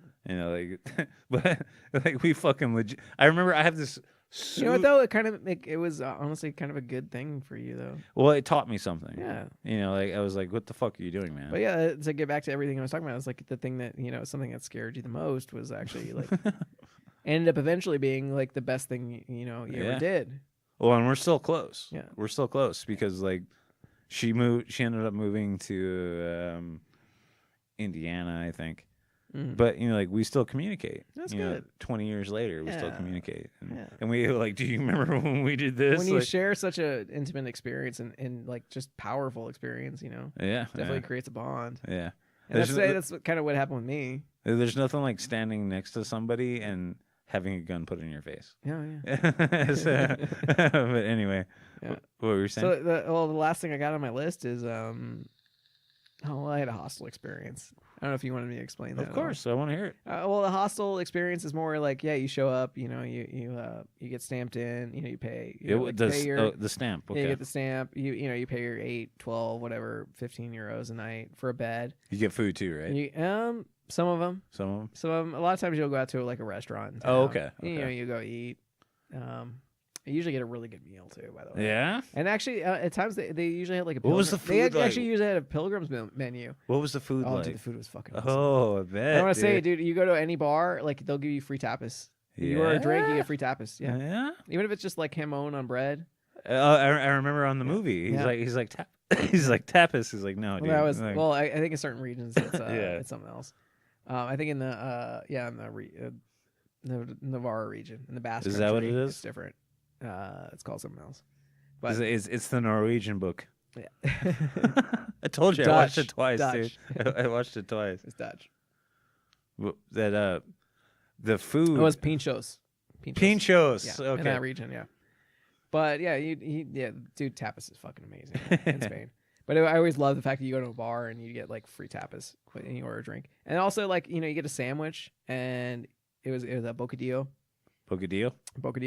But like we fucking legit. I remember I have this. You know what though? It was honestly kind of a good thing for you though. Well, it taught me something. Yeah. Like I was like, "What the fuck are you doing, man?" But yeah, to get back to everything I was talking about, it's like the thing that something that scared you the most was actually like ended up eventually being like the best thing you ever did. Well, and we're still close. Yeah, we're still close because like she ended up moving to Indiana, I think. But like we still communicate. That's good. 20 years later, we still communicate, and we like. Do you remember when we did this? When you share such an intimate experience and like just powerful experience, definitely creates a bond. Yeah, and that's kind of what happened with me. There's nothing like standing next to somebody and having a gun put in your face. Yeah. But anyway, what were you saying? So the last thing I got on my list is I had a hostel experience. I don't know if you wanted me to explain that. Of course, I want to hear it. Well, the hostel experience is more like, you show up, you get stamped in, you pay. The stamp. Okay. Yeah, you get the stamp. You pay your 8, 12, whatever, 15 euros a night for a bed. You get food too, right? Some of them. Some of them. Some of them. A lot of times you'll go out to like a restaurant. Oh, okay. You go eat. You usually get a really good meal too, by the way. Yeah. And actually, at times they usually had like a. What was the food They actually usually had a pilgrim's menu. What was the food like? Dude, the food was fucking awesome. Oh, I bet. I want to say, dude, you go to any bar, like they'll give you free tapas. You order a drink, you get free tapas. Yeah. Yeah. Even if it's just like jamon on bread. I remember on the movie, he's like tapas. He's like, no, dude. Well, I think in certain regions it's something else. I think in the Navarra region, in the Basque. Is that what it is? It's different. It's called something else. But it's the Norwegian book. Yeah. I told you Dutch, I watched it twice, Dutch. dude. I watched it twice. It's Dutch. That the food. It was pinchos. Pinchos. Yeah, okay. in that region, yeah. But yeah, dude, tapas is fucking amazing in Spain. But I always love the fact that you go to a bar and you get like free tapas and you order a drink, and also like you get a sandwich, and it was a bocadillo. Bocadillo,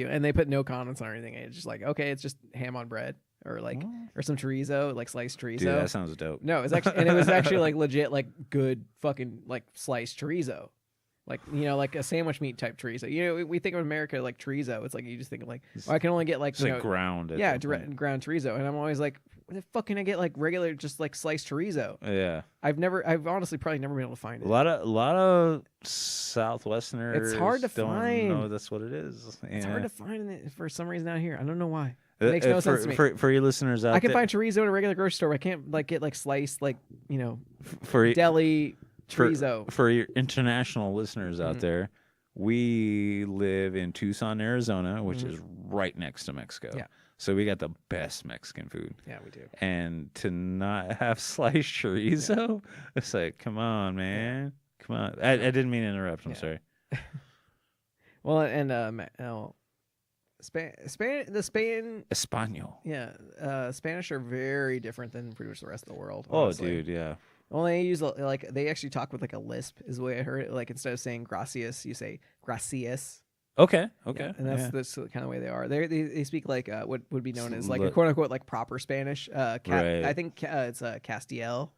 and they put no condiments on anything. It's just like, okay, it's just ham on bread. or like or some chorizo, like sliced chorizo. Dude, that sounds dope. No, it was actually like legit, like good fucking like sliced chorizo. Like, like a sandwich meat type chorizo. We think of America like chorizo. It's like you just think of like, I can only get like, ground. Yeah, ground chorizo. And I'm always like, where the fuck can I get like regular, just like sliced chorizo? Yeah. I've honestly probably never been able to find it. A lot of Southwesterners. It's hard to don't find. know that's what it is. It's hard to find it for some reason out here. I don't know why. It makes no sense to me. For your listeners out there. I can find chorizo in a regular grocery store. I can't like get like sliced, like, for deli chorizo. For your international listeners out there, we live in Tucson, Arizona, which is right next to Mexico. Yeah. So we got the best Mexican food. Yeah, we do. And to not have sliced chorizo, it's like, come on, man. Come on. I didn't mean to interrupt. I'm sorry. Well, and Espanol. Yeah, Spanish are very different than pretty much the rest of the world. Oh, honestly. dude, yeah. Well, they use like they actually talk with like a lisp, is the way I heard it. Like instead of saying gracias, you say gracias. Okay. Yeah, and that's the kind of way they are. They speak like what would be known as like a quote unquote like proper Spanish. Right. I think it's Castiel.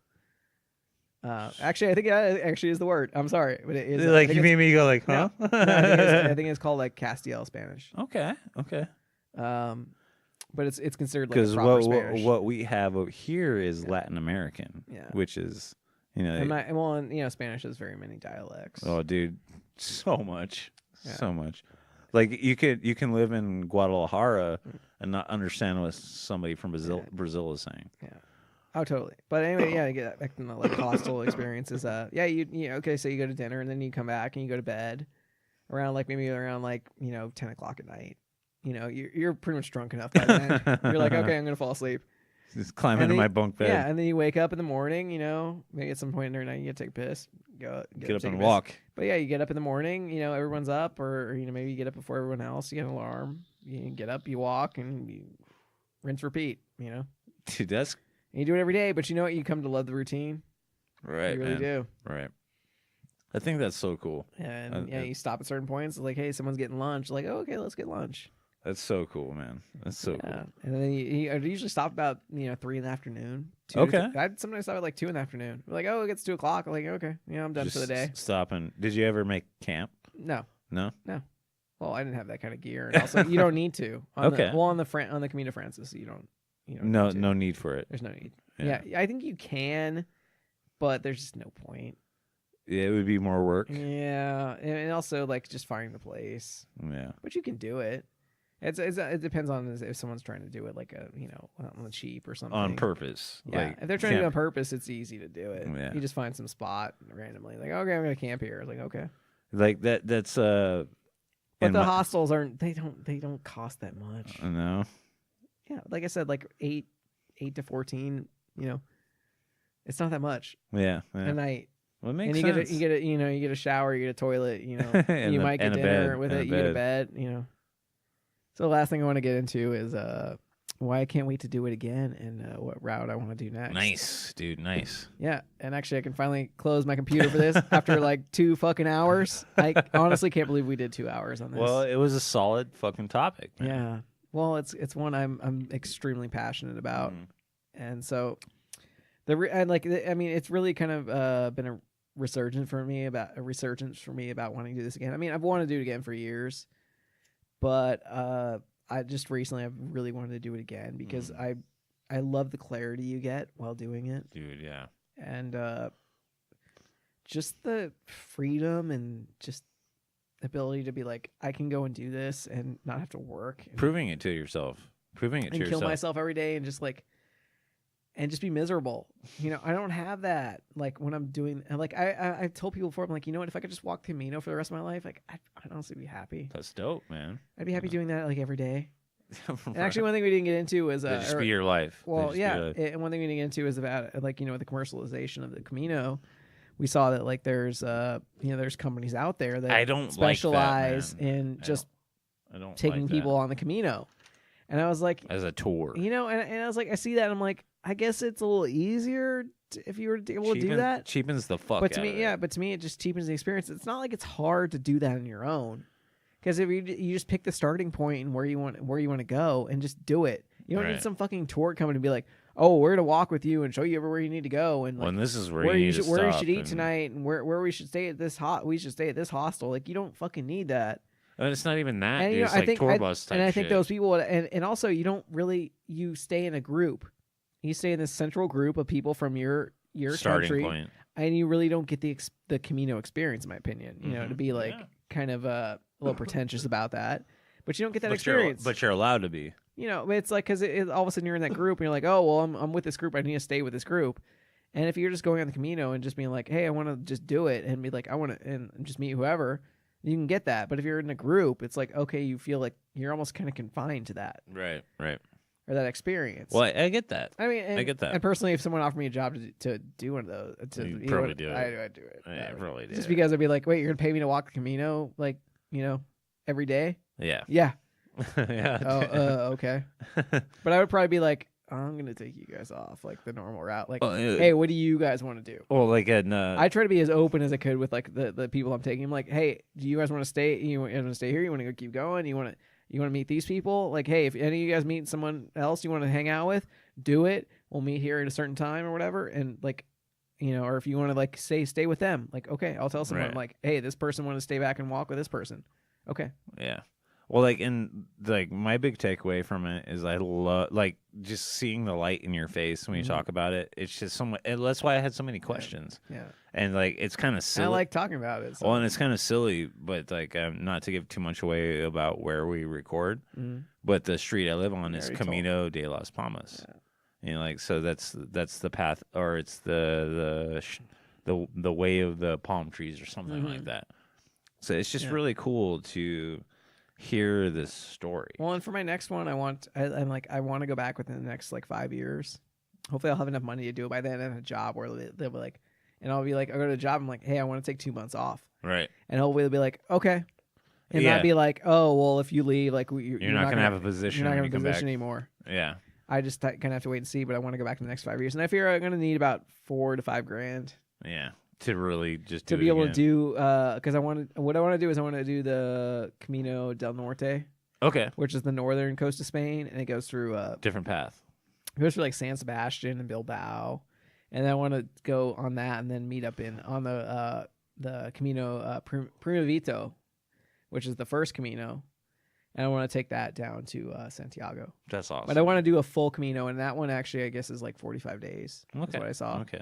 Actually, I think that actually is the word. I'm sorry, but it is like you made me go like, huh? No, I think it's called like Castiel Spanish. Okay. But it's considered like a proper Spanish. what we have over here is Latin American, Yeah. which is Spanish has very many dialects. Oh, dude, so much. Like you can live in Guadalajara and not understand what somebody from Brazil is saying. Yeah. Oh, totally. But anyway, to get back to the like hostel experiences. Okay, so you go to dinner and then you come back and you go to bed around 10 o'clock at night. You're pretty much drunk enough by then. You're like, okay, I'm gonna fall asleep. Just climb into my bunk bed. Yeah, and then you wake up in the morning. Maybe at some point during the night you get to take a piss. Get up and walk. But yeah, you get up in the morning. Everyone's up, or maybe you get up before everyone else. You get an alarm. You get up, you walk, and you rinse, repeat. Dude, that's. And you do it every day, but you know what? You come to love the routine. Right, you really do. Right. I think that's so cool. And you stop at certain points. Like, hey, someone's getting lunch. Like, oh, okay, let's get lunch. That's so cool, man. That's so cool. And then you usually stop about 3 in the afternoon. Okay. I'd sometimes stop at like 2 in the afternoon. We're like, oh, it gets 2 o'clock. I'm like, okay, I'm done Just for the day. Stopping. Did you ever make camp? No. No. Well, I didn't have that kind of gear, and also you don't need to. On the Camino Francis, you don't. No need for it. There's no need. Yeah, I think you can, but there's just no point. Yeah, it would be more work. Yeah, and also like just finding the place. Yeah, but you can do it. It depends on if someone's trying to do it like on the cheap or something. On purpose. Yeah, like, if they're trying to do it on purpose, it's easy to do it. Yeah. You just find some spot randomly, like, okay, I'm gonna camp here. It's like, okay. Like that. That's But the hostels aren't. They don't cost that much. No. Yeah, like I said, like 8 to 14. It's not that much. Yeah. A night. Well, it makes sense. You get a shower, you get a toilet. and you might get dinner with it. You get a bed. So the last thing I want to get into is why I can't wait to do it again and what route I want to do next. Nice, dude. Nice. Yeah, and actually I can finally close my computer for this after like 2 fucking hours. I honestly can't believe we did 2 hours on this. Well, it was a solid fucking topic, man. Yeah. Well, it's one I'm extremely passionate about, and so it's really kind of been a resurgence for me about wanting to do this again. I mean, I've wanted to do it again for years, but I just recently I've really wanted to do it again because I love the clarity you get while doing it, dude. Yeah, and just the freedom and just ability to be like, I can go and do this and not have to work. Proving it to yourself. And kill myself every day and just be miserable. I don't have that. Like when I'm doing, like I've told people before, I'm like, if I could just walk Camino for the rest of my life, like I'd honestly be happy. That's dope, man. I'd be happy doing that like every day. And actually, one thing we didn't get into was just be your life. Well, yeah, and one thing we didn't get into is about the commercialization of the Camino. We saw that like there's there's companies out there that I don't specialize like that, in just taking like people on the Camino. And I was like, as a tour, and I was like, I see that, and I'm like, I guess it's a little easier if you were able to do that. Cheapens the fuck. But to me, it just cheapens the experience. It's not like it's hard to do that on your own, because if you just pick the starting point and where you want to go and just do it. You don't need some fucking tour coming to be like, oh, we're to walk with you and show you everywhere you need to go, and and this is where you should eat tonight, and where we should stay at this we should stay at this hostel. Like, you don't fucking need that. And it's not even that. And, it's like tour bus type and I shit. think those people, and also you don't really, you stay in a group. You stay in this central group of people from your starting country, point. And you really don't get the Camino experience, in my opinion. You know, to be like kind of a little pretentious about that, but you don't get that experience. But you're allowed to be. You know, it's like, because all of a sudden you're in that group and you're like, oh, well, I'm with this group. I need to stay with this group. And if you're just going on the Camino and just being like, hey, I want to just do it, and be like, I want to, and just meet whoever, you can get that. But if you're in a group, it's like, okay, you feel like you're almost kind of confined to that. Right. Or that experience. Well, I get that. I mean, I get that. And personally, if someone offered me a job to do one of those, You'd probably do it. I'd do it. Yeah, probably do Just it. because I'd be like, wait, you're going to pay me to walk the Camino, like, you know, every day? Yeah. Yeah. Yeah. Okay. But I would probably be like, I'm going to take you guys off, like, the normal route. Like, Well, hey, what do you guys want to do? Well, like, I try to be as open as I could with, like, the people I'm taking. I'm like, hey, do you guys want to stay? You want to stay here? You want to go keep going? You want to meet these people? Like, hey, if any of you guys meet someone else you want to hang out with, do it. We'll meet here at a certain time or whatever. And, like, you know, or if you want to, like, stay with them, like, okay, I'll tell someone, like, hey, this person want to stay back and walk with this person. Okay. Yeah. Well, like, and like my big takeaway from it is I love, like, just seeing the light in your face when you talk about it. It's just somewhat, and that's why I had so many questions. Yeah. And like, it's kind of silly. I like talking about it. So. Well, and it's kind of silly, but like, not to give too much away about where we record, but the street I live on is Camino de las Palmas. Yeah. You know, like, so that's the path, or it's the way of the palm trees or something like that. So it's just really cool to hear this story. Well, and for my next one, I want to go back within the next like 5 years. Hopefully, I'll have enough money to do it by then, and a job where they'll be like, and I'll be like, I go to a job, I'm like, hey, I want to take 2 months off, right? And hopefully they'll be like, okay, and not be like, oh, well, if you leave, like you're not gonna have a position. You're not gonna have a position anymore. Yeah. I just kind of have to wait and see, but I want to go back in the next 5 years, and I figure I'm gonna need about $4,000 to $5,000. Yeah. To really just to be able to do, because I want to do the Camino del Norte, which is the northern coast of Spain, and it goes through different path. It goes through like San Sebastian and Bilbao, and then I want to go on that and then meet up on the Camino Primavito, which is the first Camino, and I want to take that down to Santiago. That's awesome. But I want to do a full Camino, and that one actually I guess is like 45 days. That's what I saw. Okay.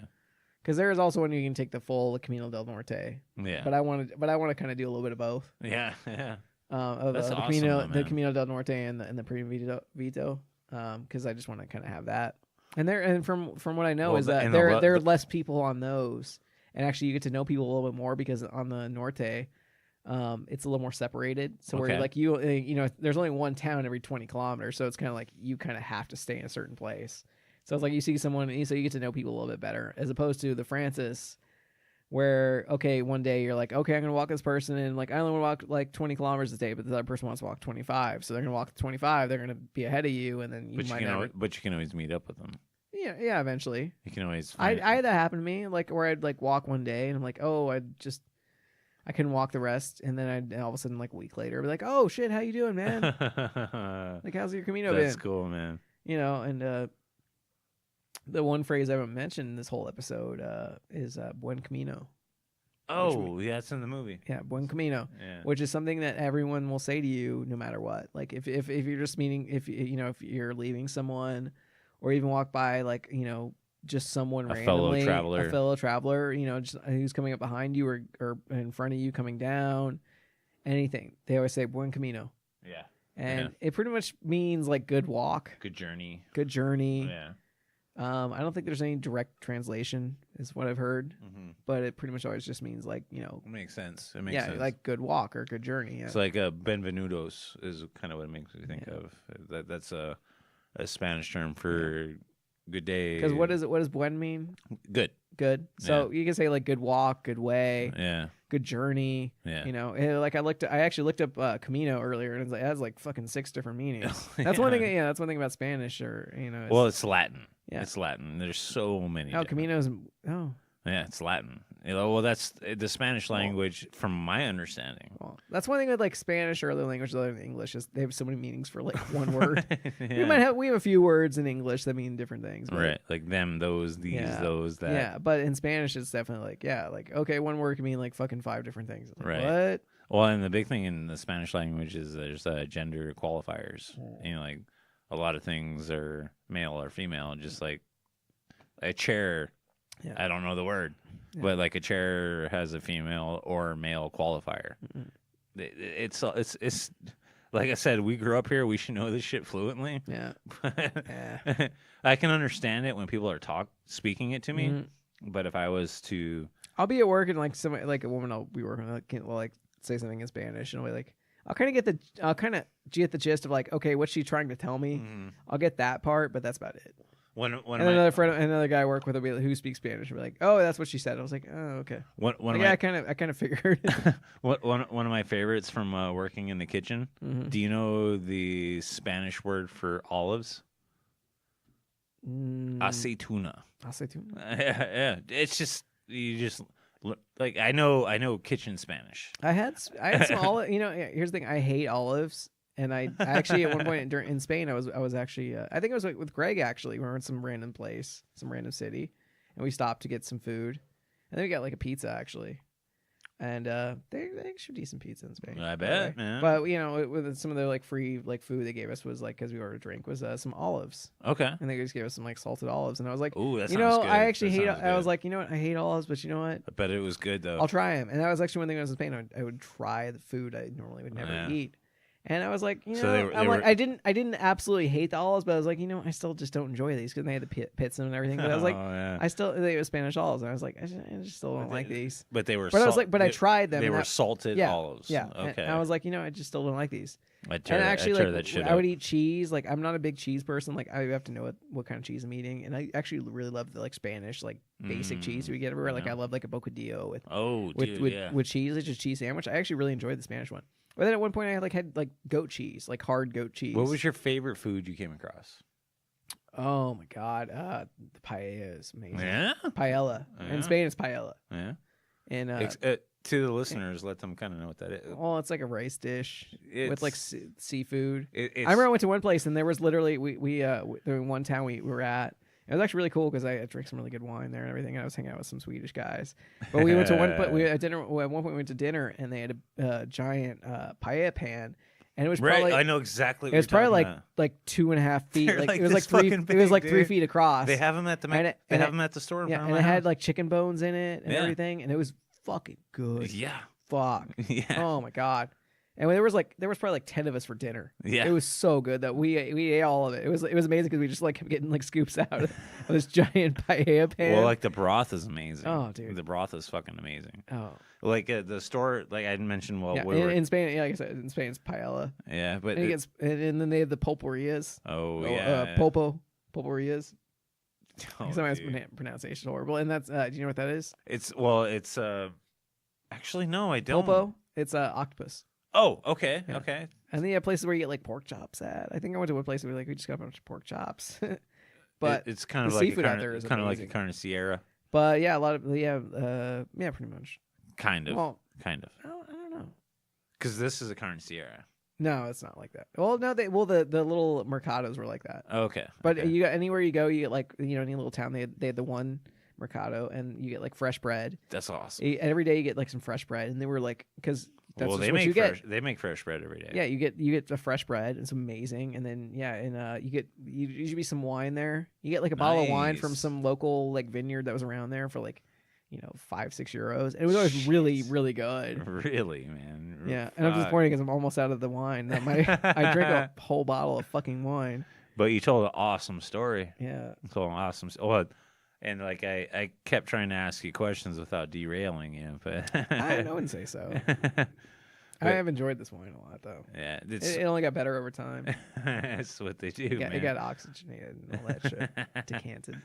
Because there is also one you can take the full Camino del Norte. Yeah. But I want to kind of do a little bit of both. Yeah, yeah. That's awesome, the Camino del Norte and the Primavito, because I just want to kind of have that. And from what I know is that there are less people on those, and actually you get to know people a little bit more because on the Norte, it's a little more separated. So where like you know, there's only one town every 20 kilometers, so it's kind of like you kind of have to stay in a certain place. So it's like you see someone, so you get to know people a little bit better, as opposed to the Francis, where, okay, one day you're like, okay, I'm going to walk this person, and like, I only want to walk like 20 kilometers a day, but the other person wants to walk 25. So they're going to walk 25, they're going to be ahead of you, and then you might not. But you can always meet up with them. Yeah, eventually. You can always I had that happen to me, like, where I'd like walk one day, and I'm like, oh, I couldn't walk the rest, and then all of a sudden, like a week later, I'd be like, oh, shit, how you doing, man? Like, how's your Camino been? That's cool, man. You know, and the one phrase I haven't mentioned in this whole episode is Buen Camino. Oh, yeah, it's in the movie. Yeah, Buen Camino, which is something that everyone will say to you no matter what. Like if you're just meeting, if you're leaving someone, or even walk by, like, you know, just someone randomly, a fellow traveler, you know, just who's coming up behind you or in front of you coming down, anything, they always say Buen Camino. Yeah. And it pretty much means like good walk, good journey. Yeah. I don't think there's any direct translation, is what I've heard, but it pretty much always just means, like, you know, it makes sense. It makes sense. Like good walk or good journey. Yeah. It's like Benvenutos is kind of what it makes me think of. That's a Spanish term for good day. Because what does buen mean? Good. So you can say like good walk, good way. Yeah. Good journey. Yeah. You know, like I actually looked up Camino earlier, and it has like fucking 6 different meanings. That's one thing. Yeah, that's one thing about Spanish, or, you know. Well, it's Latin. Yeah. It's Latin. There's so many. Camino's. Oh. Yeah, it's Latin. Well, that's the Spanish language, from my understanding. Well, that's one thing with like Spanish or other languages other than English is they have so many meanings for like one word. We have a few words in English that mean different things. Right, like them, those, these, those, that. Yeah, but in Spanish it's definitely like okay, one word can mean like fucking 5 different things. Like, right. What? Well, and the big thing in the Spanish language is there's gender qualifiers. Like a lot of things are male or female, just like a chair. Yeah. I don't know the word, but like a chair has a female or male qualifier. It's like I said, we grew up here. We should know this shit fluently. Yeah. I can understand it when people are speaking it to me, but if I was to, I'll be at work and like a woman I'll be working with will like say something in Spanish and I'll be like, I'll kind of get the gist of like, okay, what's she trying to tell me? I'll get that part, but that's about it. Another guy I work with who speaks Spanish will be like, "Oh, that's what she said." I was like, "Oh, okay." I kind of figured. One of my favorites from working in the kitchen. Do you know the Spanish word for olives? Aceituna. Yeah. It's just like I know kitchen Spanish. I had some olive. Here's the thing: I hate olives. And I actually at one point in Spain, I was actually I think it was with Greg actually. We were in some random place, some random city, and we stopped to get some food, and then we got like a pizza actually, and they actually decent pizza in Spain. I bet, man. But with some of their like free like food they gave us was like because we ordered a drink was some olives. Okay. And they just gave us some like salted olives, and I was like, ooh, that sounds good. I actually hate. I was like, I hate olives, but you know what? I bet it was good though. I'll try them, and that was actually one thing when I was in Spain. I would try the food I normally would never eat. And I was like, I didn't absolutely hate the olives, but I was like, I still just don't enjoy these because they had the pits and everything. But I was like, they were Spanish olives, and I was like, I just still don't like these. But they were. But I was like, I tried them. They were salted olives. Yeah. Okay. And I was like, I just still don't like these. I would eat cheese. Like, I'm not a big cheese person. Like, I have to know what kind of cheese I'm eating. And I actually really love the like Spanish like basic cheese we get everywhere. Like, I love like a bocadillo with cheese. It's just cheese sandwich. I actually really enjoyed the Spanish one. But then at one point I had goat cheese, like hard goat cheese. What was your favorite food you came across? Oh my god, the paella is amazing. Yeah, paella. Yeah. In Spain, it's paella. Yeah, and to the listeners, let them kind of know what that is. Well, it's like a rice dish with like seafood. I remember I went to one place and there was literally in one town we were at. It was actually really cool because I drank some really good wine there and everything. And I was hanging out with some Swedish guys. But we went to one point. At one point we went to dinner and they had a giant paella pan, and it was probably I know exactly. It was probably like 2.5 feet. Like, it was like 3. It was like 3 feet across. They have them at the store. Yeah, and it had like chicken bones in it and everything, and it was fucking good. Yeah. Fuck. Yeah. Oh my god. And there was probably like 10 of us for dinner. Yeah, it was so good that we ate all of it. It was amazing because we just like kept getting like scoops out of this giant paella pan. Well, like the broth is amazing. Oh, dude, the broth is fucking amazing. Oh, like the store, like I mentioned. Well, in Spain, like I said, in Spain it's paella. Yeah, but and then they have the pulperias. Oh yeah, pulperias. Sometimes pronunciation horrible, and that's. Do you know what that is? It's actually no, I don't. Pulpo. It's octopus. Oh, okay, yeah. Okay. And then you have places where you get like pork chops at. I think I went to one place where we just got a bunch of pork chops. But it's kind of like seafood out there is kind of like a carniceria. But yeah, a lot of pretty much. Kind of. Well, kind of. I don't know. Because this is a carniceria. No, it's not like that. Well, no, the little mercados were like that. Okay. But you got anywhere you go, you get like any little town they had the one mercado and you get like fresh bread. That's awesome. Every day you get like some fresh bread, and they were like because. That's they what make you fresh. Get. They make fresh bread every day. Yeah, you get the fresh bread. It's amazing, and then you get usually some wine there. You get like a bottle of wine from some local like vineyard that was around there for like, 5-6 euros, and it was always really really good. Really, man. Yeah, and I'm disappointed because I'm almost out of the wine. I drank a whole bottle of fucking wine. But you told an awesome story. Yeah, you told an awesome. Well, and like I kept trying to ask you questions without derailing you, but I wouldn't say so. I have enjoyed this wine a lot, though. Yeah, it only got better over time. That's what they do. It got oxygenated and all that shit. Decanted.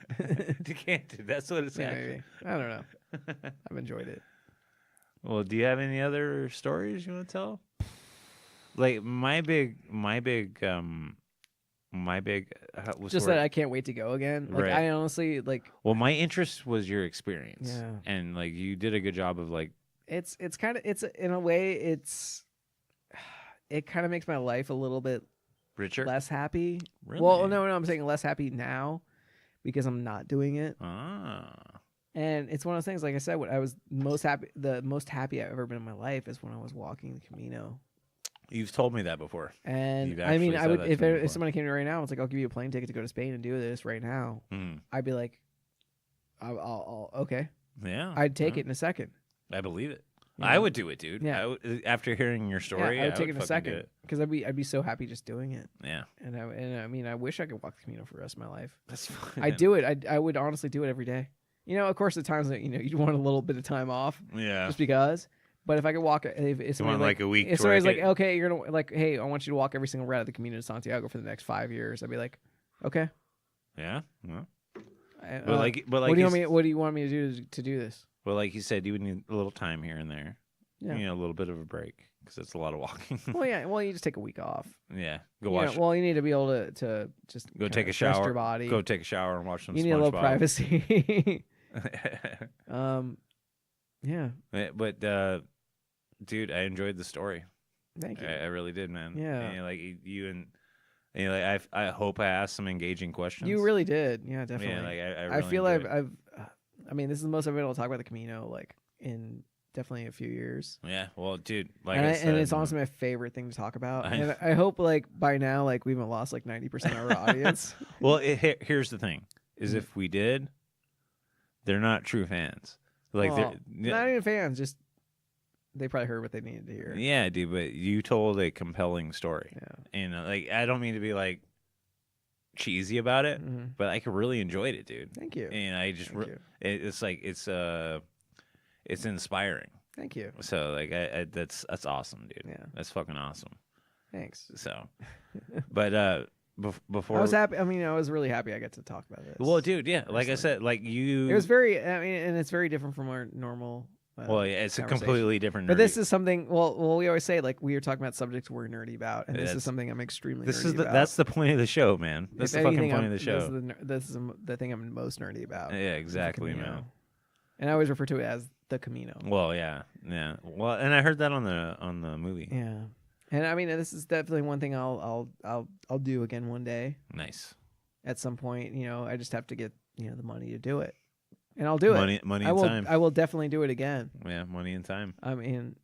Decanted. That's what it's. Yeah, maybe. I don't know. I've enjoyed it. Well, do you have any other stories you want to tell? Like my big My big just that I can't wait to go again. Like, right. I honestly like. Well, my interest was your experience. Yeah. And like you did a good job of like. It's kind of in a way it kind of makes my life a little bit Richer? less happy. Really? Well, no, I'm saying less happy now because I'm not doing it. Ah. And it's one of those things, like I said, what I was the most happy I've ever been in my life is when I was walking the Camino. You've told me that before. And I mean, I would if somebody came to me right now, it's like, I'll give you a plane ticket to go to Spain and do this right now. I'd be like, I'll okay. Yeah. I'd take it in a second. I believe it. You I know? would do it, dude. Yeah. After hearing your story, I would take it in a fucking second do it. because I'd be so happy just doing it. Yeah. And I mean, I wish I could walk the Camino for the rest of my life. That's fine. I do it. I would honestly do it every day. You know, of course, the times that you want a little bit of time off, Yeah. just because. But if I could walk, if You want like a week. if somebody's like, okay, you're gonna like, hey, I want you to walk every single route of the Camino de Santiago for the next 5 years, I'd be like, okay. Yeah. Well, What do you want me to do this? Well, like you said, you would need a little time here and there. Yeah. You know, a little bit of a break because it's a lot of walking. Well, yeah. Well, you just take a week off. Yeah. Go watch. Well, you need to be able to just Go take a rest shower. your body. Go take a shower and watch some. You need a little SpongeBob. privacy. Yeah. But dude, I enjoyed the story. Thank you. I really did, man. Yeah. And, like you and like I hope I asked some engaging questions. You really did. Yeah, definitely. Yeah, like I I really feel enjoyed it. I mean, this is the most I've been able to talk about the Camino like in definitely a few years. Yeah, well, dude, like and, I said, and it's honestly my favorite thing to talk about. I- And I hope like by now like we haven't lost like 90% of our audience. Well, here's the thing: is if we did, they're not true fans. Like Well, they're not even fans, just they probably heard what they needed to hear. yeah, dude. But you told a compelling story, Yeah. and like I don't mean to be like cheesy about it, Mhm. but I really enjoyed it, dude. Thank you. And I just Thank you. it's like it's inspiring. Thank you. So like I that's awesome, dude. Yeah. That's fucking awesome. Thanks. So, but before I was happy. I mean, I was really happy I got to talk about this. well, dude, yeah, like I said, like you. It was very. I mean, and it's very different from our normal. Well, yeah, it's a conversation. completely different. But nerdy- this is something. Well, we always say like we are talking about subjects we're nerdy about, and this That's- is something I'm extremely. This nerdy is about. that's the point of the show, man. That's If the fucking anything, point of the show. This is the thing I'm most nerdy about. Yeah, exactly, Camino. man. And I always refer to it as the Camino. Well, yeah. Well, and I heard that on the movie. Yeah, and I mean this is definitely one thing I'll do again one day Nice. at some point. You know, I just have to get the money to do it, and I'll do it. Money I and will. time. I will definitely do it again. Yeah, money and time. I mean,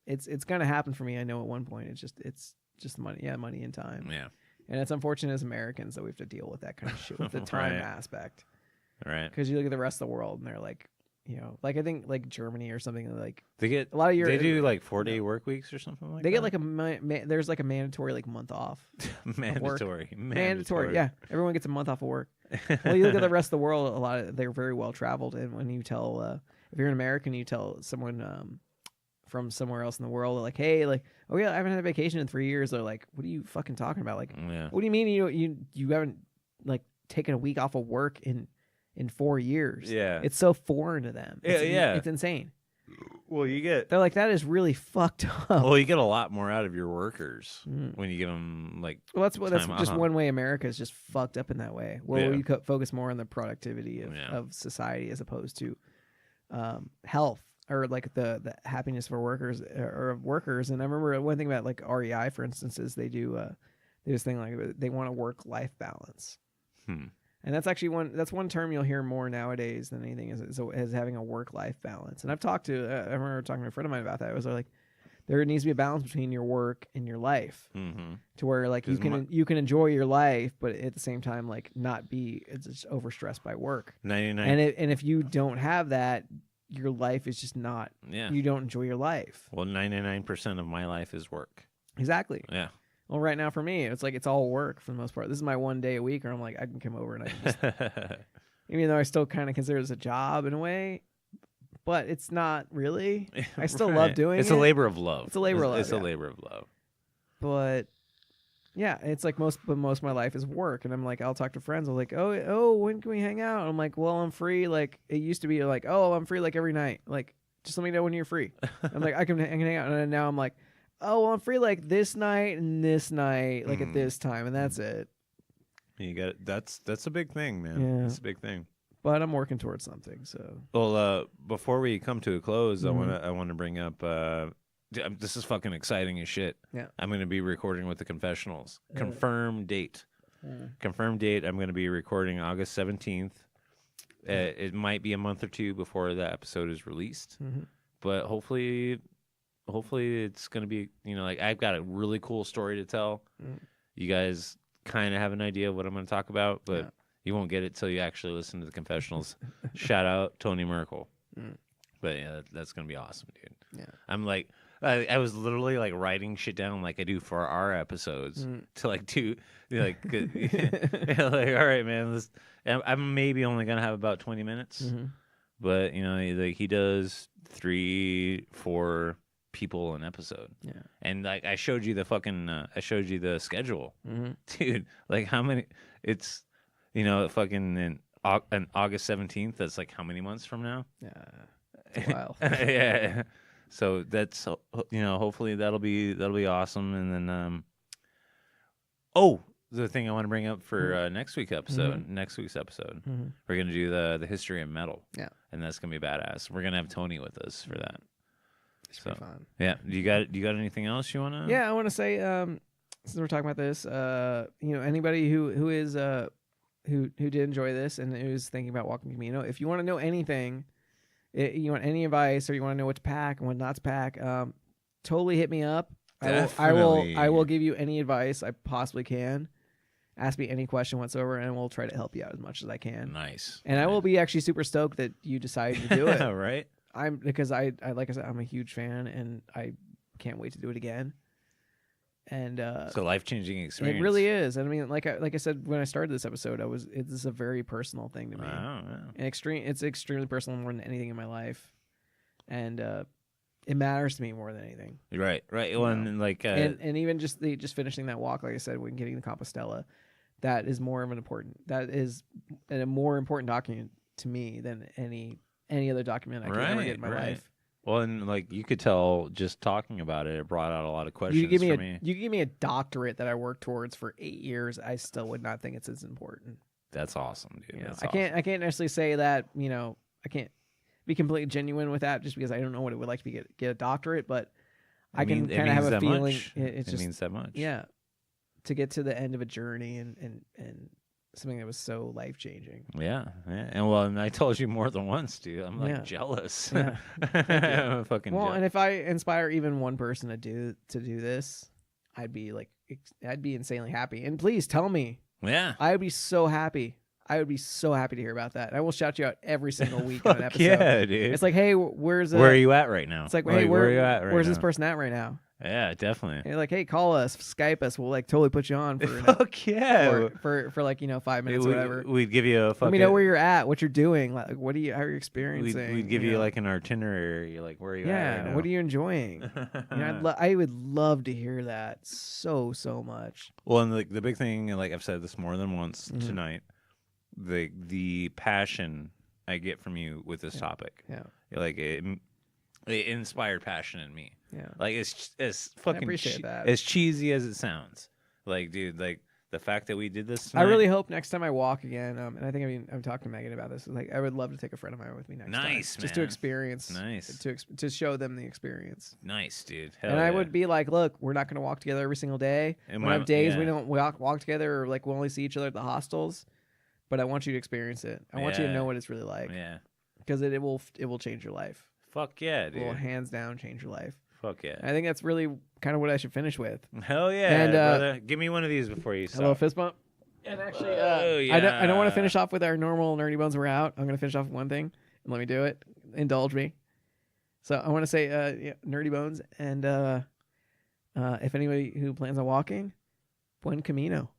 it's gonna happen for me. I know at one point. It's just money. Yeah, money and time. Yeah. And it's unfortunate as Americans that we have to deal with that kind of shit with the time Right. aspect. Right. Because you look at the rest of the world and they're like, like I think like Germany or something like They get a lot of They do like 4-day work weeks or something like they that. get like there's like a mandatory like month off. mandatory. Mandatory. Yeah, everyone gets a month off of work. Well, you look at the rest of the world. They're very well traveled, and when you tell if you're an American, you tell someone from somewhere else in the world, like, hey, like, oh yeah, I haven't had a vacation in 3 years. They're like, what are you fucking talking about? Like, Yeah. what do you mean you haven't like taken a week off of work in 4 years? Yeah. It's so foreign to them. It's insane. Well, you get They're like, that is really fucked up. well, you get a lot more out of your workers Mm. when you give them like. Well, that's time just off. one way America is just fucked up in that way, where Yeah. we focus more on the productivity of society as opposed to health or like the happiness for workers or of workers. And I remember one thing about like REI, for instance, is they do this thing like they want a work-life balance. And that's actually one term you'll hear more nowadays than anything is having a work-life balance. And I've talked to I remember talking to a friend of mine about that. It was like there needs to be a balance between your work and your life, to where like you can enjoy your life, but at the same time like not be just overstressed by work. 99. And if you don't have that, your life is just not. Yeah. You don't enjoy your life. Well, 99% of my life is work. Exactly. Yeah. Well, right now for me, it's like it's all work for the most part. This is my one day a week, where I'm like I can come over and I can just, even though I still kind of consider it as a job in a way, but it's not really. I still love doing it. It's a labor of love. It's a labor of love. It's a labor of love. But yeah, it's like most of my life is work, and I'm like, I'll talk to friends. I'm like, oh, when can we hang out? And I'm like, well, I'm free. Like it used to be like, oh, I'm free like every night. Like just let me know when you're free. I'm like, I can hang out, and then now I'm like, oh, well, I'm free like this night and this night, like at this time, and that's it. You got that's a big thing, man. Yeah. That's a big thing. But I'm working towards something. So well, before we come to a close, I want to bring up. This is fucking exciting as shit. Yeah. I'm going to be recording with the Confessionals. Confirmed date. Confirmed date. I'm going to be recording August 17th. It might be a month or two before that episode is released, but hopefully it's going to be, like I've got a really cool story to tell. You guys kind of have an idea of what I'm going to talk about, but you won't get it till you actually listen to the Confessionals. Shout out Tony Merkel. But yeah, that's going to be awesome, dude. Yeah. I'm like, I was literally like writing shit down like I do for our episodes to like do like, like, all right, man, I'm maybe only going to have about 20 minutes, but like he does 3-4 people an episode. Yeah. And like I showed you the schedule, dude, like how many it's, fucking on August 17th, that's like how many months from now? Yeah. It's a while. Yeah. So that's hopefully that'll be awesome. And then the thing I want to bring up for next week's episode, we're gonna do the history of metal. Yeah. And that's gonna be badass. We're gonna have Tony with us for that. It's so fun. Yeah. Do you got anything else you wanna? Yeah, I want to say since we're talking about this, anybody who is who did enjoy this and who's thinking about walking Camino, if you want to know anything. You want any advice, or you want to know what to pack and what not to pack, totally hit me up. I will give you any advice I possibly can. Ask me any question whatsoever, and we'll try to help you out as much as I can. Nice. And I will be actually super stoked that you decided to do it. Right. Because I like I said, I'm a huge fan, and I can't wait to do it again. And it's a life-changing experience. It really is. And I mean, like I said when I started this episode, it's a very personal thing to me. Wow. And it's extremely personal, more than anything in my life, and it matters to me more than anything. Right. Well, and like and even just finishing that walk, like I said, when getting to Compostela, that is more a more important document to me than any other document I could ever get in my life. Well, and like you could tell just talking about it, it brought out a lot of questions for me. You give me a doctorate that I worked towards for 8 years, I still would not think it's as important. That's awesome, dude. I can't necessarily say that, I can't be completely genuine with that just because I don't know what it would like to be get a doctorate, but I can kind of have a feeling it means that much. Yeah. To get to the end of a journey and something that was so life-changing. Yeah. And I told you more than once, dude. I'm like jealous. Yeah. I'm fucking jealous. And if I inspire even one person to do this, I'd be insanely happy. And please tell me. Yeah. I would be so happy. I would be so happy to hear about that. I will shout you out every single week on an episode. Yeah, dude. It's like, hey, where are you at right now? It's like, hey, where are you at right now? Where's this person at right now? Yeah, definitely. And you're like, hey, call us, Skype us. We'll like totally put you on for for like 5 minutes or whatever. We'd give you a fucking. Let me know where you're at, what you're doing, like how are you experiencing. We'd give you like an itinerary. You're like, where are you at? Yeah, what are you enjoying? I would love to hear that so much. Well, and the big thing, like I've said this more than once tonight, the passion I get from you with this topic. Yeah, like it inspired passion in me. Yeah, like it's fucking. I appreciate that. As cheesy as it sounds, like dude, like the fact that we did this tonight, I really hope next time I walk again, and I think I'm talking to Megan about this. Like, I would love to take a friend of mine with me next time. Nice, man. Just to experience. Nice. To show them the experience. Nice, dude. I would be like, look, we're not going to walk together every single day. And we have days we don't walk together, or like we'll only see each other at the hostels. But I want you to experience it. I want you to know what it's really like. Yeah. Because it will change your life. Fuck yeah, dude. It will hands down change your life. Fuck yeah. I think that's really kind of what I should finish with. Hell yeah, and, brother. Give me one of these before you stop. Hello, fist bump. And actually, I don't want to finish off with our normal Nerdy Bones. We're out. I'm going to finish off with one thing. And let me do it. Indulge me. So I want to say Nerdy Bones. And if anybody who plans on walking, buen camino.